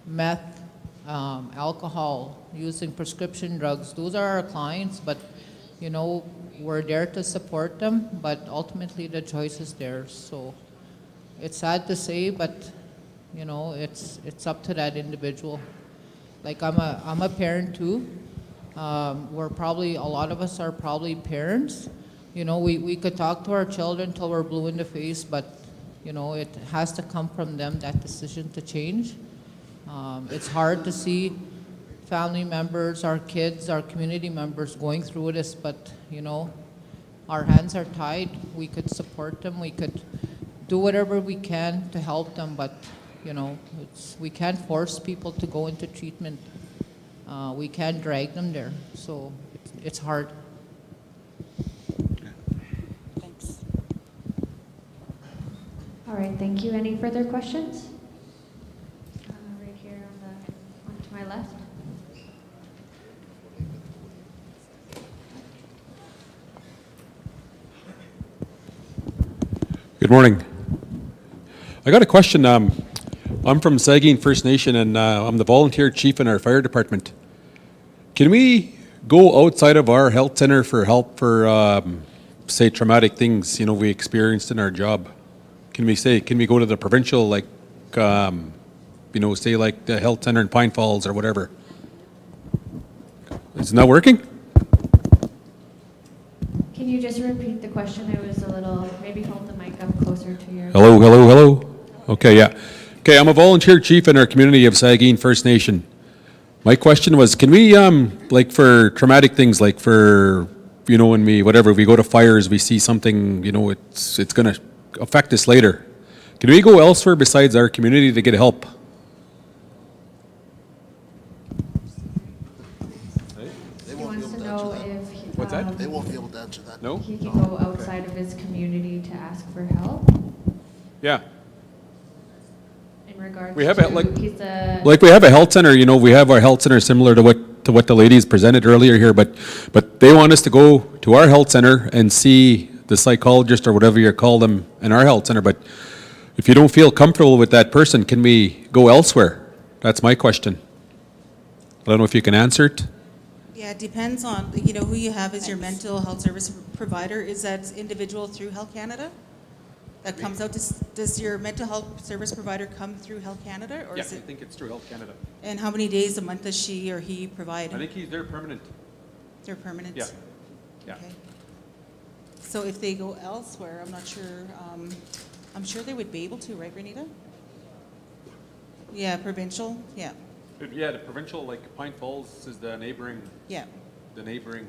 meth, alcohol, using prescription drugs. Those are our clients, but you know, we're there to support them, but ultimately the choice is theirs. So it's sad to say, but you know, it's up to that individual. Like I'm a parent too. We're probably, a lot of us are probably parents. You know, we could talk to our children till we're blue in the face, but you know, it has to come from them, that decision to change. It's hard to see family members, our kids, our community members going through this, but you know, our hands are tied. We could support them, we could do whatever we can to help them, but you know, we can't force people to go into treatment. We can't drag them there, so it's hard. Thanks. All right, thank you. Any further questions? Right here on to my left. Good morning. I got a question. I'm from Saugeen First Nation, and I'm the volunteer chief in our fire department. Can we go outside of our health center for help for, say, traumatic things, you know, we experienced in our job? Can we go to the provincial, like, you know, say like the health center in Pine Falls or whatever? Isn't that working? Can you just repeat the question? It was a little, maybe hold the mic up closer to your... Hello. Okay, yeah. Okay, I'm a volunteer chief in our community of Saugeen First Nation. My question was, can we, like for traumatic things, like for, you know, when we go to fires, we see something, you know, it's going to affect us later. Can we go elsewhere besides our community to get help? He wants to know if he, what's that? They won't be able to answer that. No? He can go outside of his community to ask for help. Yeah. In regards We have to, like we have a health center, you know, we have our health center similar to what the ladies presented earlier here, but they want us to go to our health center and see the psychologist or whatever you call them in our health center. But if you don't feel comfortable with that person, can we go elsewhere? That's my question. I don't know if you can answer it. Yeah, it depends on, you know, who you have as your mental health service provider. Is that individual through Health Canada? That comes out, does your mental health service provider come through Health Canada? Or Yeah, is it, I think it's through Health Canada. and how many days a month does she or he provide? I think he's there permanent. They're permanent? Yeah. Yeah. Okay. So if they go elsewhere, I'm not sure, I'm sure they would be able to, right, Renita? Yeah, provincial, yeah. Yeah, the provincial, like Pine Falls is the neighboring, Yeah.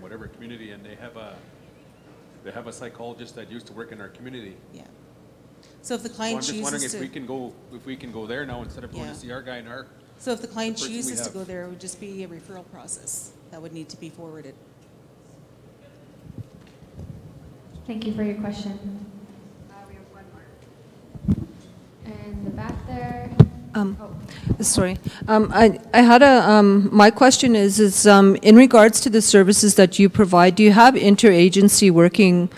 whatever community, and they have a psychologist that used to work in our community. Yeah. So if the client So I'm just wondering chooses if we can go there now instead of going Yeah. to see our guy in our. So if the client person we chooses to have. go there, it would just be a referral process that would need to be forwarded. Thank you for your question. We have one more. In the back there. Sorry. I had my question is in regards to the services that you provide, do you have interagency working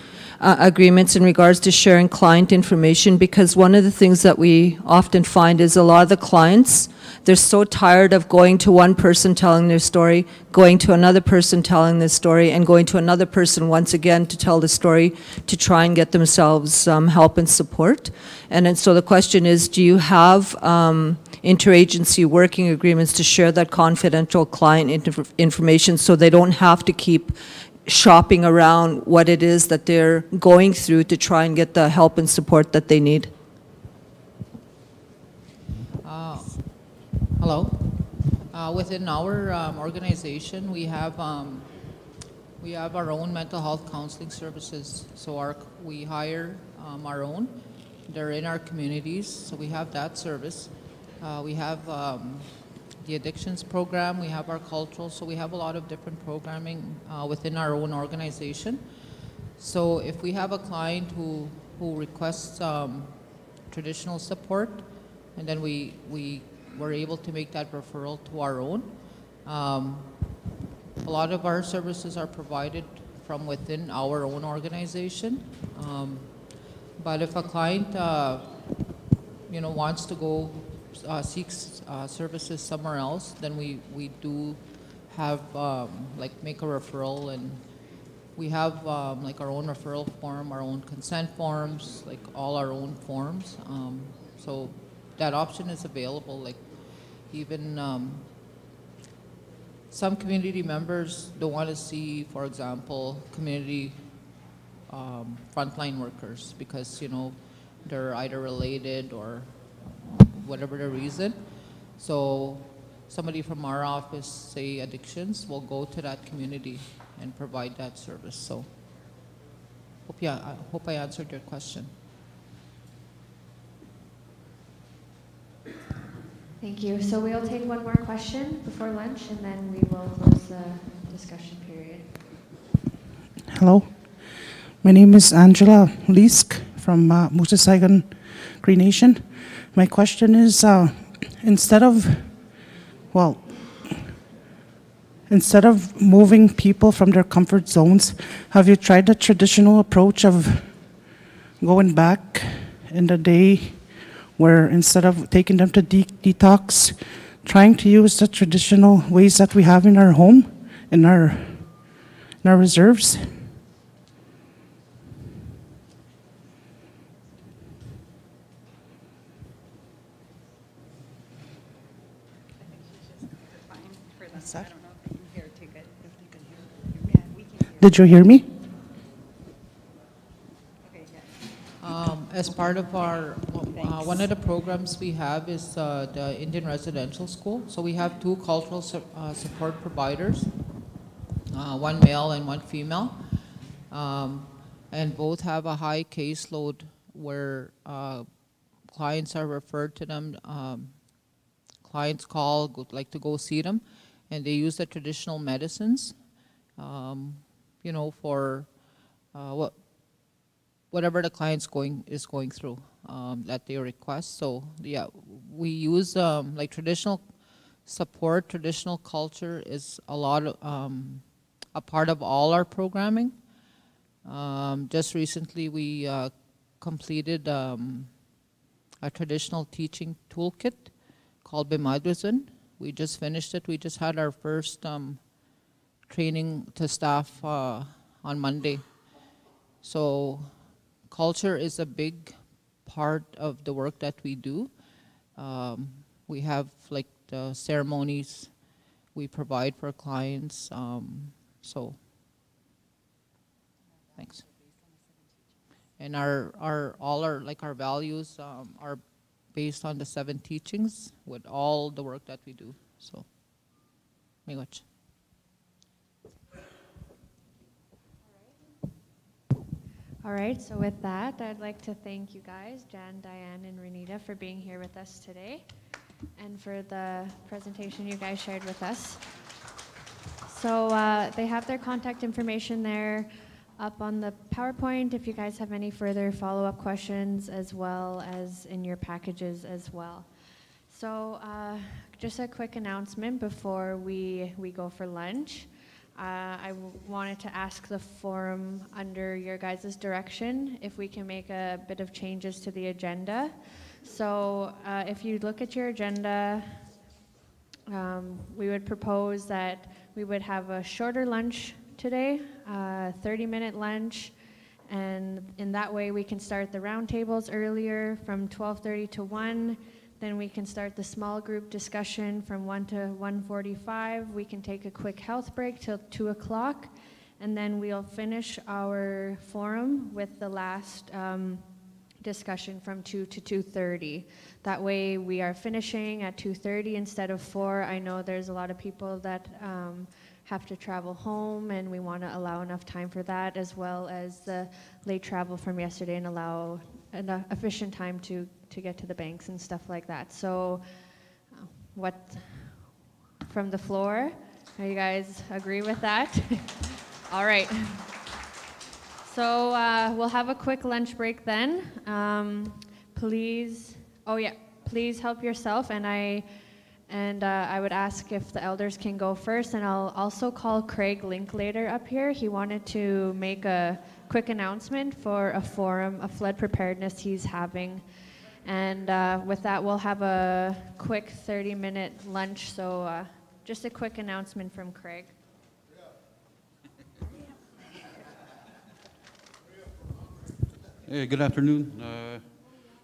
agreements in regards to sharing client information, because one of the things that we often find is a lot of the clients, they're so tired of going to one person telling their story, going to another person telling their story, and going to another person once again to tell the story to try and get themselves help and support. And then, so the question is, do you have interagency working agreements to share that confidential client information so they don't have to keep shopping around what it is that they're going through to try and get the help and support that they need? Hello. Within our organization, we have our own mental health counseling services. So we hire our own. They're in our communities, so we have that service. We have the addictions program, we have our cultural, so we have a lot of different programming within our own organization. So if we have a client who requests traditional support, and then we're able to make that referral to our own. A lot of our services are provided from within our own organization. But if a client wants to go seek services somewhere else, then we do have make a referral, and we have like our own referral form, our own consent forms, like all our own forms. So that option is available. Like even some community members don't want to see, for example, community frontline workers because they're either related or whatever the reason. So somebody from our office, say addictions, will go to that community and provide that service. So I hope I answered your question. Thank you. So we'll take one more question before lunch, and then we will close the discussion period. Hello. My name is Angela Lisk from Moosasaigon Cree Nation. My question is, instead of moving people from their comfort zones, have you tried the traditional approach of going back in the day where instead of taking them to detox, trying to use the traditional ways that we have in our home, in our reserves? Did you hear me? As part of our, one of the programs we have is the Indian Residential School. So we have two cultural support providers, one male and one female, and both have a high caseload where clients are referred to them, clients call, like to go see them, and they use the traditional medicines, for whatever the client's is going through that they request. So yeah, we use like traditional support. Traditional culture is a lot of, a part of all our programming. Just recently we completed a traditional teaching toolkit called Bimadwizun. We just finished it. We just had our first training to staff on Monday. So culture is a big part of the work that we do. We have like the ceremonies we provide for clients. So thanks. And all our values are based on the 7 teachings with all the work that we do. So, miigwech. All right, so with that, I'd like to thank you guys, Jan, Diane, and Renita, for being here with us today and for the presentation you guys shared with us. So they have their contact information there up on the PowerPoint if you guys have any further follow-up questions, as well as in your packages as well. So just a quick announcement before we go for lunch. I wanted to ask the forum under your guys' direction if we can make a bit of changes to the agenda. So if you look at your agenda, we would propose that we would have a shorter lunch today, 30-minute lunch, and in that way we can start the roundtables earlier from 12:30 to 1. Then we can start the small group discussion from 1 to 1:45. We can take a quick health break till 2 o'clock, and then we'll finish our forum with the last discussion from 2 to 2:30. That way we are finishing at 2:30 instead of 4. I know there's a lot of people that have to travel home, and we want to allow enough time for that, as well as the late travel from yesterday, and allow enough efficient time to get to the banks and stuff like that. So what from the floor, are you guys agree with that? All right. So we'll have a quick lunch break then. Please, oh yeah, please help yourself, and I would ask if the elders can go first, and I'll also call Craig Linklater up here. He wanted to make a quick announcement for a forum, a flood preparedness he's having. And with that, we'll have a quick 30-minute lunch, so just a quick announcement from Craig. Hey, good afternoon.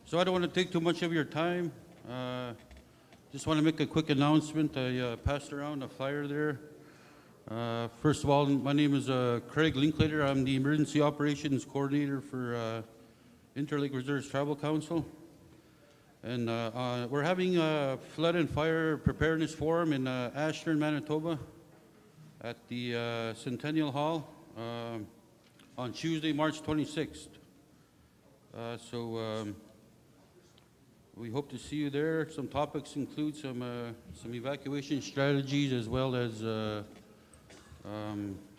So I don't want to take too much of your time. Just want to make a quick announcement. I passed around a flyer there. First of all, my name is Craig Linklater. I'm the Emergency Operations Coordinator for Interlake Reserves Tribal Council. And we're having a Flood and Fire Preparedness Forum in Ashton, Manitoba at the Centennial Hall on Tuesday, March 26th. We hope to see you there. Some topics include some evacuation strategies, as well as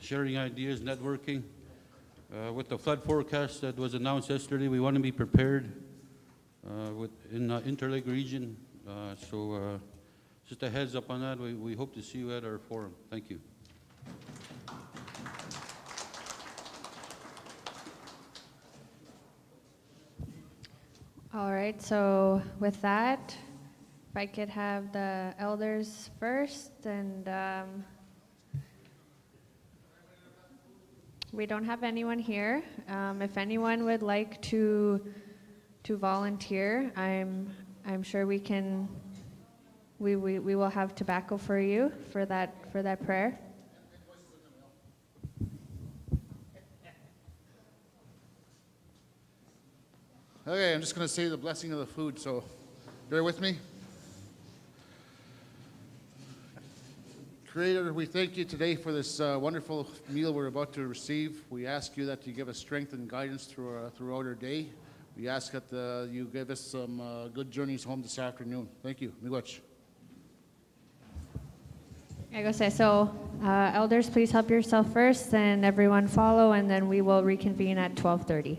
sharing ideas, networking. With the flood forecast that was announced yesterday, we want to be prepared in the Interlake region. Just a heads up on that. We hope to see you at our forum. Thank you. All right, so with that, if I could have the elders first, and we don't have anyone here. If anyone would like to volunteer, I'm sure we can. We will have tobacco for you for that prayer. Okay, I'm just going to say the blessing of the food, so bear with me. Creator, we thank you today for this wonderful meal we're about to receive. We ask you that you give us strength and guidance throughout our day. We ask that you give us some good journeys home this afternoon. Thank you. Miigwech. So, elders, please help yourself first, and everyone follow, and then we will reconvene at 12:30.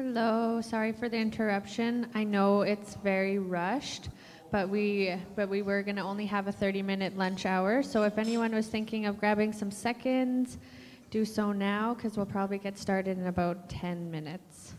Hello, sorry for the interruption. I know it's very rushed, but we were going to only have a 30-minute lunch hour. So if anyone was thinking of grabbing some seconds, do so now, because we'll probably get started in about 10 minutes.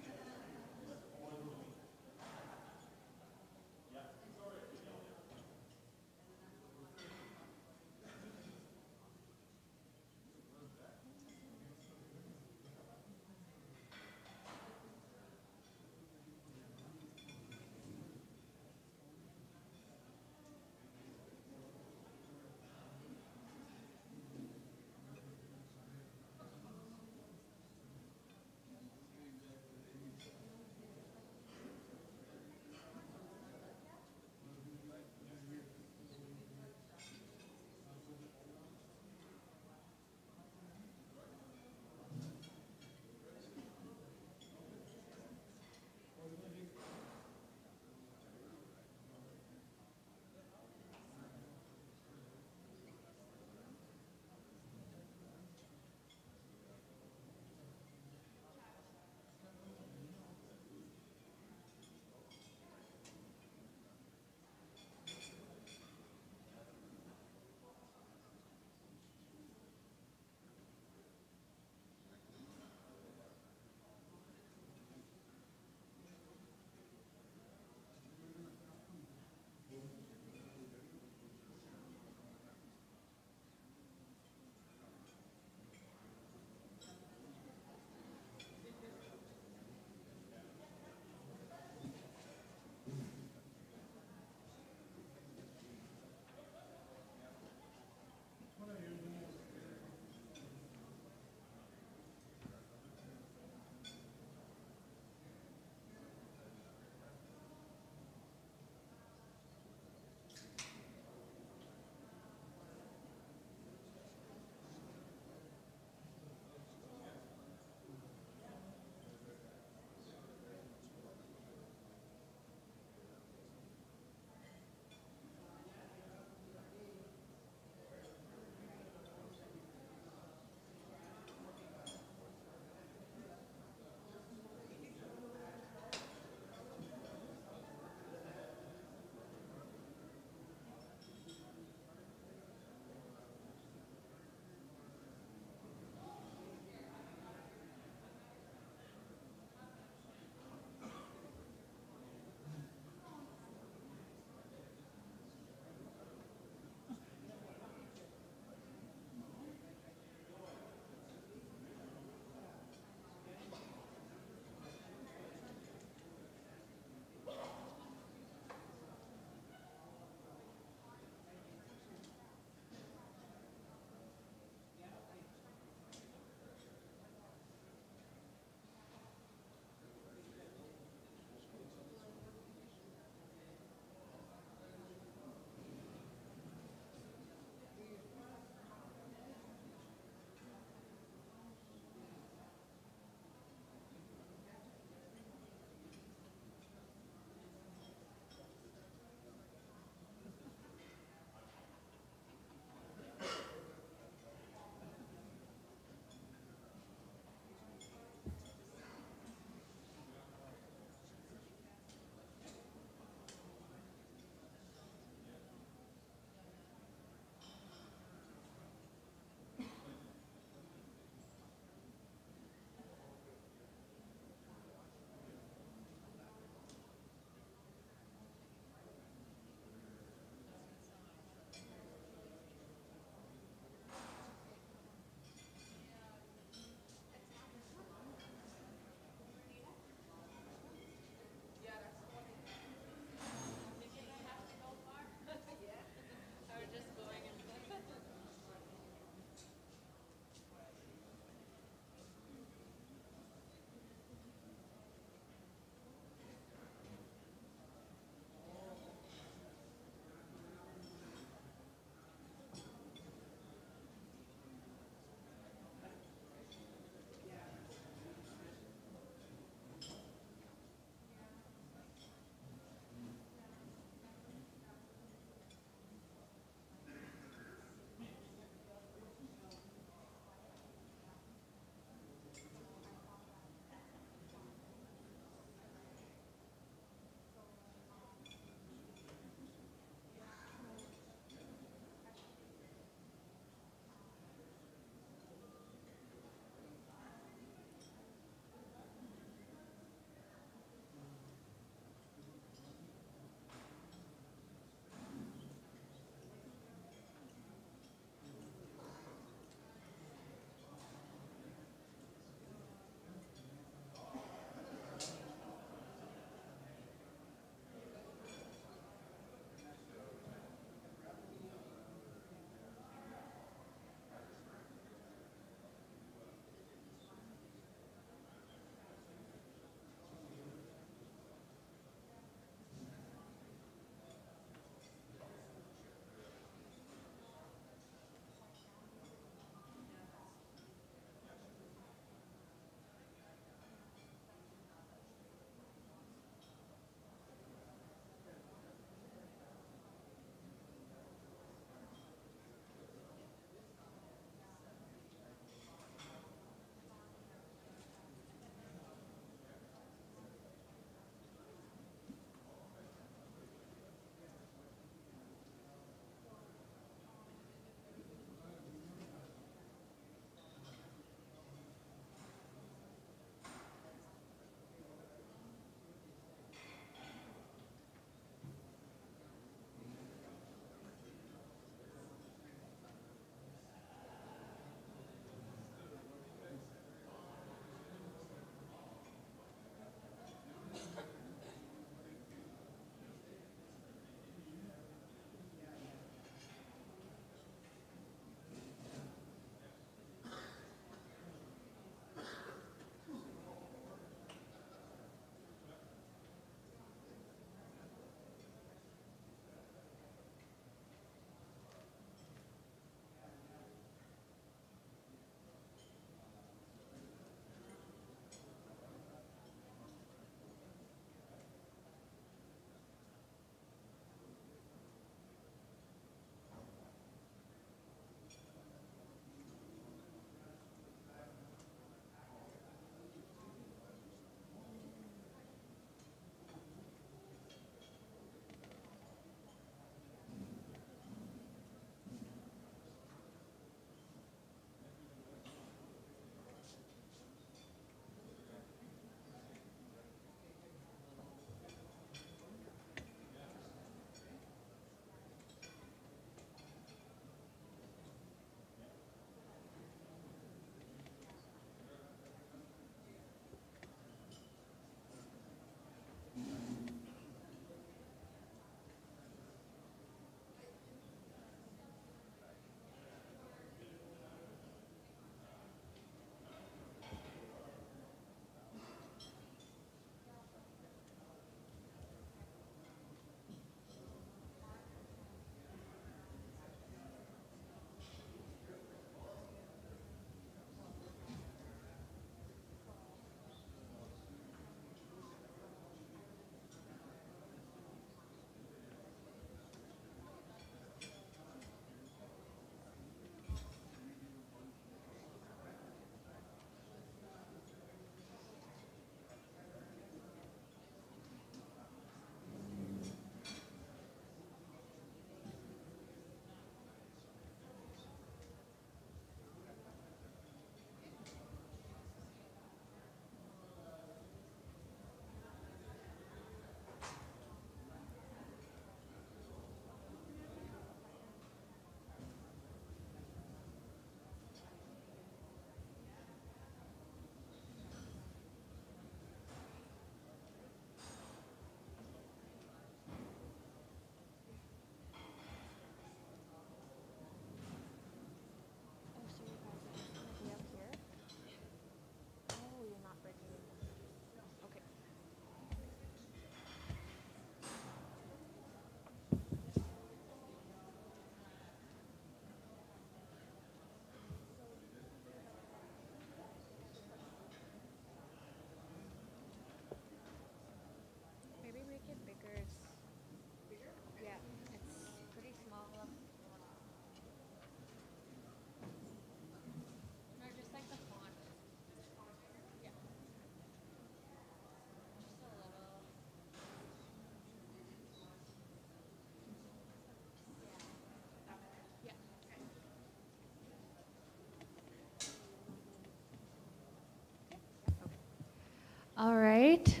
great.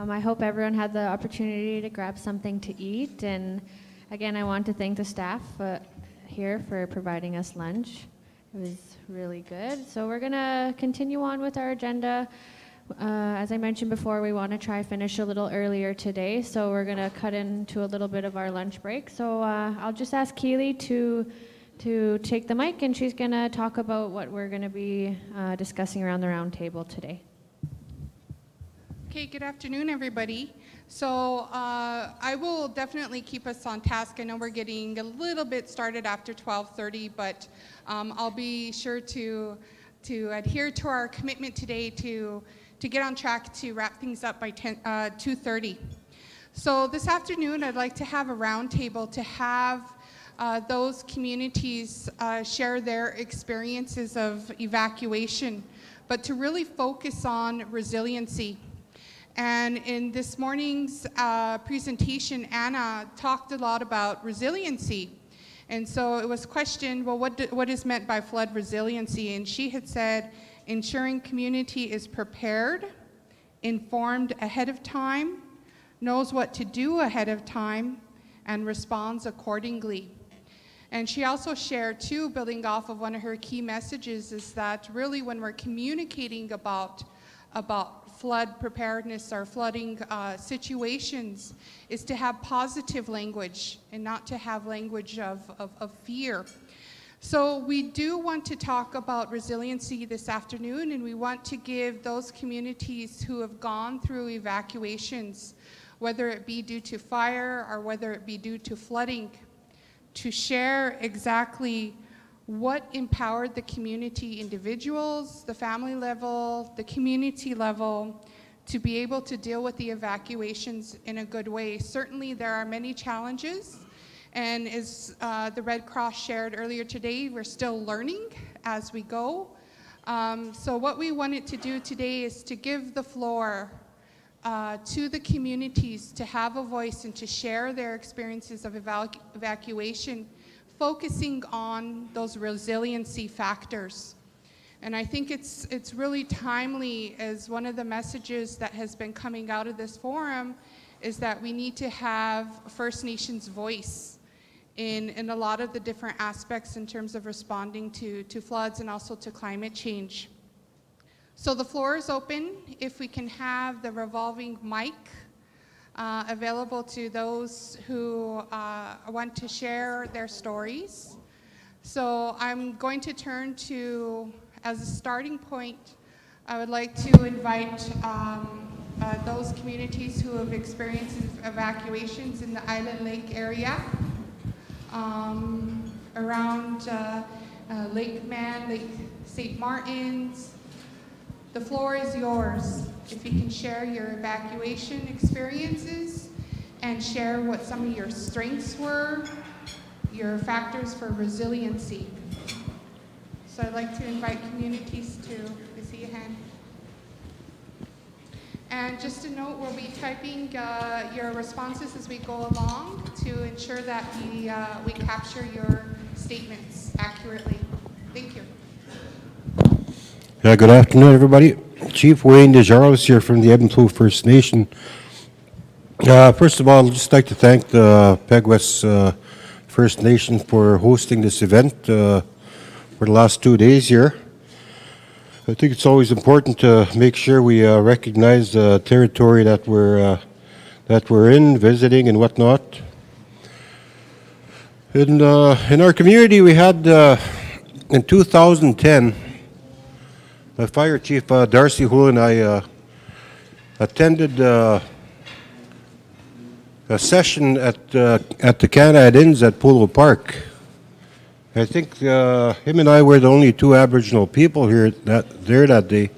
I hope everyone had the opportunity to grab something to eat. And again, I want to thank the staff here for providing us lunch. It was really good. So we're going to continue on with our agenda. As I mentioned before, we want to try finish a little earlier today, so we're going to cut into a little bit of our lunch break. So I'll just ask Keely to take the mic, and she's going to talk about what we're going to be discussing around the round table today. Okay, good afternoon, everybody. So I will definitely keep us on task. I know we're getting a little bit started after 12:30, but I'll be sure to adhere to our commitment today to get on track to wrap things up by 2:30. So this afternoon, I'd like to have a roundtable to have those communities share their experiences of evacuation, but to really focus on resiliency. And in this morning's presentation, Anna talked a lot about resiliency. And so it was questioned, well, what is meant by flood resiliency? And she had said, ensuring community is prepared, informed ahead of time, knows what to do ahead of time, and responds accordingly. And she also shared, too, building off of one of her key messages, is that really when we're communicating about flood preparedness or flooding situations, is to have positive language and not to have language of fear. So we do want to talk about resiliency this afternoon, and we want to give those communities who have gone through evacuations, whether it be due to fire or whether it be due to flooding, to share exactly what empowered the community individuals, the family level, the community level, to be able to deal with the evacuations in a good way. Certainly there are many challenges, and as the Red Cross shared earlier today, we're still learning as we go. So what we wanted to do today is to give the floor to the communities to have a voice and to share their experiences of evacuation, focusing on those resiliency factors. And I think it's really timely, as one of the messages that has been coming out of this forum is that we need to have First Nations voice in a lot of the different aspects in terms of responding to floods and also to climate change. So the floor is open. If we can have the revolving mic available to those who want to share their stories. So I'm going to turn to, as a starting point, I would like to invite those communities who have experienced evacuations in the Island Lake area, around Lake Man, Lake St. Martin's. The floor is yours. If you can share your evacuation experiences and share what some of your strengths were, your factors for resiliency. So I'd like to invite communities to see a hand. And just a note, we'll be typing your responses as we go along to ensure that we capture your statements accurately. Thank you. Yeah, good afternoon, everybody. Chief Wayne Desjarlais here from the Ebenflow First Nation. First of all, I'd just like to thank the Peguis First Nation for hosting this event for the last 2 days here. I think it's always important to make sure we recognize the territory that we're in, visiting and whatnot. In our community, we had in 2010. My Fire Chief Darcy Houle and I attended a session at the Canada Inns at Polo Park. I think him and I were the only two Aboriginal people here there that day.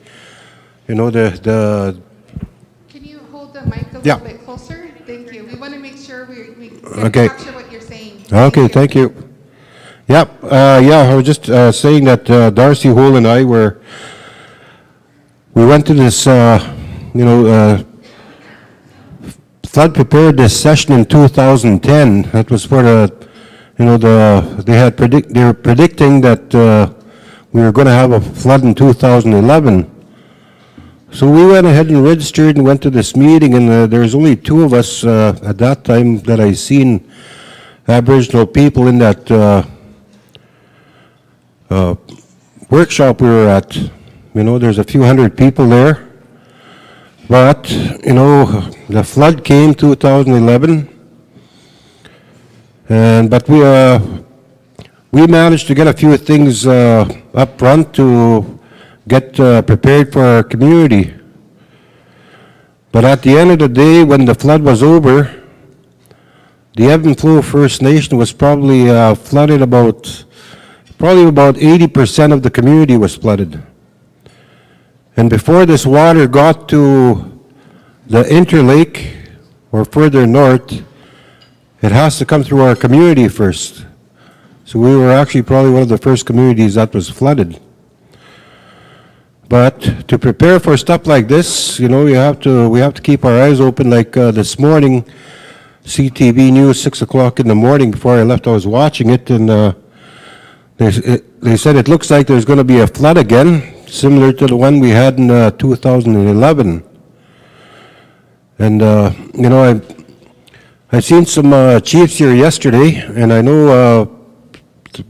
You know, Can you hold the mic a little bit closer? Thank you. We want to make sure we capture what you're saying. Okay, thank you. Yep, I was just saying that Darcy Houle and I we went to this, flood preparedness session in 2010. That was for they were predicting that we were going to have a flood in 2011. So we went ahead and registered and went to this meeting, and there was only 2 of us at that time that I seen Aboriginal people in that workshop we were at. You know, there's a few hundred people there. But, you know, the flood came 2011, but we managed to get a few things up front to get prepared for our community. But at the end of the day, when the flood was over, the Evanflow First Nation was probably flooded about 80% of the community was flooded. And before this water got to the interlake or further north, it has to come through our community first. So we were actually probably one of the first communities that was flooded. But to prepare for stuff like this, you know, we have to keep our eyes open. Like this morning, CTV News, 6 o'clock in the morning, before I left, I was watching it, and they said it looks like there's going to be a flood again, similar to the one we had in 2011. And, you know, I've seen some chiefs here yesterday, and I know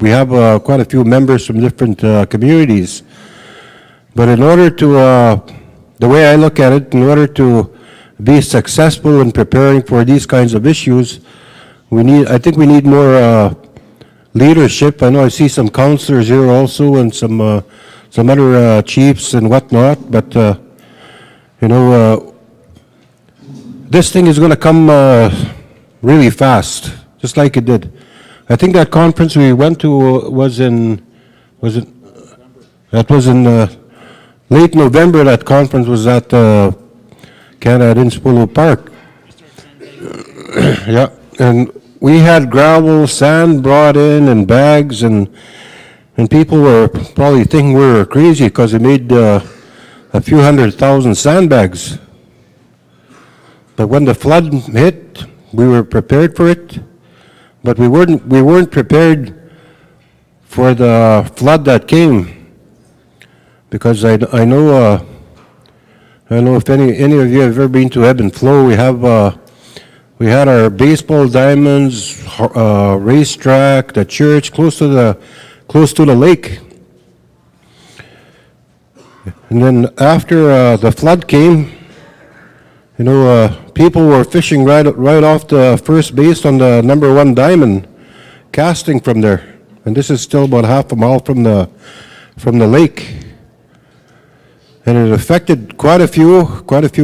we have quite a few members from different communities. But in order to, the way I look at it, in order to be successful in preparing for these kinds of issues, I think we need more leadership. I know I see some councillors here also, and some other chiefs and whatnot, but you know, this thing is going to come really fast, just like it did. I think that conference we went to was in late November. That conference was at Canada at Inspolo Park. Yeah, and we had gravel, sand brought in, and bags, and people were probably thinking we were crazy because we made a few 100,000 sandbags. But when the flood hit, we were prepared for it, but we weren't prepared for the flood that came, because I know if any of you have ever been to Ebb and Flow, we had our baseball diamonds, racetrack, the church close to the lake. And then after the flood came, you know, people were fishing right off the first base on the #1 diamond, casting from there. And this is still about half a mile from the lake. And it affected quite a few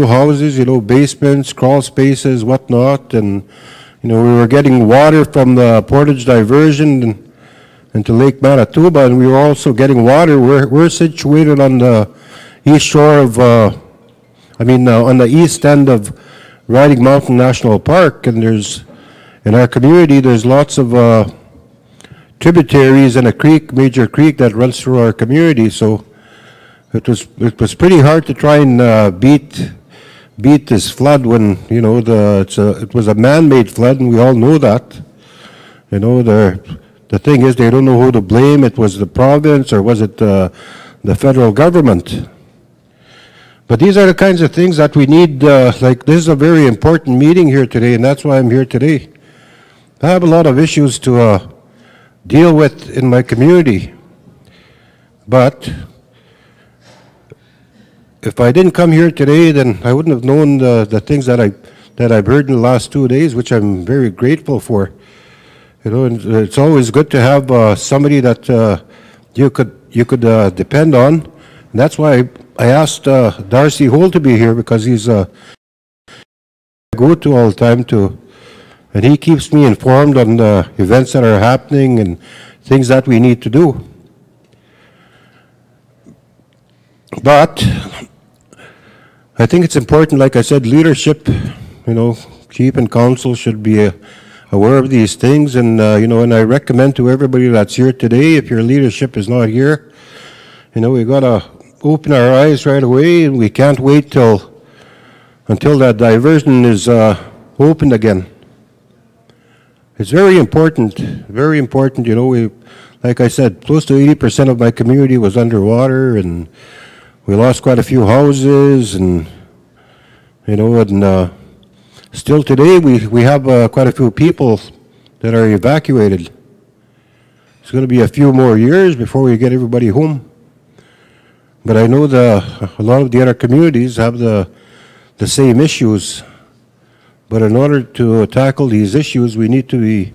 houses, you know, basements, crawl spaces, whatnot. And, you know, we were getting water from the Portage Diversion into Lake Manitoba, and we were also getting water. We're situated on the east shore of, on the east end of Riding Mountain National Park, and in our community, there's lots of tributaries and a creek, major creek that runs through our community. So it was pretty hard to try and beat this flood when, you know, it was a man-made flood, and we all know that. You know, the thing is, they don't know who to blame. It was the province, or was it the federal government? But these are the kinds of things that we need. Like, this is a very important meeting here today, and that's why I'm here today. I have a lot of issues to deal with in my community. But if I didn't come here today, then I wouldn't have known the things that I've heard in the last 2 days, which I'm very grateful for. You know, and it's always good to have somebody that you could depend on. And that's why I asked Darcy Holt to be here, because he's I go to all the time and he keeps me informed on the events that are happening and things that we need to do. But I think it's important, like I said, leadership. You know, chief and council should be aware of these things, and you know, and I recommend to everybody that's here today, if your leadership is not here, you know, we gotta open our eyes right away, and we can't wait until that diversion is opened again. It's very important, you know. Like I said, close to 80% of my community was underwater, and we lost quite a few houses, and still today we have quite a few people that are evacuated. It's going to be a few more years before we get everybody home. But I know a lot of the other communities have the same issues. But in order to tackle these issues, we need to be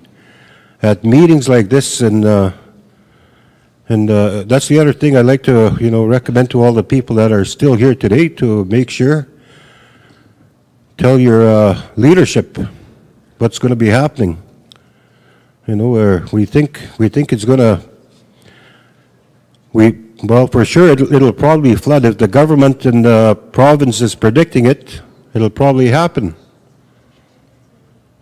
at meetings like this, and that's the other thing I'd like to recommend to all the people that are still here today, to make sure, tell your leadership what's going to be happening. Where we think it's going to, well, for sure it'll probably flood. If the government and the province is predicting it, it'll probably happen.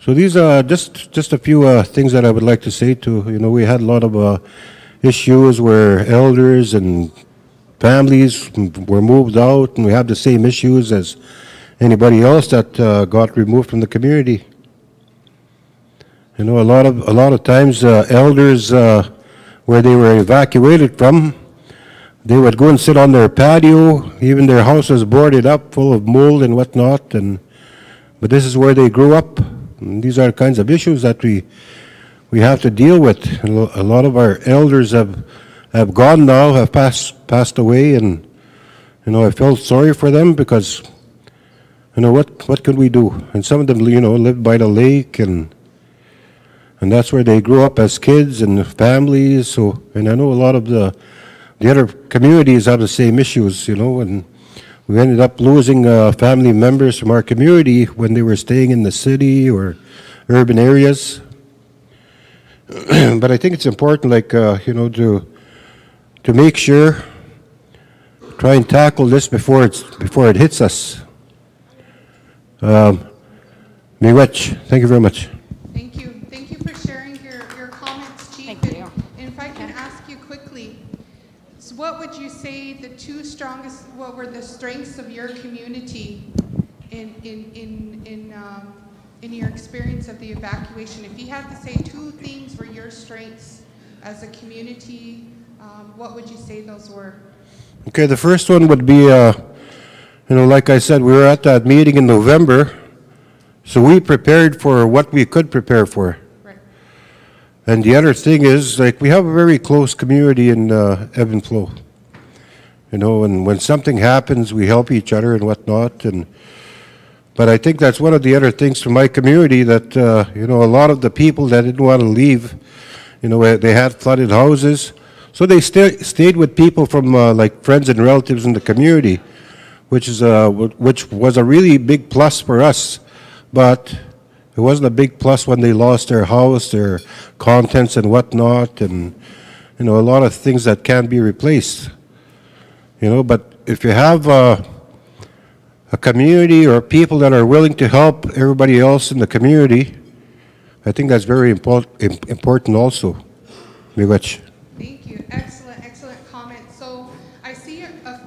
So these are just a few things that I would like to say to, we had a lot of issues where elders and families were moved out, and we have the same issues as anybody else that got removed from the community. A lot of times elders, where they were evacuated from, they would go and sit on their patio, even their house was boarded up full of mold and whatnot, but this is where they grew up. And these are the kinds of issues that we have to deal with. A lot of our elders have gone now, have passed away, and I felt sorry for them, because what could we do? And some of them lived by the lake, and that's where they grew up as kids and families. So, and I know a lot of the other communities have the same issues, and we ended up losing family members from our community when they were staying in the city or urban areas. But I think it's important, like, to make sure, try and tackle this before it hits us. Miigwech, thank you very much. Thank you. Thank you for sharing your comments, Chief. Thank you. And if I can ask you quickly, so what would you say what were the strengths of your community in your experience of the evacuation? If you had to say two things were your strengths as a community, what would you say those were? Okay, the first one would be, like I said, we were at that meeting in November, so we prepared for what we could prepare for. Right. And the other thing is, like, we have a very close community in Ebb and Flow. And when something happens, we help each other and whatnot. But I think that's one of the other things from my community, that, a lot of the people that didn't want to leave, they had flooded houses. So they stayed with people from, like, friends and relatives in the community, which was a really big plus for us. But it wasn't a big plus when they lost their house, their contents and whatnot, and, a lot of things that can't be replaced. But if you have a community or people that are willing to help everybody else in the community, I think that's very important also. Miigwech. Thank you. Excellent comment. So I see a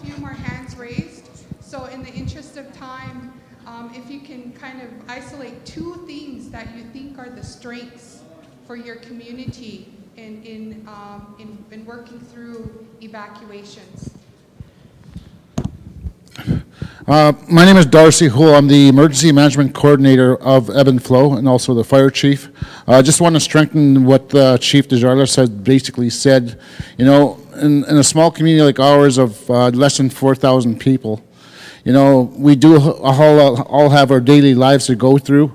few more hands raised. So in the interest of time, if you can kind of isolate two things that you think are the strengths for your community in working through evacuations. My name is Darcy Hull. I'm the Emergency Management Coordinator of Ebb and Flow, and also the Fire Chief. I just want to strengthen what Chief Desjardins basically said. In a small community like ours of less than 4,000 people, we do all have our daily lives to go through,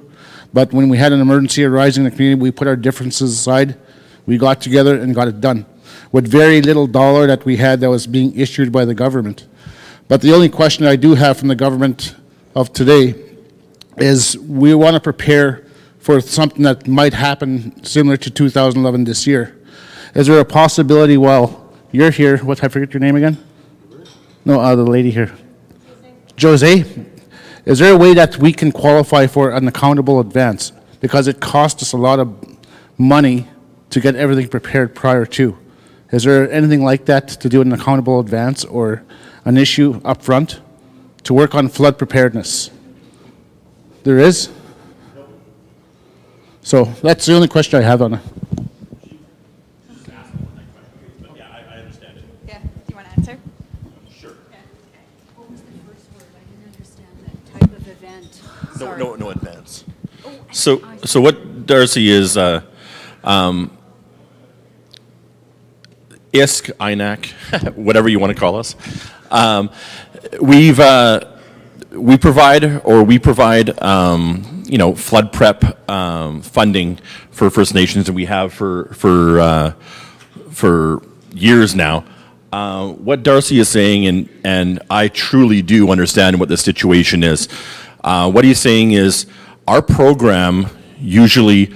but when we had an emergency arising in the community, we put our differences aside. We got together and got it done with very little dollar that we had that was being issued by the government. But the only question I do have from the government of today is, we want to prepare for something that might happen similar to 2011 this year. Is there a possibility while you're here, I forget your name again? No, the lady here. Jose. Is there a way that we can qualify for an accountable advance? Because it costs us a lot of money to get everything prepared prior to. Is there anything like that to do an accountable advance, or an issue up front to work on flood preparedness? There is? So that's the only question I have on it. Yeah, do you want to answer? Sure. So what Darcy is, ISK, INAC, whatever you want to call us, we provide, you know, flood prep funding for First Nations, and we have for years now. What Darcy is saying, and I truly do understand what the situation is. What he's saying is our program usually,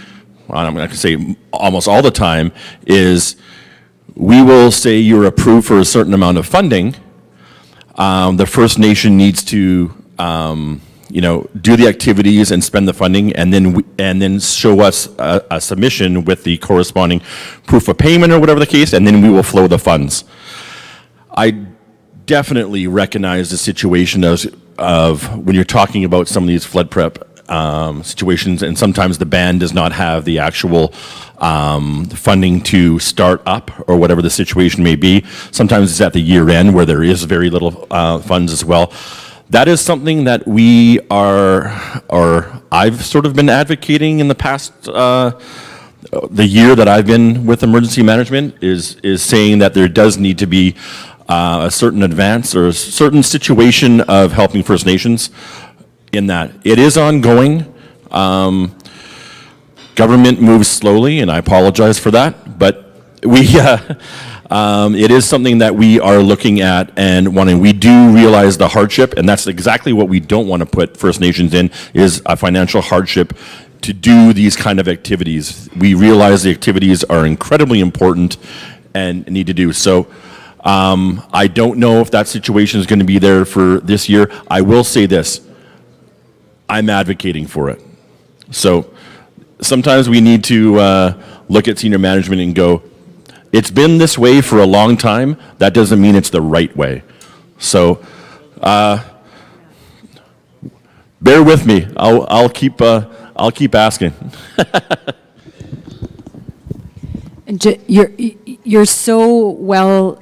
well, I'm going to say almost all the time, is we will say you're approved for a certain amount of funding. The First Nation needs to, you know, do the activities and spend the funding, and then show us a submission with the corresponding proof of payment or whatever the case, and then we will flow the funds. I definitely recognize the situation of when you're talking about some of these flood prep situations, and sometimes the band does not have the actual funding to start up, or whatever the situation may be. Sometimes it's at the year end where there is very little funds as well. That is something that we are, or I've sort of been advocating in the past, the year that I've been with emergency management, is saying that there does need to be a certain advance or a certain situation of helping First Nations in that. It is ongoing. Government moves slowly, and I apologize for that, but we, it is something that we are looking at and wanting. We do realize the hardship, and that's exactly what we don't want to put First Nations in, is a financial hardship to do these kind of activities. We realize the activities are incredibly important and need to do. So I don't know if that situation is going to be there for this year. I will say this, I'm advocating for it. So sometimes we need to look at senior management and go, it's been this way for a long time. That doesn't mean it's the right way. So bear with me. I'll keep asking. You're so well.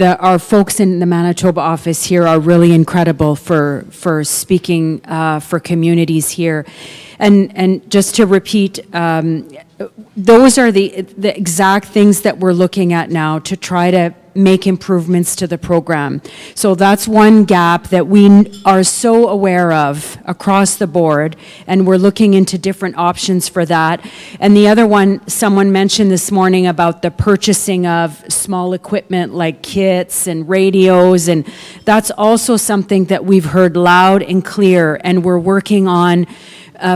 Our folks in the Manitoba office here are really incredible for speaking for communities here, and just to repeat, those are the exact things that we're looking at now to try to make improvements to the program. So that's one gap that we are so aware of across the board, and we're looking into different options for that. And the other one, someone mentioned this morning about the purchasing of small equipment like kits and radios, and that's also something that we've heard loud and clear, and we're working on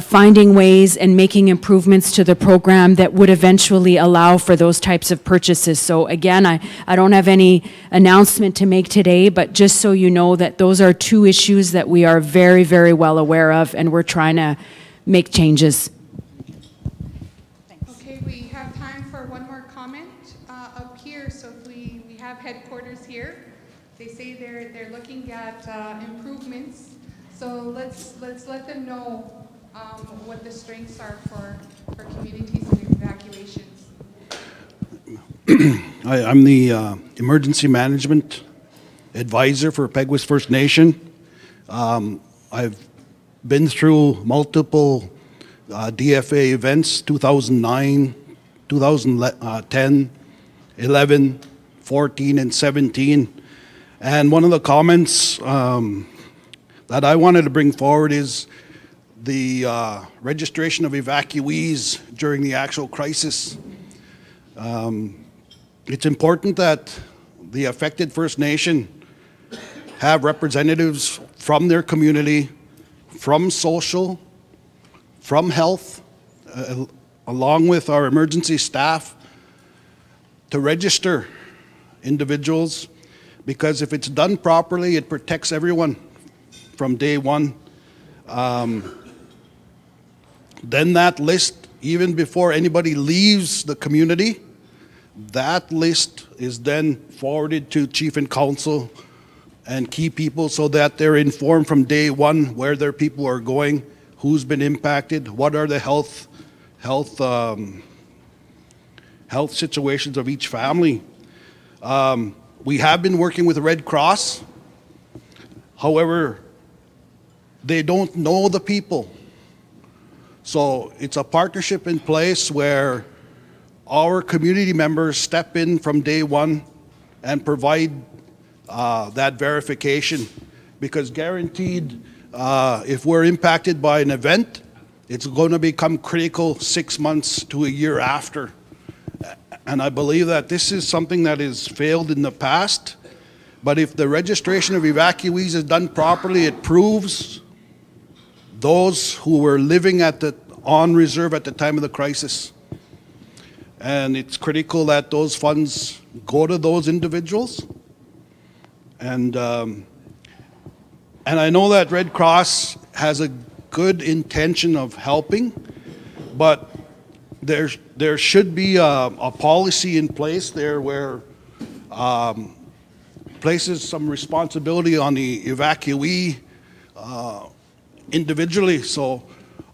finding ways and making improvements to the program that would eventually allow for those types of purchases. So again, I don't have any announcement to make today, but just so you know that those are two issues that we are very, very well aware of, and we're trying to make changes. Okay, we have time for one more comment up here. So if we have headquarters here. They say they're looking at improvements. So let's let them know what the strengths are for communities and evacuations. I'm the emergency management advisor for Peguis First Nation. I've been through multiple DFA events, 2009, 2010, 11, 14, and 17. And one of the comments that I wanted to bring forward is the registration of evacuees during the actual crisis. It's important that the affected First Nation have representatives from their community, from social, from health, along with our emergency staff, to register individuals, because if it's done properly, it protects everyone from day one. Then that list, even before anybody leaves the community, that list is then forwarded to chief and council and key people so that they're informed from day one where their people are going, who's been impacted, what are the health situations of each family. We have been working with the Red Cross. However, they don't know the people So it's a partnership in place where our community members step in from day one and provide that verification, because guaranteed, if we're impacted by an event, it's going to become critical 6 months to a year after. And I believe that this is something that has failed in the past, but if the registration of evacuees is done properly, it proves those who were living on reserve at the time of the crisis. And it's critical that those funds go to those individuals. And I know that Red Cross has a good intention of helping, but there should be a policy in place there where places some responsibility on the evacuee individually. So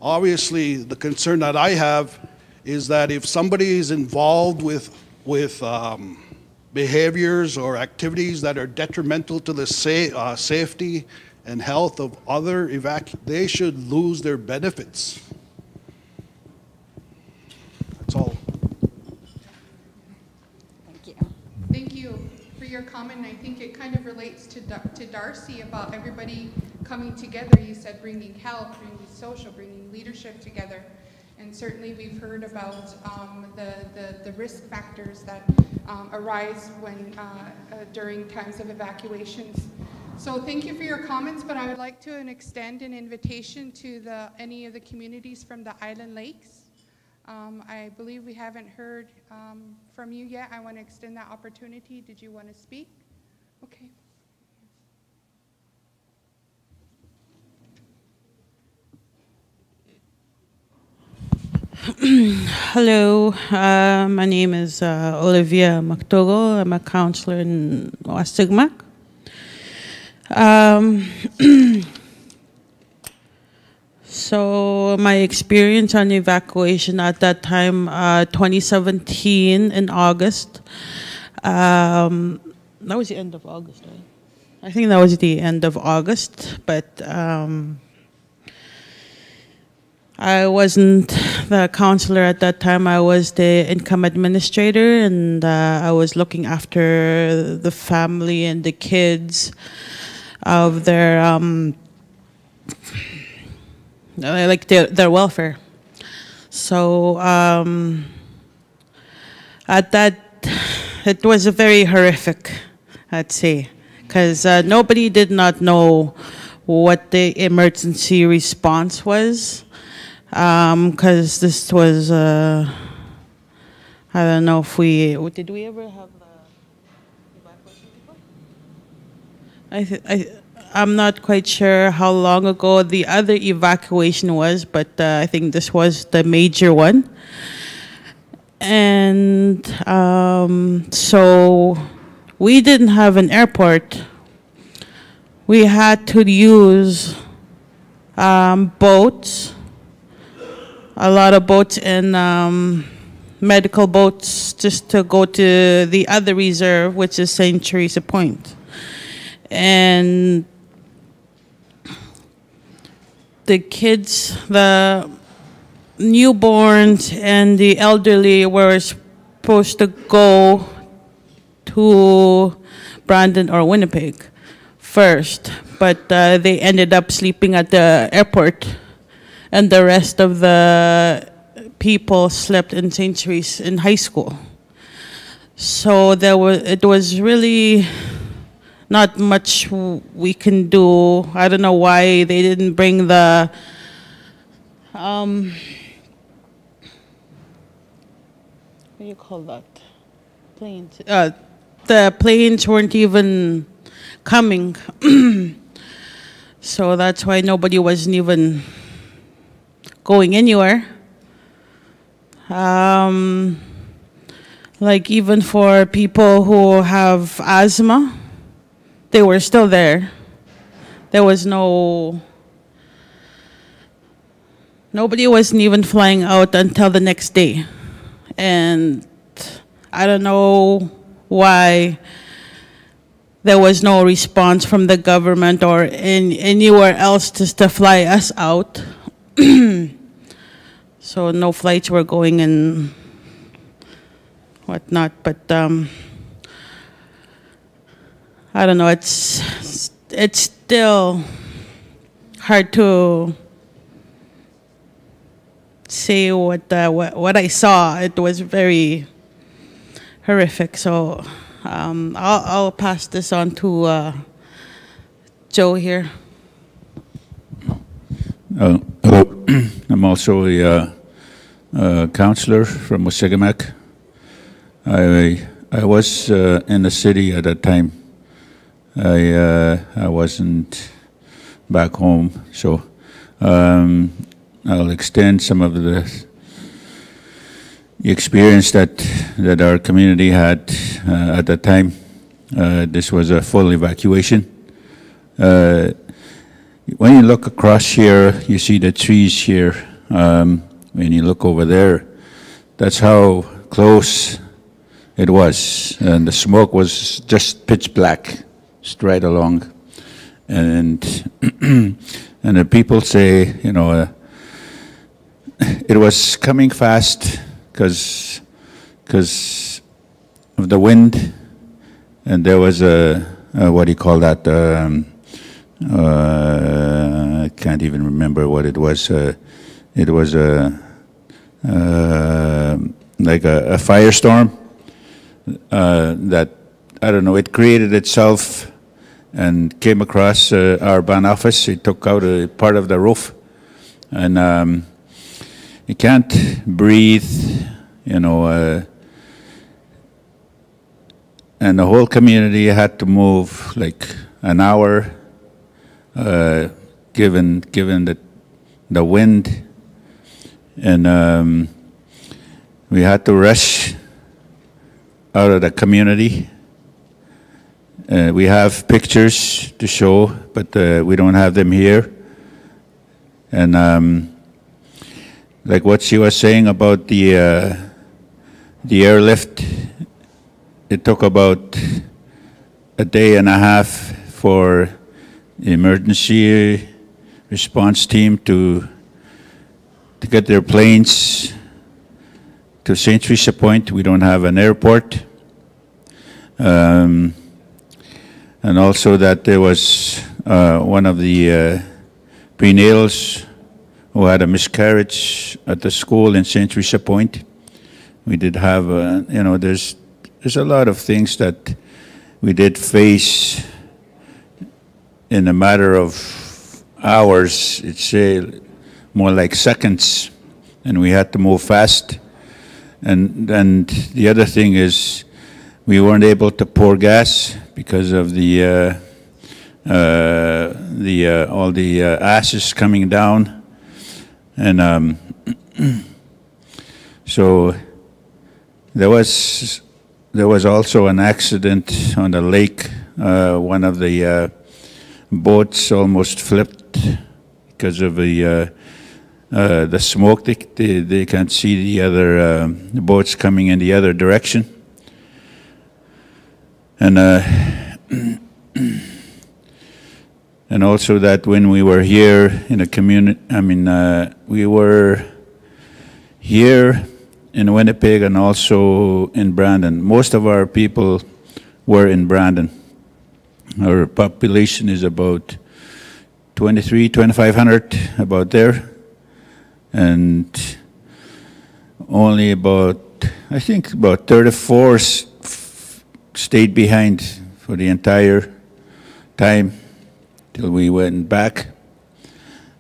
obviously the concern that I have is that if somebody is involved with behaviors or activities that are detrimental to the safety and health of other they should lose their benefits. That's all. Thank you. Thank you for your comment. I think it kind of relates to Darcy about everybody coming together. You said bringing health, bringing social, bringing leadership together. And certainly we've heard about the risk factors that arise when during times of evacuations. So thank you for your comments, but I would like to extend an invitation to any of the communities from the Island Lakes. I believe we haven't heard from you yet. I want to extend that opportunity. Did you want to speak? Okay. Hello, my name is Olivia Mactogo. I'm a counselor in Wastigmac. So my experience on evacuation at that time, 2017 in August, that was the end of August, right? I think that was the end of August, but I wasn't the counselor at that time. I was the income administrator, and I was looking after the family and the kids of their like their welfare. So at that, it was a very horrific, I'd say, because nobody did not know what the emergency response was. Because this was, I don't know if did we ever have the evacuation before? I'm not quite sure how long ago the other evacuation was, but I think this was the major one. And so we didn't have an airport. We had to use boats. A lot of boats and medical boats just to go to the other reserve, which is St. Teresa Point. And the kids, the newborns and the elderly were supposed to go to Brandon or Winnipeg first, but they ended up sleeping at the airport. And the rest of the people slept in St. Teresa in high school. So it was really not much we can do. I don't know why they didn't bring the what do you call that? Planes. The planes weren't even coming. So that's why nobody wasn't even going anywhere. Like even for people who have asthma, they were still there. There was nobody wasn't even flying out until the next day. And I don't know why there was no response from the government or anywhere else just to fly us out. so no flights were going and whatnot. But I don't know. It's still hard to say what I saw. It was very horrific. So I'll pass this on to Joe here. Hello. I'm also a counselor from Wasagamak. I was in the city at that time. I wasn't back home, so I'll extend some of the experience that our community had at that time. This was a full evacuation. When you look across here, you see the trees here. When you look over there, that's how close it was. And the smoke was just pitch black, straight along. And and the people say, you know, it was coming fast because of the wind, and there was a what do you call that? I can't even remember what it was. It was like a firestorm that, I don't know, it created itself and came across our band office. It took out a part of the roof, and you can't breathe, you know, and the whole community had to move like an hour, given the wind, and we had to rush out of the community. We have pictures to show, but we don't have them here. And like what she was saying about the airlift, it took about a day and a half for the emergency response team to get their planes to St. Teresa Point. We don't have an airport. And also that there was one of the prenatals who had a miscarriage at the school in St. Teresa Point. We did have, you know, there's a lot of things that we did face in a matter of hours. It's more like seconds, and we had to move fast. And the other thing is, we weren't able to pour gas because of all the ashes coming down, and so there was also an accident on the lake. One of the boats almost flipped because of the smoke. They can't see the other boats coming in the other direction. And and also that when we were here in a community, I mean, we were here in Winnipeg and also in Brandon. Most of our people were in Brandon. Our population is about 2,500, about there. And only about, I think about 34 stayed behind for the entire time till we went back.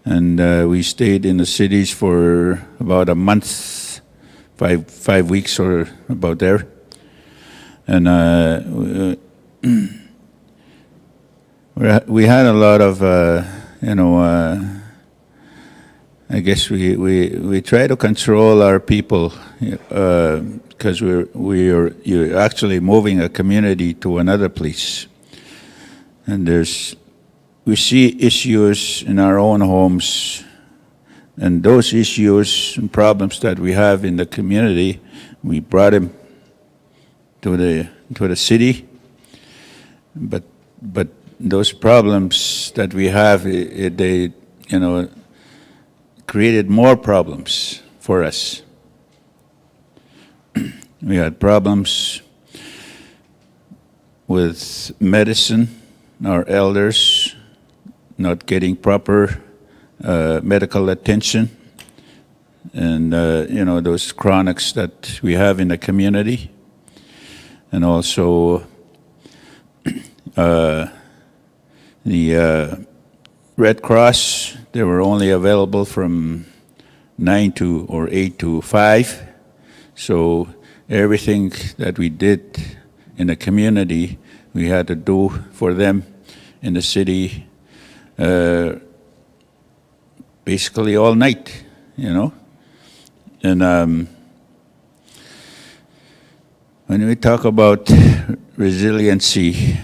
And we stayed in the cities for about a month, five weeks or about there. And we had a lot of, you know, I guess we try to control our people because you're actually moving a community to another place, and we see issues in our own homes, and those issues and problems that we have in the community, we brought them to the city, but those problems that we have, they, you know, created more problems for us. We had problems with medicine, our elders not getting proper medical attention, and you know, those chronics that we have in the community, and also the Red Cross. They were only available from 9 to or 8 to 5, so everything that we did in the community, we had to do for them in the city basically all night, you know. And when we talk about resiliency,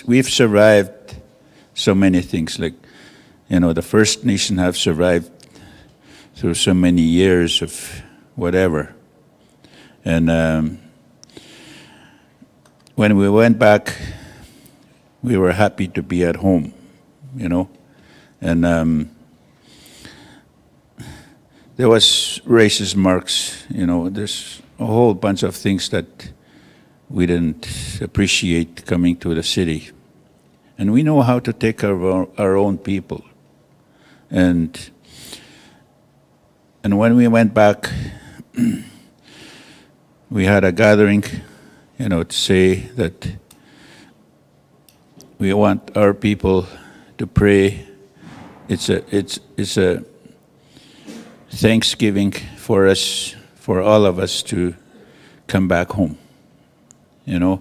we've survived so many things. Like, you know, the First Nation have survived through so many years of whatever. And when we went back, we were happy to be at home, you know. And there was racist marks, you know. There's a whole bunch of things that we didn't appreciate coming to the city. And we know how to take care of our own people. And when we went back, we had a gathering, you know, to say that we want our people to pray. It's a Thanksgiving for us, for all of us to come back home, you know.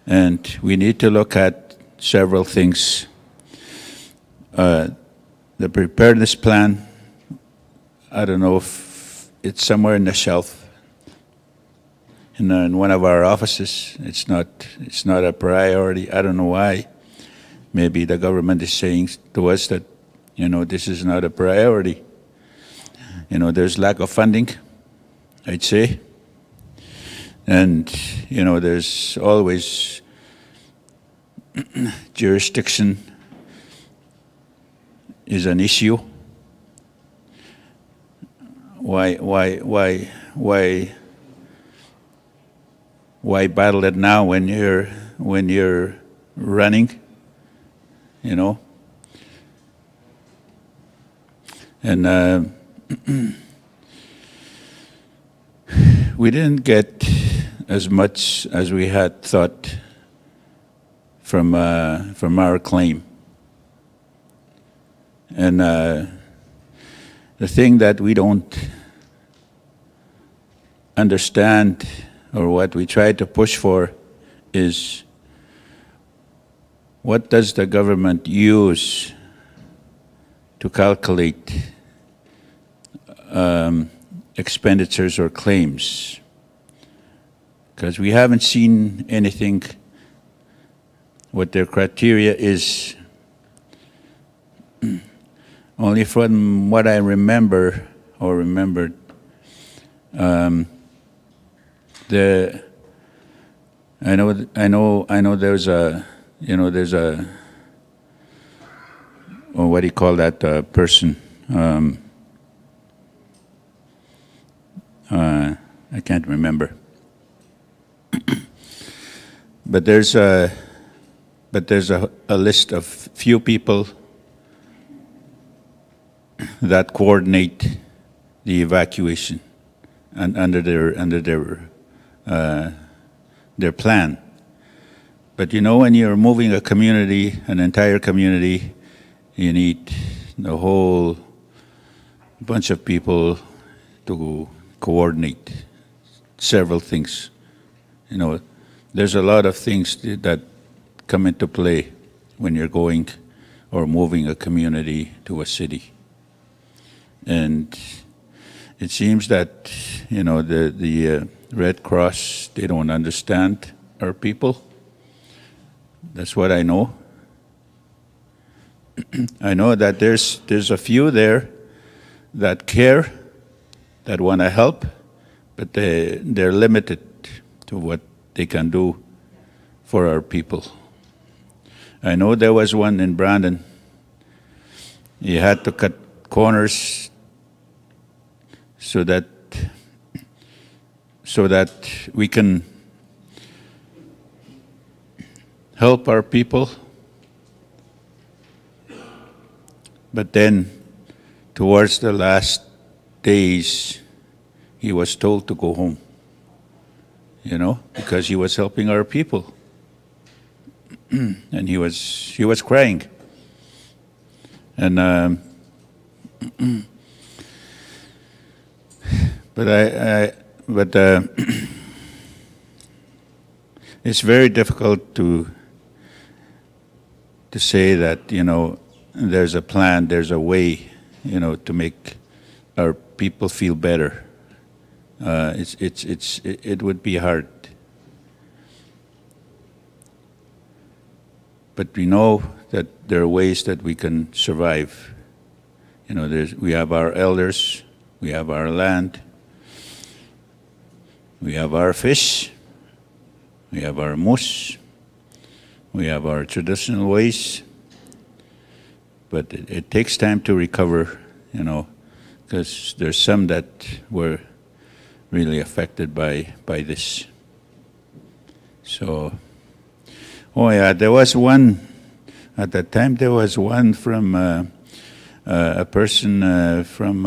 And we need to look at several things. The preparedness plan, I don't know if it's somewhere in the shelf in one of our offices. It's not a priority. I don't know why. Maybe the government is saying to us that, you know, this is not a priority. You know, there's lack of funding, I'd say. And, you know, there's always jurisdiction is an issue. Why battle it now when you're running, you know? And we didn't get as much as we had thought from our claim. And the thing that we don't understand, or what we try to push for, is what does the government use to calculate expenditures or claims? Because we haven't seen anything, what their criteria is. Only from what I remember, or remembered, I know there's a, you know, there's a, or what do you call that person? I can't remember. But there's a list of few people that coordinate the evacuation and under their plan. But you know, when you're moving a community, an entire community, you need the whole bunch of people to coordinate several things. You know, there's a lot of things that come into play when you're going or moving a community to a city. And it seems that, you know, the Red Cross, they don't understand our people. That's what I know. I know that there's a few there that care, that want to help, but they're limited to what they can do for our people. I know there was one in Brandon. He had to cut corners so that we can help our people. But then, towards the last days, he was told to go home, you know, because he was helping our people. And he was crying. And but it's very difficult to say that, you know, there's a plan, there's a way, you know, to make our people feel better. It would be hard. But we know that there are ways that we can survive. You know, we have our elders, we have our land, we have our fish, we have our moose, we have our traditional ways. But it takes time to recover, you know, because there's some that were really affected by this. So, oh yeah, there was one, at that time there was one from a person from,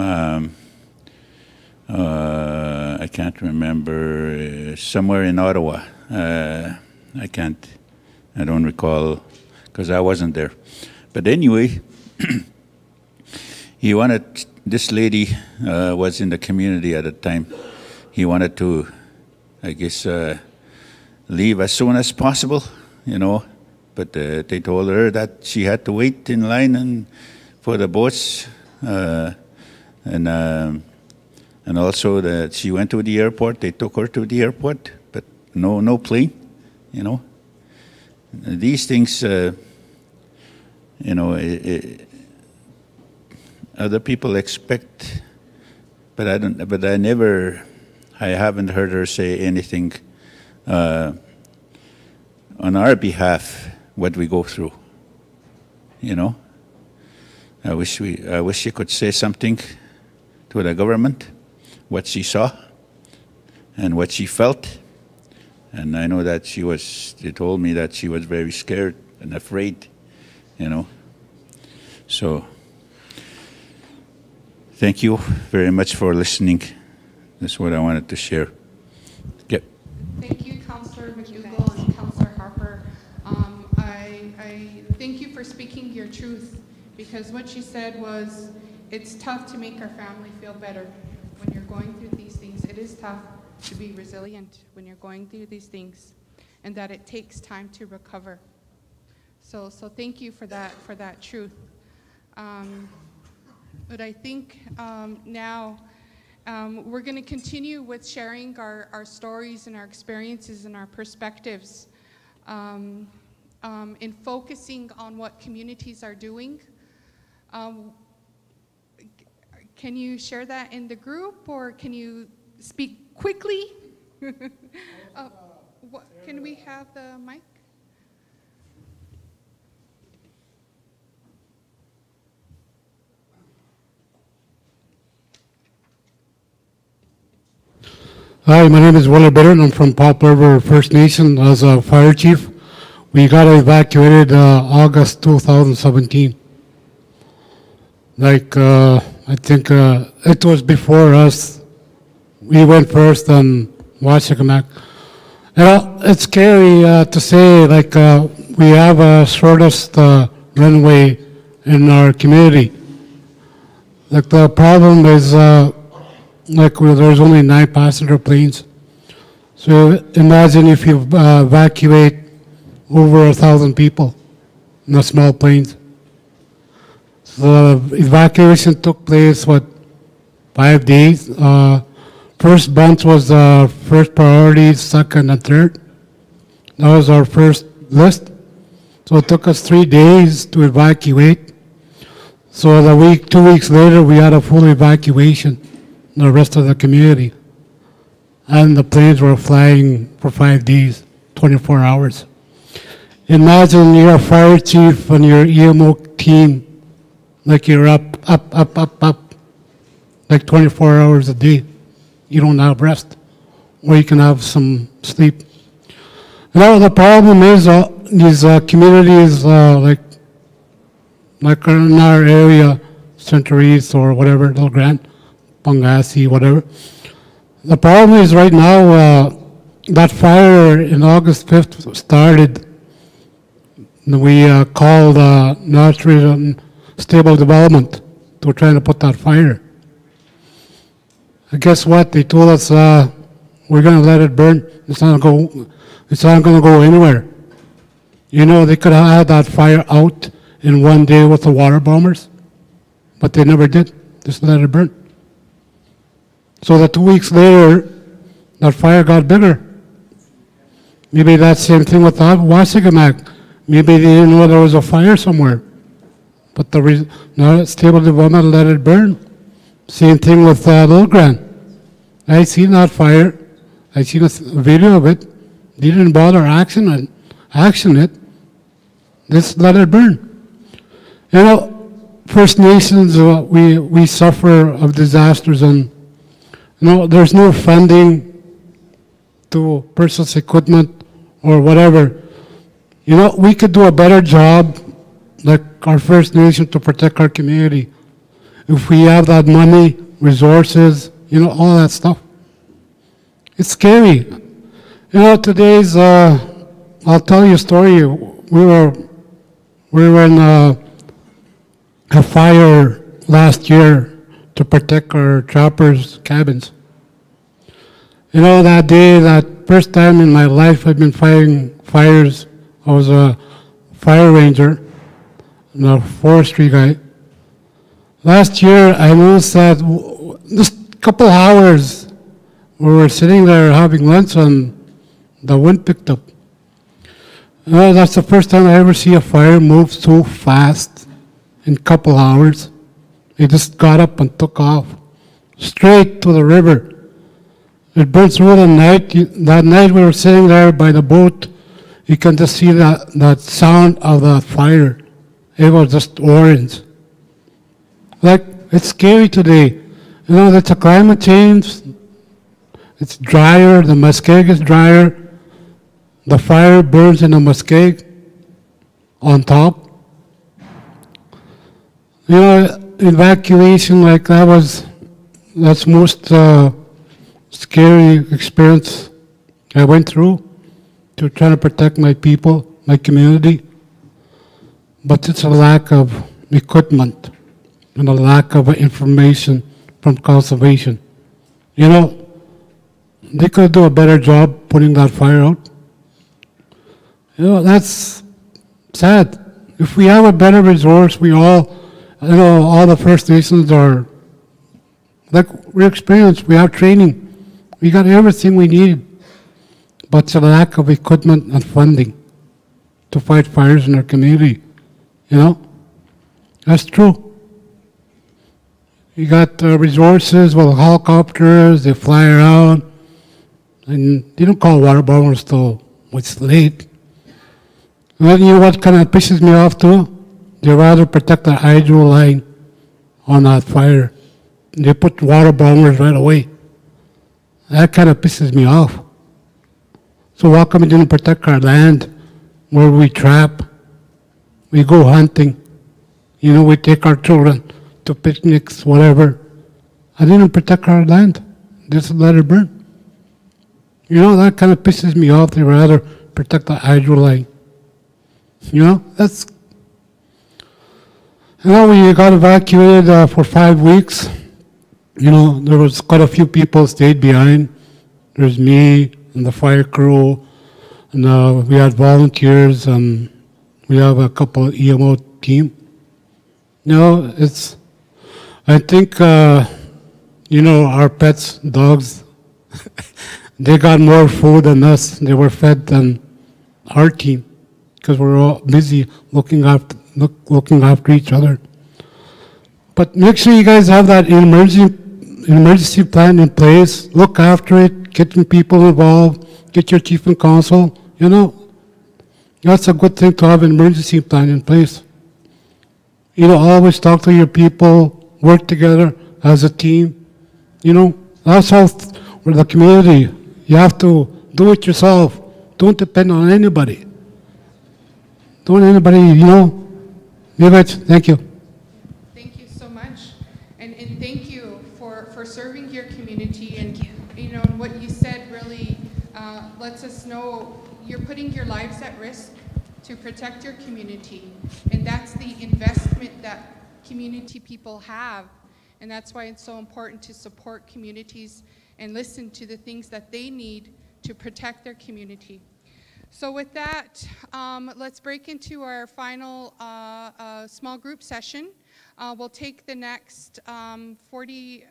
I can't remember, somewhere in Ottawa. I don't recall, because I wasn't there. But anyway, he wanted, this lady was in the community at the time. He wanted to, I guess, leave as soon as possible, you know. But they told her that she had to wait in line for the boats, and also that she went to the airport. They took her to the airport, but no plane, you know. These things, you know, other people expect, but I haven't heard her say anything on our behalf what we go through. You know, I wish she could say something to the government, what she saw and what she felt. And I know that they told me that she was very scared and afraid, you know. So, thank you very much for listening. That's what I wanted to share. Yep. Thank you, Councillor McDougall and Councillor Harper. I thank you for speaking your truth, because what she said was, it's tough to make our family feel better when you're going through these things. It is tough to be resilient when you're going through these things, and that it takes time to recover. So thank you for that truth. But I think now we're going to continue with sharing our stories and our experiences and our perspectives in focusing on what communities are doing. Can you share that in the group, or can you speak quickly? Can we have the mic? Hi, my name is Willa Bitter, and I'm from Poplar River First Nation as a fire chief. We got evacuated August 2017. Like, I think it was before us. We went first and Washakimak. It's scary to say, like, we have a shortest runway in our community. Like, the problem is, like, there's only 9 passenger planes. So imagine if you evacuate over 1,000 people in the small planes. So the evacuation took place, 5 days? First bunch was first priority, second and third. That was our first list. So it took us 3 days to evacuate. So 2 weeks later, we had a full evacuation, the rest of the community. And the planes were flying for 5 days, 24 hours. Imagine you're a fire chief and your EMO team, like you're up. like 24 hours a day. You don't have rest, or you can have some sleep. Now the problem is these communities like in our area, Central East or whatever, Little Grand, Pangasi, whatever. The problem is right now that fire in August 5th started. We called Natural and Stable Development to try to put that fire. And guess what? They told us we're going to let it burn. It's not going to go anywhere. You know, they could have had that fire out in one day with the water bombers, but they never did. Just let it burn. So that 2 weeks later, that fire got bigger. Maybe that same thing with Wasikamak. Maybe they didn't know there was a fire somewhere. But now Stable Development let it burn. Same thing with Little Grand. I seen that fire. I seen a video of it. They didn't bother action it. Just let it burn. You know, First Nations, we suffer of disasters, and you know, there's no funding to purchase equipment or whatever. You know, we could do a better job, like our First Nation, to protect our community. If we have that money, resources, you know, all that stuff. It's scary. You know, today's, I'll tell you a story. We were in a fire last year to protect our trappers' cabins. You know, that day, that first time in my life I've been fighting fires. I was a fire ranger and a forestry guy. Last year, I noticed that just a couple hours, we were sitting there having lunch and the wind picked up. You know, that's the first time I ever see a fire move so fast in a couple hours. It just got up and took off, straight to the river. It burned through the night. That night we were sitting there by the boat. You can just see that sound of that fire. It was just orange. Like, it's scary today. You know, it's a climate change. It's drier. The muskeg is drier. The fire burns in the muskeg on top. You know, evacuation, like that's most scary experience I went through to try to protect my people, my community. But it's a lack of equipment and a lack of information from conservation. You know, they could do a better job putting that fire out. You know, that's sad. If we have a better resource, we all, you know, all the First Nations are, like, we're experienced, we have training. We got everything we need. But it's a lack of equipment and funding to fight fires in our community. You know? That's true. You got resources with helicopters, they fly around, and they don't call water bombers till it's late. And you know what kind of pisses me off too? They rather protect the hydro line on that fire. They put water bombers right away. That kind of pisses me off. So why come we didn't protect our land where we trap? We go hunting. You know, we take our children to picnics, whatever. I didn't protect our land. Just let it burn. You know, that kind of pisses me off. They rather protect the hydro line. You know, that's... You know, we got evacuated for 5 weeks. You know, there was quite a few people stayed behind. There's me and the fire crew, and we had volunteers, and we have a couple of EMO team. You know, it's, I think, you know, our pets, dogs, they got more food than us. They were fed than our team, because we're all busy looking after each other. But make sure you guys have that emergency plan in place. Look after it, getting people involved, get your chief and council. You know, that's a good thing to have an emergency plan in place. You know, always talk to your people, work together as a team. You know, that's how we're the community. You have to do it yourself. Don't depend on anybody. Don't anybody, you know. Thank you. Thank you so much. And thank you for serving your community. And, you know, what you said really lets us know you're putting your lives at risk to protect your community. And that's the investment that community people have. And that's why it's so important to support communities and listen to the things that they need to protect their community. So with that, let's break into our final small group session. We'll take the next 40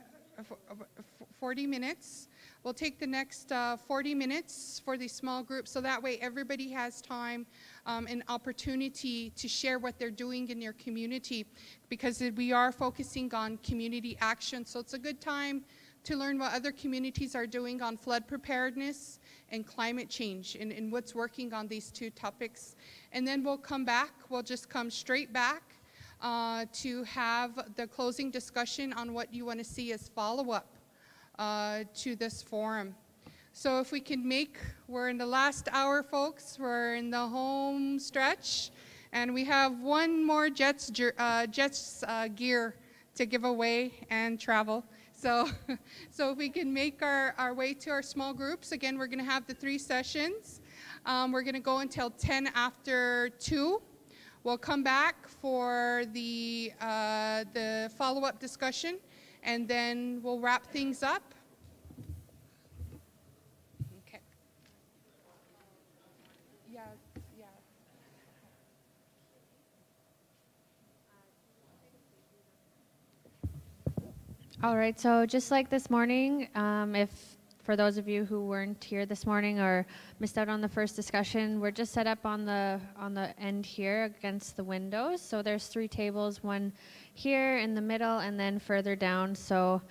minutes. We'll take the next 40 minutes for the small group, so that way everybody has time and opportunity to share what they're doing in their community, because we are focusing on community action. So it's a good time to learn what other communities are doing on flood preparedness and climate change, and what's working on these two topics. And then we'll come back, we'll just come straight back to have the closing discussion on what you want to see as follow-up to this forum. So if we can we're in the last hour, folks, we're in the home stretch, and we have one more Jets gear to give away and travel. So if we can make our way to our small groups, again, we're going to have the 3 sessions. We're going to go until 10 after 2. We'll come back for the follow-up discussion, and then we'll wrap things up. Okay. Yeah. All right, so just like this morning, for those of you who weren't here this morning or missed out on the first discussion, we're just set up on the end here against the windows. So there's 3 tables, one here in the middle and then further down. So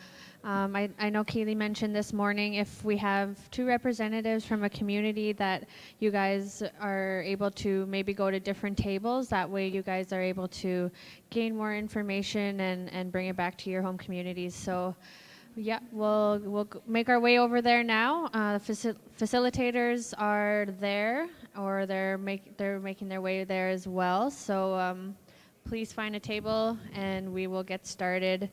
I know Kaylee mentioned this morning, if we have 2 representatives from a community, that you guys are able to maybe go to different tables. That way you guys are able to gain more information and bring it back to your home communities. So yeah, we'll make our way over there now. Facilitators are there, or they're making their way there as well. So please find a table and we will get started.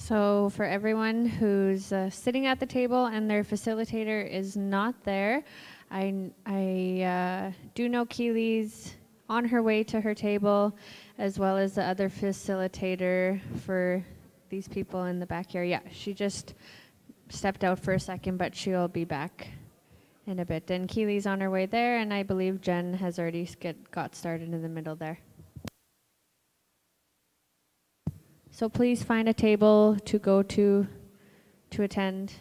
So for everyone who's sitting at the table and their facilitator is not there, I do know Keely's on her way to her table, as well as the other facilitator for these people in the back here. Yeah, she just stepped out for a second, but she'll be back in a bit. And Keely's on her way there, and I believe Jen has already got started in the middle there. So please find a table to go to attend.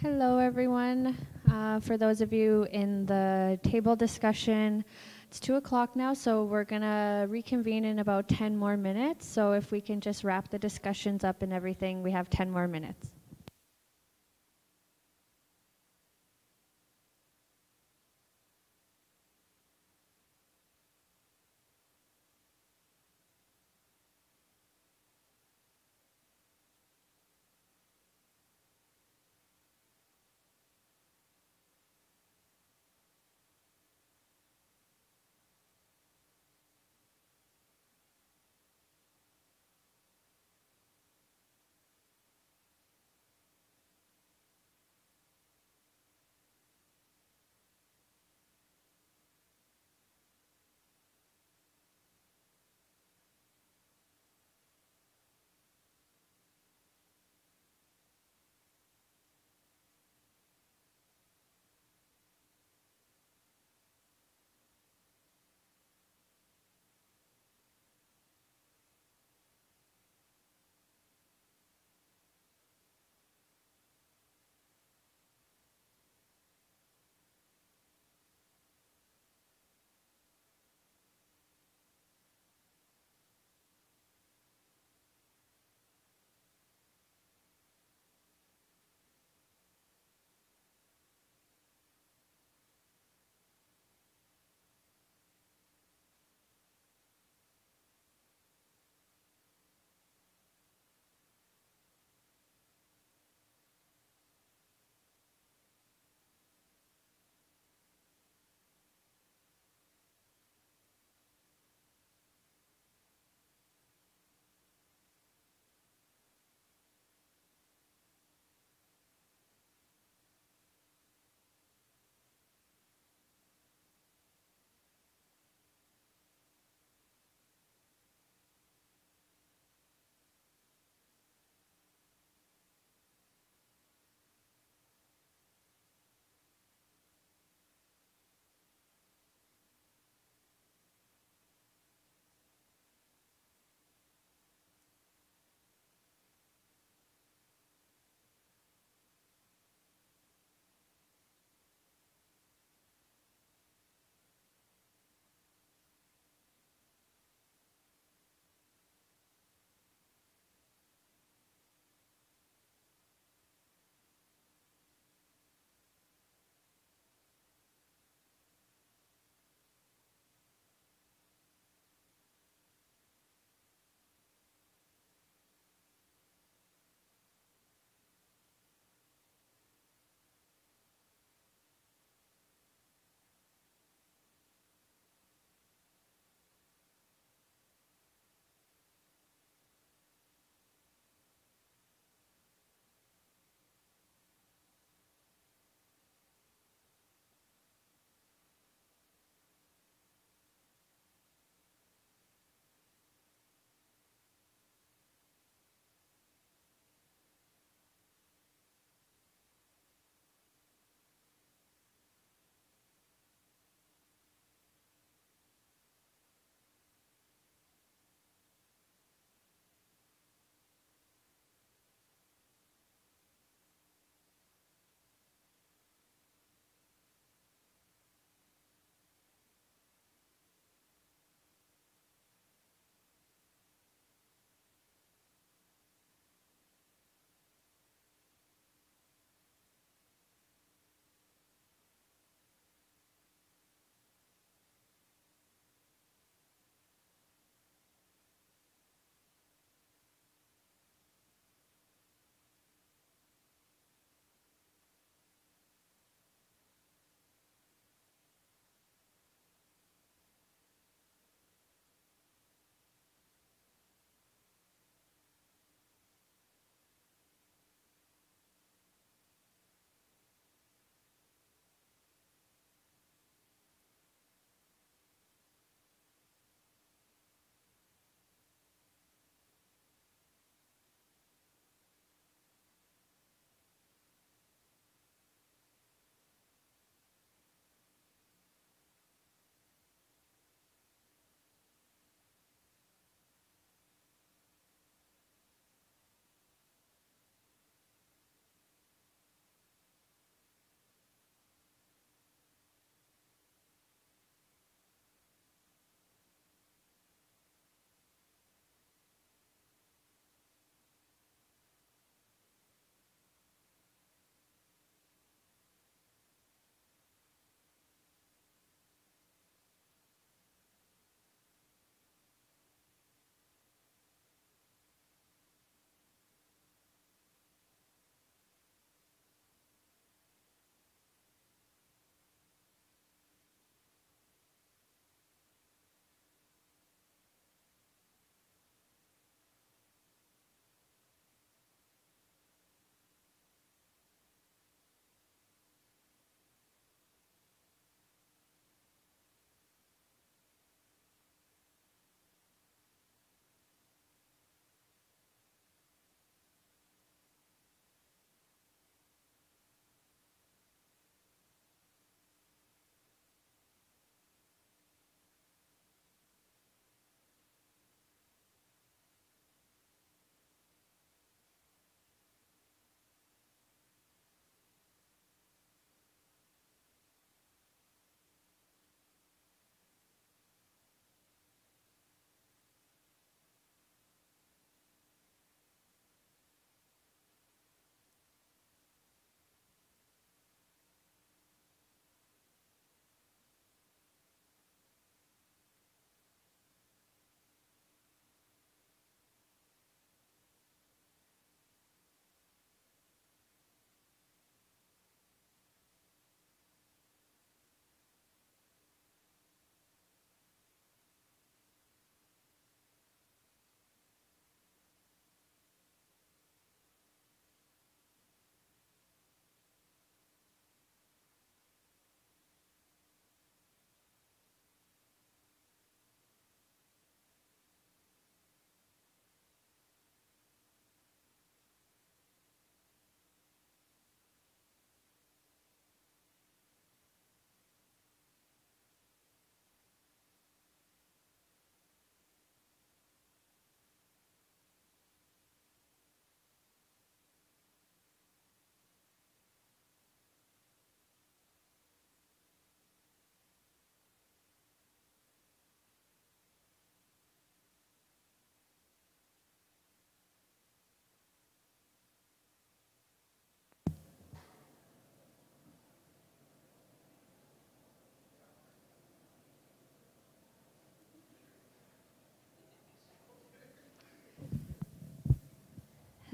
Hello, everyone. For those of you in the table discussion, it's 2 o'clock now, so we're going to reconvene in about 10 more minutes. So if we can just wrap the discussions up and everything, we have 10 more minutes.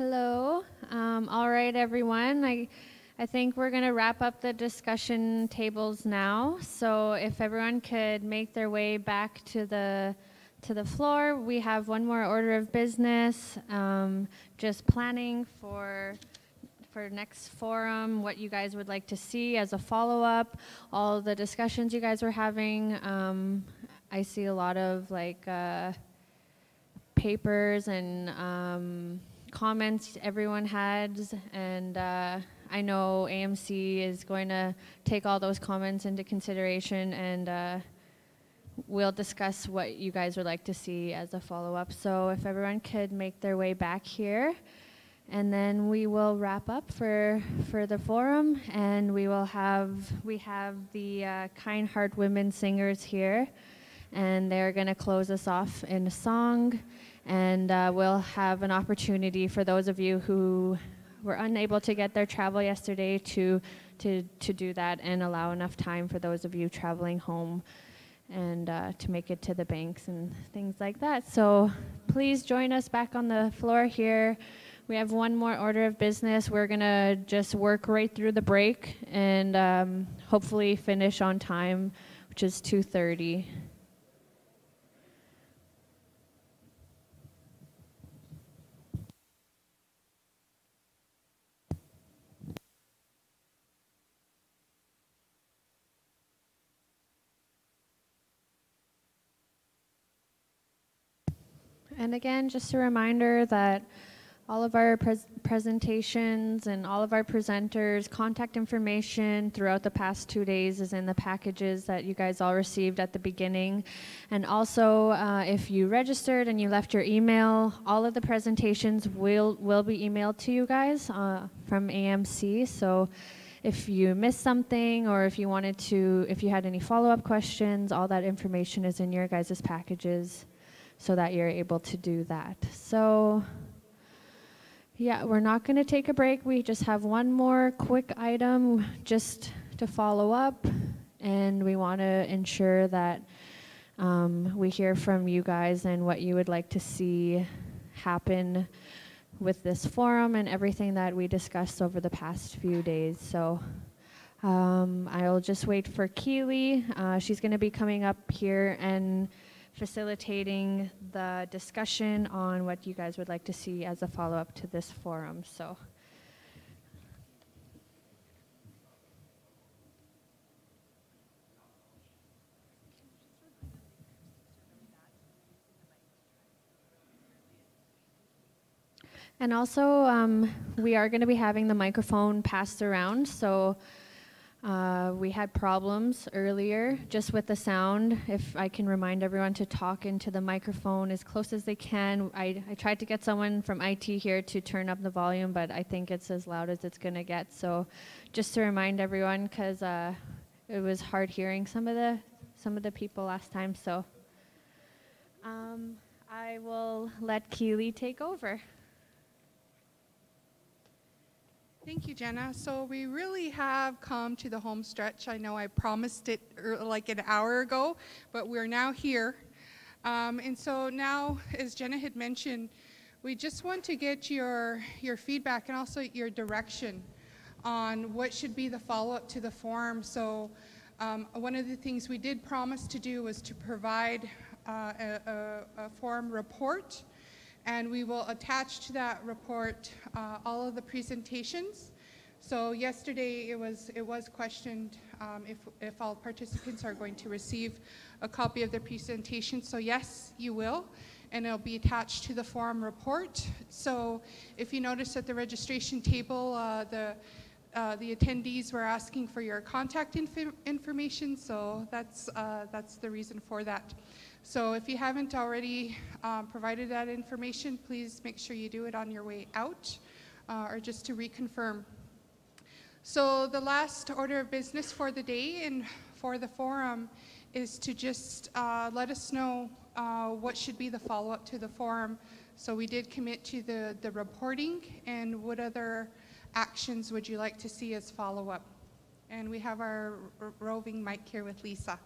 Hello. All right, everyone. I think we're going to wrap up the discussion tables now. So if everyone could make their way back to the floor, we have one more order of business. Just planning for next forum, what you guys would like to see as a follow-up, all the discussions you guys were having. I see a lot of like papers and comments everyone had, and I know AMC is going to take all those comments into consideration, and we'll discuss what you guys would like to see as a follow-up. So if everyone could make their way back here, and then we will wrap up for the forum, and we have the Kind Heart Women Singers here, and they're going to close us off in a song, and we'll have an opportunity for those of you who were unable to get their travel yesterday to do that, and allow enough time for those of you traveling home and to make it to the banks and things like that. So please join us back on the floor here. We have one more order of business. We're going to just work right through the break and hopefully finish on time, which is 2:30. And again, just a reminder that all of our presentations and all of our presenters' contact information throughout the past 2 days is in the packages that you guys all received at the beginning. And also, if you registered and you left your email, all of the presentations will be emailed to you guys from AMC. So if you missed something, or if you had any follow-up questions, all that information is in your guys' packages so that you're able to do that. So yeah, we're not going to take a break. We just have one more quick item just to follow up, and we want to ensure that we hear from you guys and what you would like to see happen with this forum and everything that we discussed over the past few days. So I'll just wait for Keely. She's going to be coming up here and facilitating the discussion on what you guys would like to see as a follow-up to this forum. So and also we are going to be having the microphone passed around. So we had problems earlier just with the sound. If I can remind everyone to talk into the microphone as close as they can. I tried to get someone from IT here to turn up the volume, but I think it's as loud as it's going to get. So just to remind everyone, because it was hard hearing some of the people last time. So I will let Keely take over. Thank you, Jenna. So we really have come to the home stretch. I know I promised it like an hour ago, but we're now here. And so now, as Jenna had mentioned, we just want to get your feedback and also your direction on what should be the follow-up to the forum. So one of the things we did promise to do was to provide a forum report, and we will attach to that report all of the presentations. So yesterday it was questioned if all participants are going to receive a copy of the presentation. So yes, you will, and it'll be attached to the forum report. So if you notice at the registration table, the attendees were asking for your contact information, so that's the reason for that. So if you haven't already provided that information, please make sure you do it on your way out, or just to reconfirm. So the last order of business for the day and for the forum is to just let us know what should be the follow-up to the forum. So we did commit to the reporting, and what other actions would you like to see as follow-up? And we have our roving mic here with Lisa.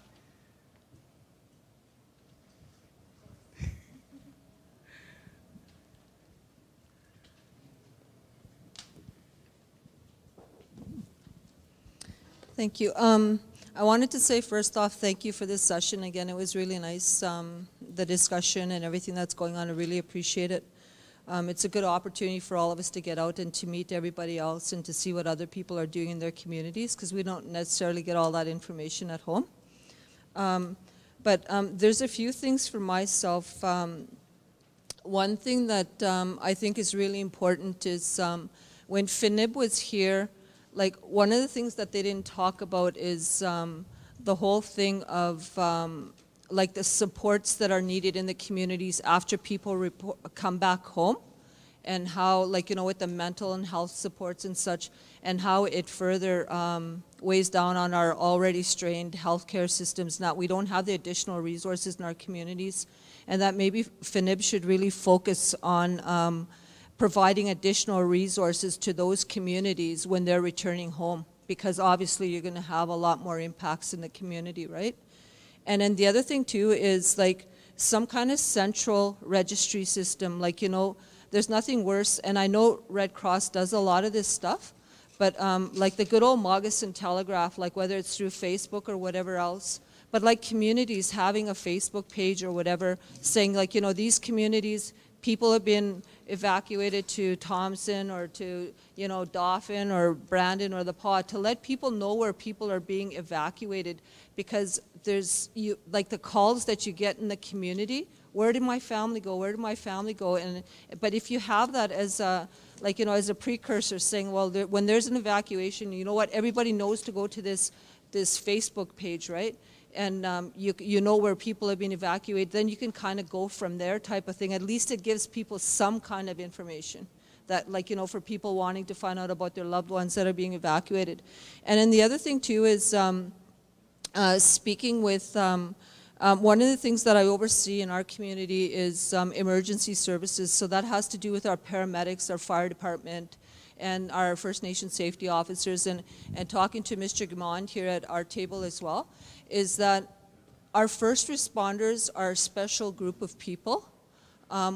Thank you. I wanted to say first off, thank you for this session. Again, it was really nice, the discussion and everything that's going on. I really appreciate it. It's a good opportunity for all of us to get out and to meet everybody else and to see what other people are doing in their communities, because we don't necessarily get all that information at home. But there's a few things for myself. One thing that I think is really important is when FNIB was here, like one of the things that they didn't talk about is the whole thing of like the supports that are needed in the communities after people come back home, and how, like, you know, with the mental and health supports and such, and how it further weighs down on our already strained healthcare systems, that we don't have the additional resources in our communities, and that maybe FNIB should really focus on providing additional resources to those communities when they're returning home, because obviously you're going to have a lot more impacts in the community, right? And then the other thing too is like some kind of central registry system, like, you know, there's nothing worse, and I know Red Cross does a lot of this stuff, but like the good old Moccasin Telegraph, like whether it's through Facebook or whatever else, but like communities having a Facebook page or whatever saying, like, you know, these communities, people have been evacuated to Thompson or to, you know, Dauphin or Brandon or the Pod, to let people know where people are being evacuated, because there's, like the calls that you get in the community, where did my family go, where did my family go? And but if you have that as a, like, you know, as a precursor saying, well, when there's an evacuation, you know what, everybody knows to go to this Facebook page, right? And you know where people have been evacuated, then you can kind of go from there type of thing. At least it gives people some kind of information that, like, you know, for people wanting to find out about their loved ones that are being evacuated. And then the other thing too is speaking with, one of the things that I oversee in our community is emergency services. So that has to do with our paramedics, our fire department, and our First Nation safety officers, and talking to Mr. Gamond here at our table as well, is that our first responders are a special group of people.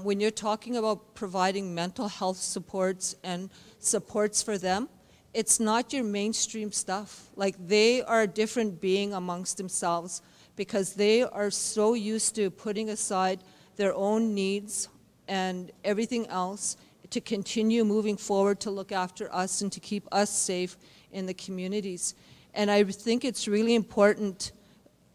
When you're talking about providing mental health supports and supports for them, it's not your mainstream stuff. Like, they are a different being amongst themselves, because they are so used to putting aside their own needs and everything else to continue moving forward to look after us and to keep us safe in the communities. And I think it's really important,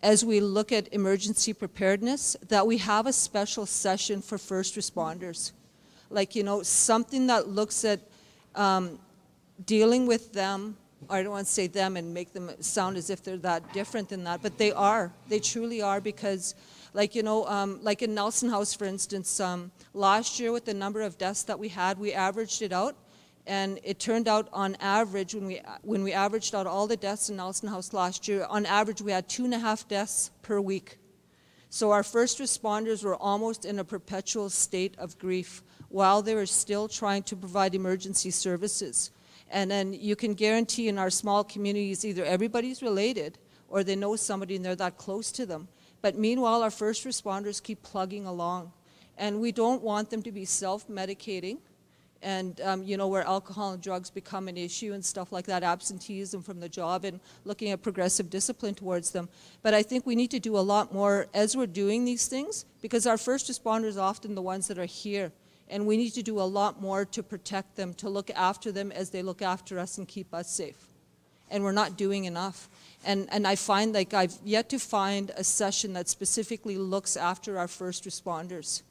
as we look at emergency preparedness, that we have a special session for first responders. Like, you know, something that looks at dealing with them. I don't want to say them and make them sound as if they're that different than that, but they are. They truly are, because, like, you know, like in Nelson House, for instance, last year with the number of deaths that we had, we averaged it out, and it turned out on average, when we averaged out all the deaths in Nelson House last year, on average we had 2.5 deaths per week. So our first responders were almost in a perpetual state of grief while they were still trying to provide emergency services. And then you can guarantee in our small communities, either everybody's related or they know somebody and they're that close to them. But meanwhile, our first responders keep plugging along. And we don't want them to be self-medicating, and you know, where alcohol and drugs become an issue and stuff like that, absenteeism from the job, and looking at progressive discipline towards them. But I think we need to do a lot more as we're doing these things, because our first responders are often the ones that are here. And we need to do a lot more to protect them, to look after them as they look after us and keep us safe. And we're not doing enough. And I find, like, I've yet to find a session that specifically looks after our first responders.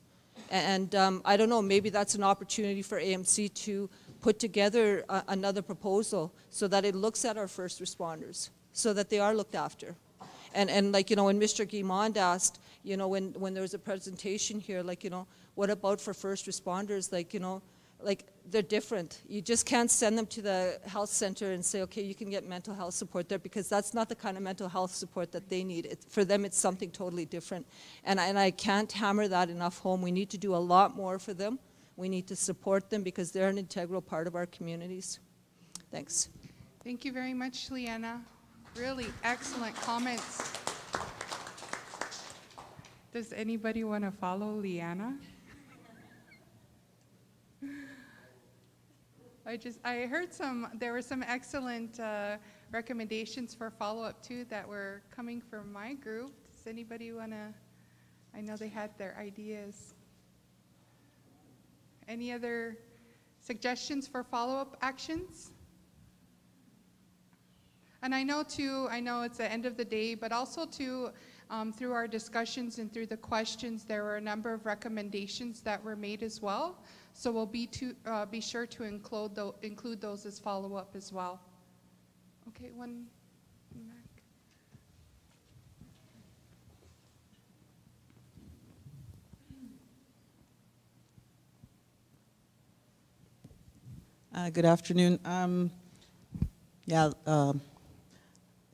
And I don't know, maybe that's an opportunity for AMC to put together another proposal so that it looks at our first responders, so that they are looked after. And like, you know, when Mr. Guimond asked, you know, when there was a presentation here, like, you know, what about for first responders? Like, you know, like, they're different. You just can't send them to the health center and say, okay, you can get mental health support there, because that's not the kind of mental health support that they need. For them, it's something totally different. And I can't hammer that enough home. We need to do a lot more for them. We need to support them, because they're an integral part of our communities. Thanks. Thank you very much, Leanna. Really excellent comments. Does anybody want to follow Leanna? I heard there were some excellent recommendations for follow-up too that were coming from my group. Does anybody want to, I know they had their ideas. Any other suggestions for follow-up actions? And I know it's the end of the day, but also too, through our discussions and through the questions, there were a number of recommendations that were made as well. So we'll be sure to include those as follow-up as well. Okay, one back. Good afternoon.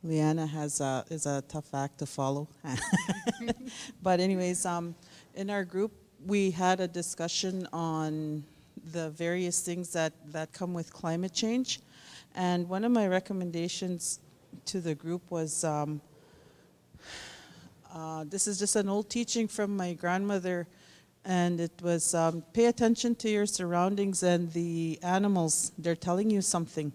Leanna is a tough act to follow. But anyways, in our group, we had a discussion on the various things that come with climate change. And one of my recommendations to the group was, this is just an old teaching from my grandmother, and it was pay attention to your surroundings and the animals. They're telling you something.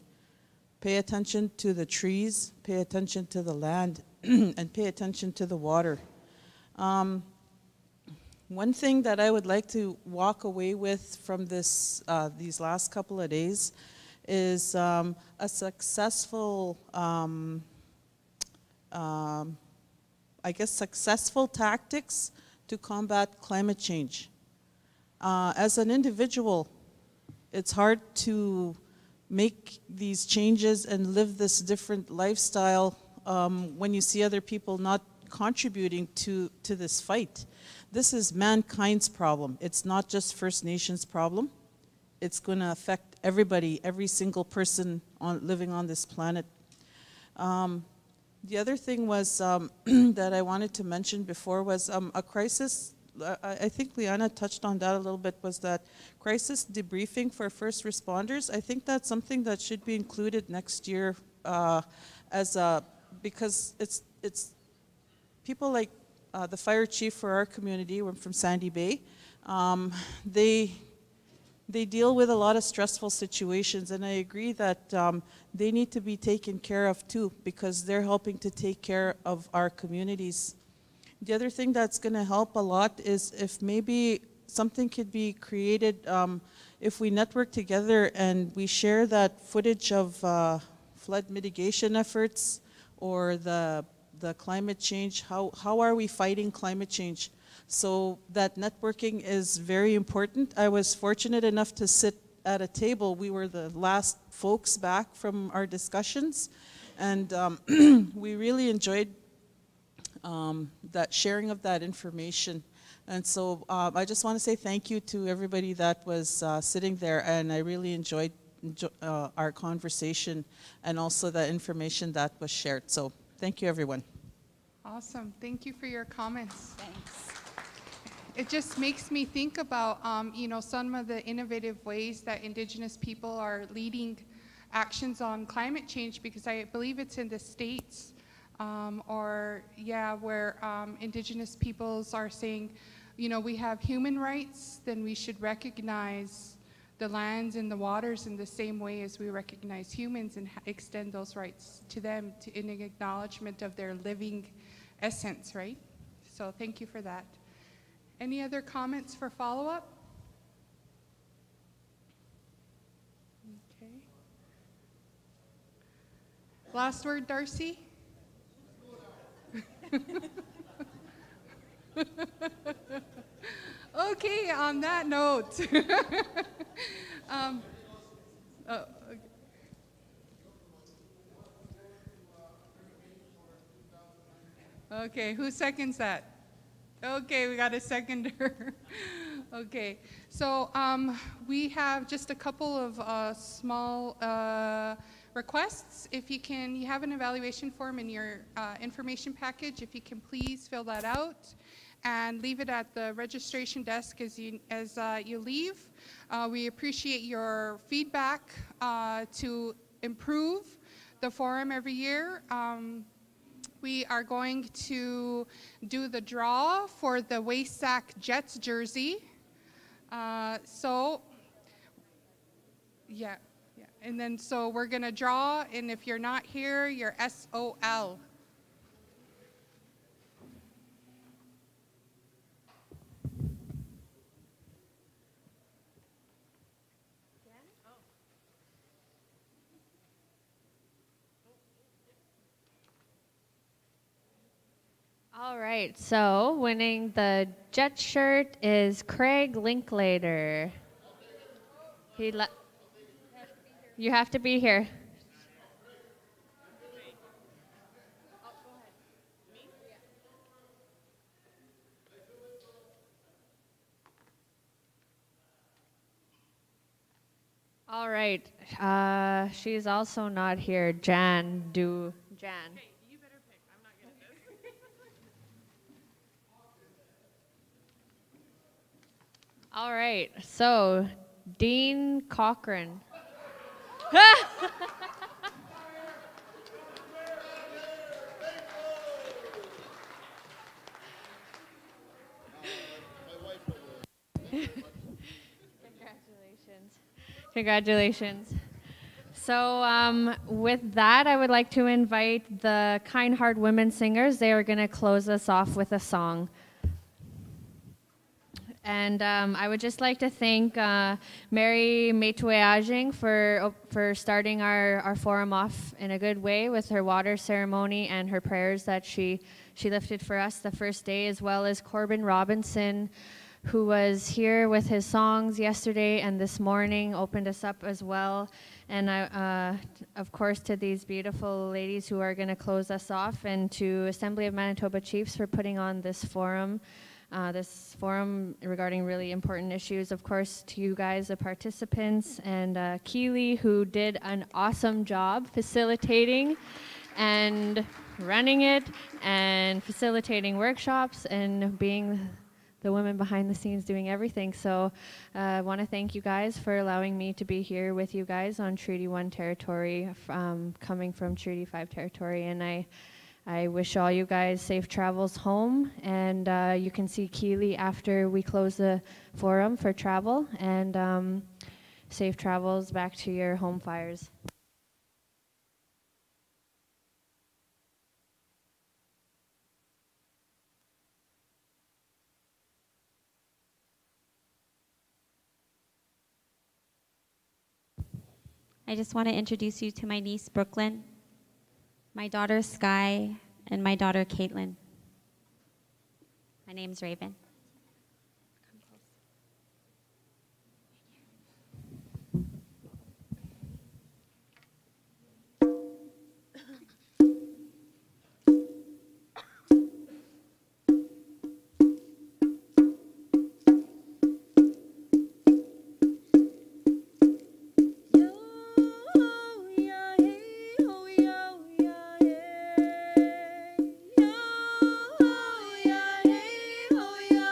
Pay attention to the trees, pay attention to the land, and pay attention to the water. One thing that I would like to walk away with from these last couple of days is a successful, successful tactics to combat climate change. As an individual, it's hard to make these changes and live this different lifestyle when you see other people not contributing to this fight. This is mankind's problem. It's not just First Nations problem. It's going to affect everybody, every single person living on this planet. The other thing was that I wanted to mention before was a crisis. I think Liana touched on that a little bit, was that crisis debriefing for first responders. I think that's something that should be included next year because it's people like the fire chief for our community, we're from Sandy Bay, they deal with a lot of stressful situations, and I agree that they need to be taken care of too, because they're helping to take care of our communities. The other thing that's going to help a lot is if maybe something could be created, if we network together and we share that footage of flood mitigation efforts or the climate change, how are we fighting climate change? So that networking is very important. I was fortunate enough to sit at a table. We were the last folks back from our discussions, and we really enjoyed that sharing of that information. And so I just want to say thank you to everybody that was sitting there, and I really enjoyed our conversation and also the information that was shared. So thank you, everyone. Awesome. Thank you for your comments. Thanks. It just makes me think about, some of the innovative ways that Indigenous people are leading actions on climate change, because I believe it's in the States, where Indigenous peoples are saying, we have human rights, then we should recognize the lands and the waters in the same way as we recognize humans and extend those rights to them in an acknowledgement of their living essence, right? So thank you for that. Any other comments for follow-up? Okay. Last word, Darcy? Okay, on that note. Okay. Okay, who seconds that? Okay, we got a seconder. Okay, so we have just a couple of small requests. If you have an evaluation form in your information package, if you can please fill that out and leave it at the registration desk as you leave. We appreciate your feedback to improve the forum every year. We are going to do the draw for the Waysack Jets jersey. And then so we're going to draw, and if you're not here, you're SOL. All right, so winning the Jet shirt is Craig Linklater. You have to be here. All right, she's also not here. Jan. All right, so Dean Cochran. Congratulations. So with that, I would like to invite the Kind Heart Women Singers. They are going to close us off with a song. And I would just like to thank Mary Metueajing for starting our forum off in a good way with her water ceremony and her prayers that she lifted for us the first day, as well as Corbin Robinson, who was here with his songs yesterday and this morning, opened us up as well. And of course, to these beautiful ladies who are going to close us off, and to Assembly of Manitoba Chiefs for putting on this forum regarding really important issues. Of course, to you guys, the participants, and Keely, who did an awesome job facilitating and running it and facilitating workshops and being the women behind the scenes doing everything. So I want to thank you guys for allowing me to be here with you guys on Treaty 1 territory, coming from Treaty 5 territory. And I wish all you guys safe travels home, and you can see Keely after we close the forum for travel, and safe travels back to your home fires. I just want to introduce you to my niece, Brooklyn, my daughter, Sky, and my daughter, Caitlin. My name's Raven. Oh, yeah, hey, oh, yeah.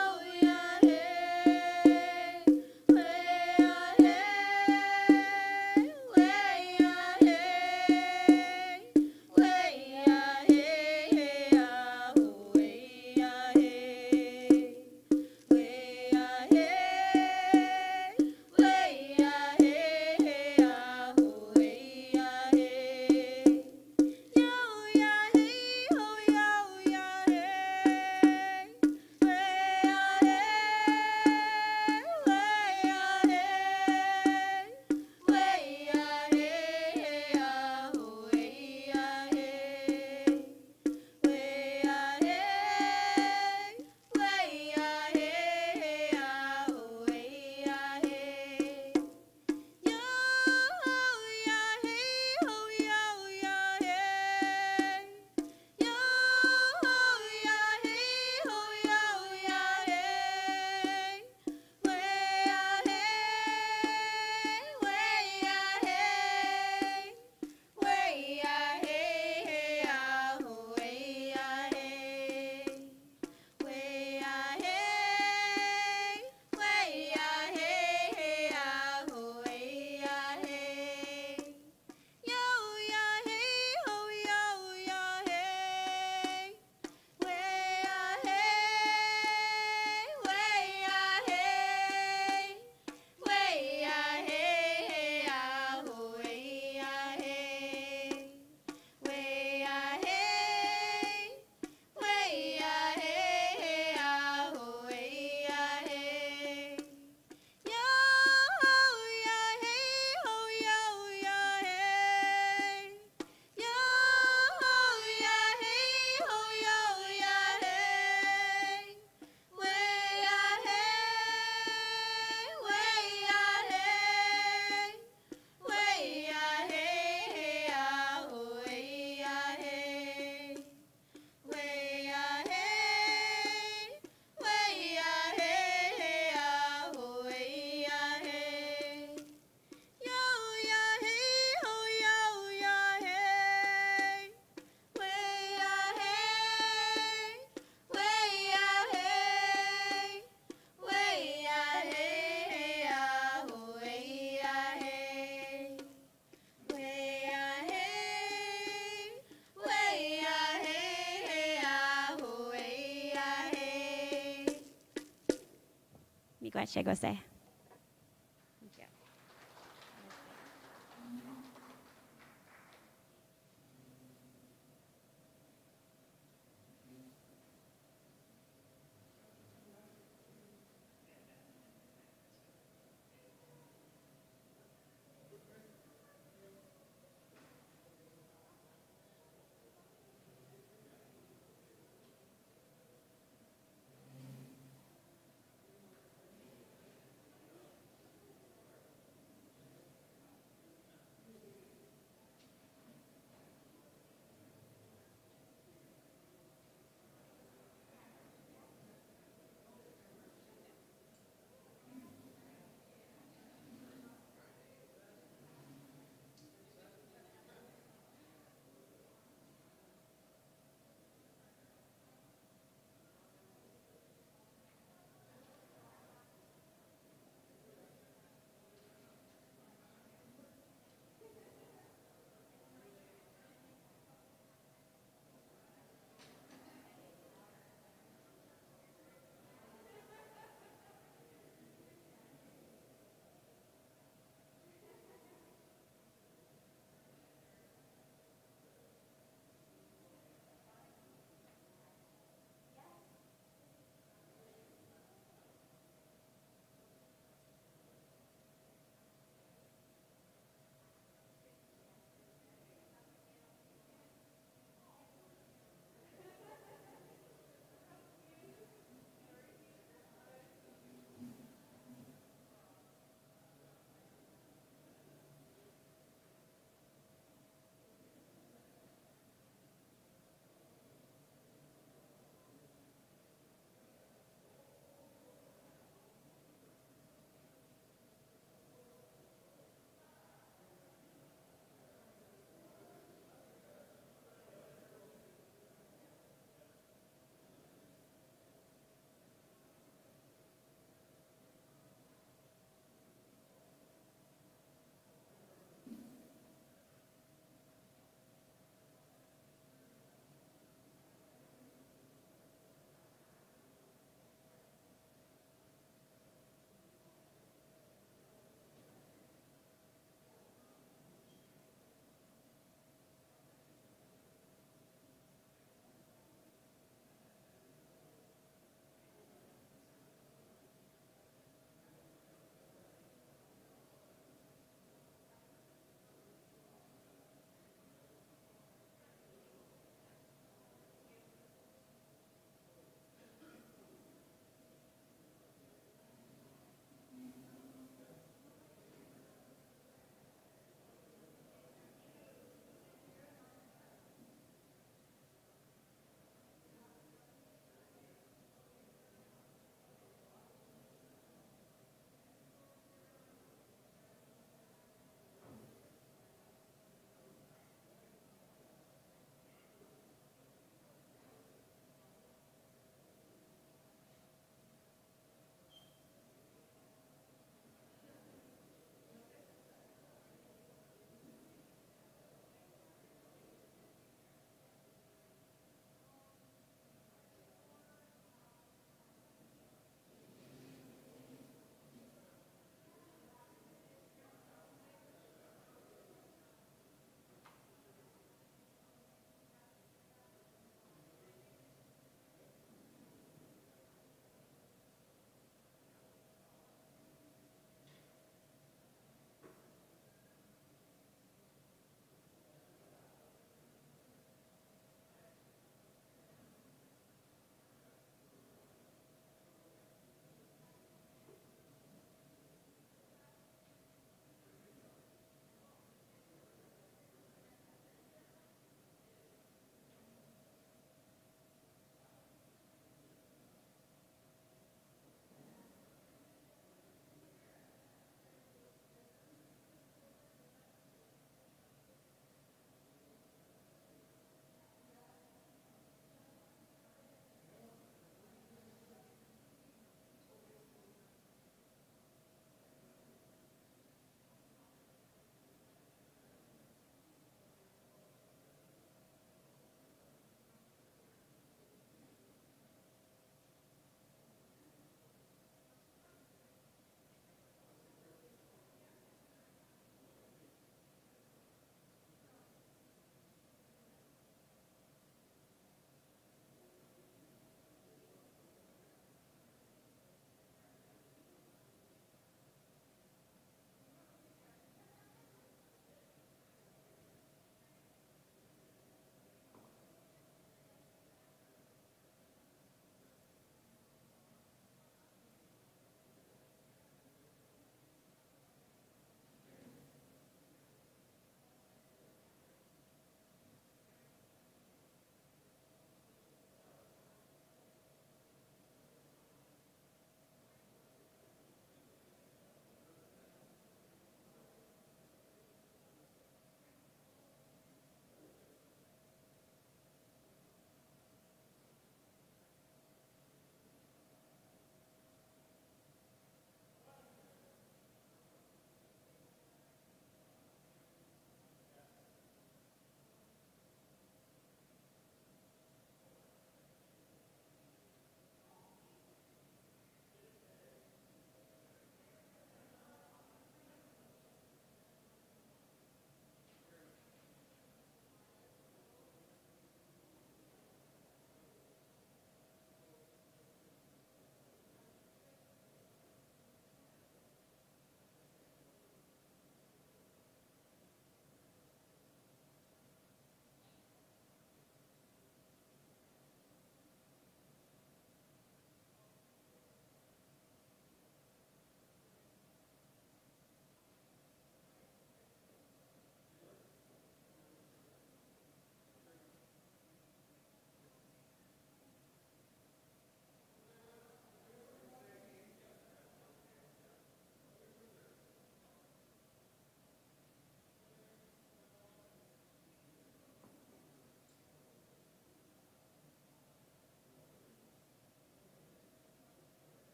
Wachegose.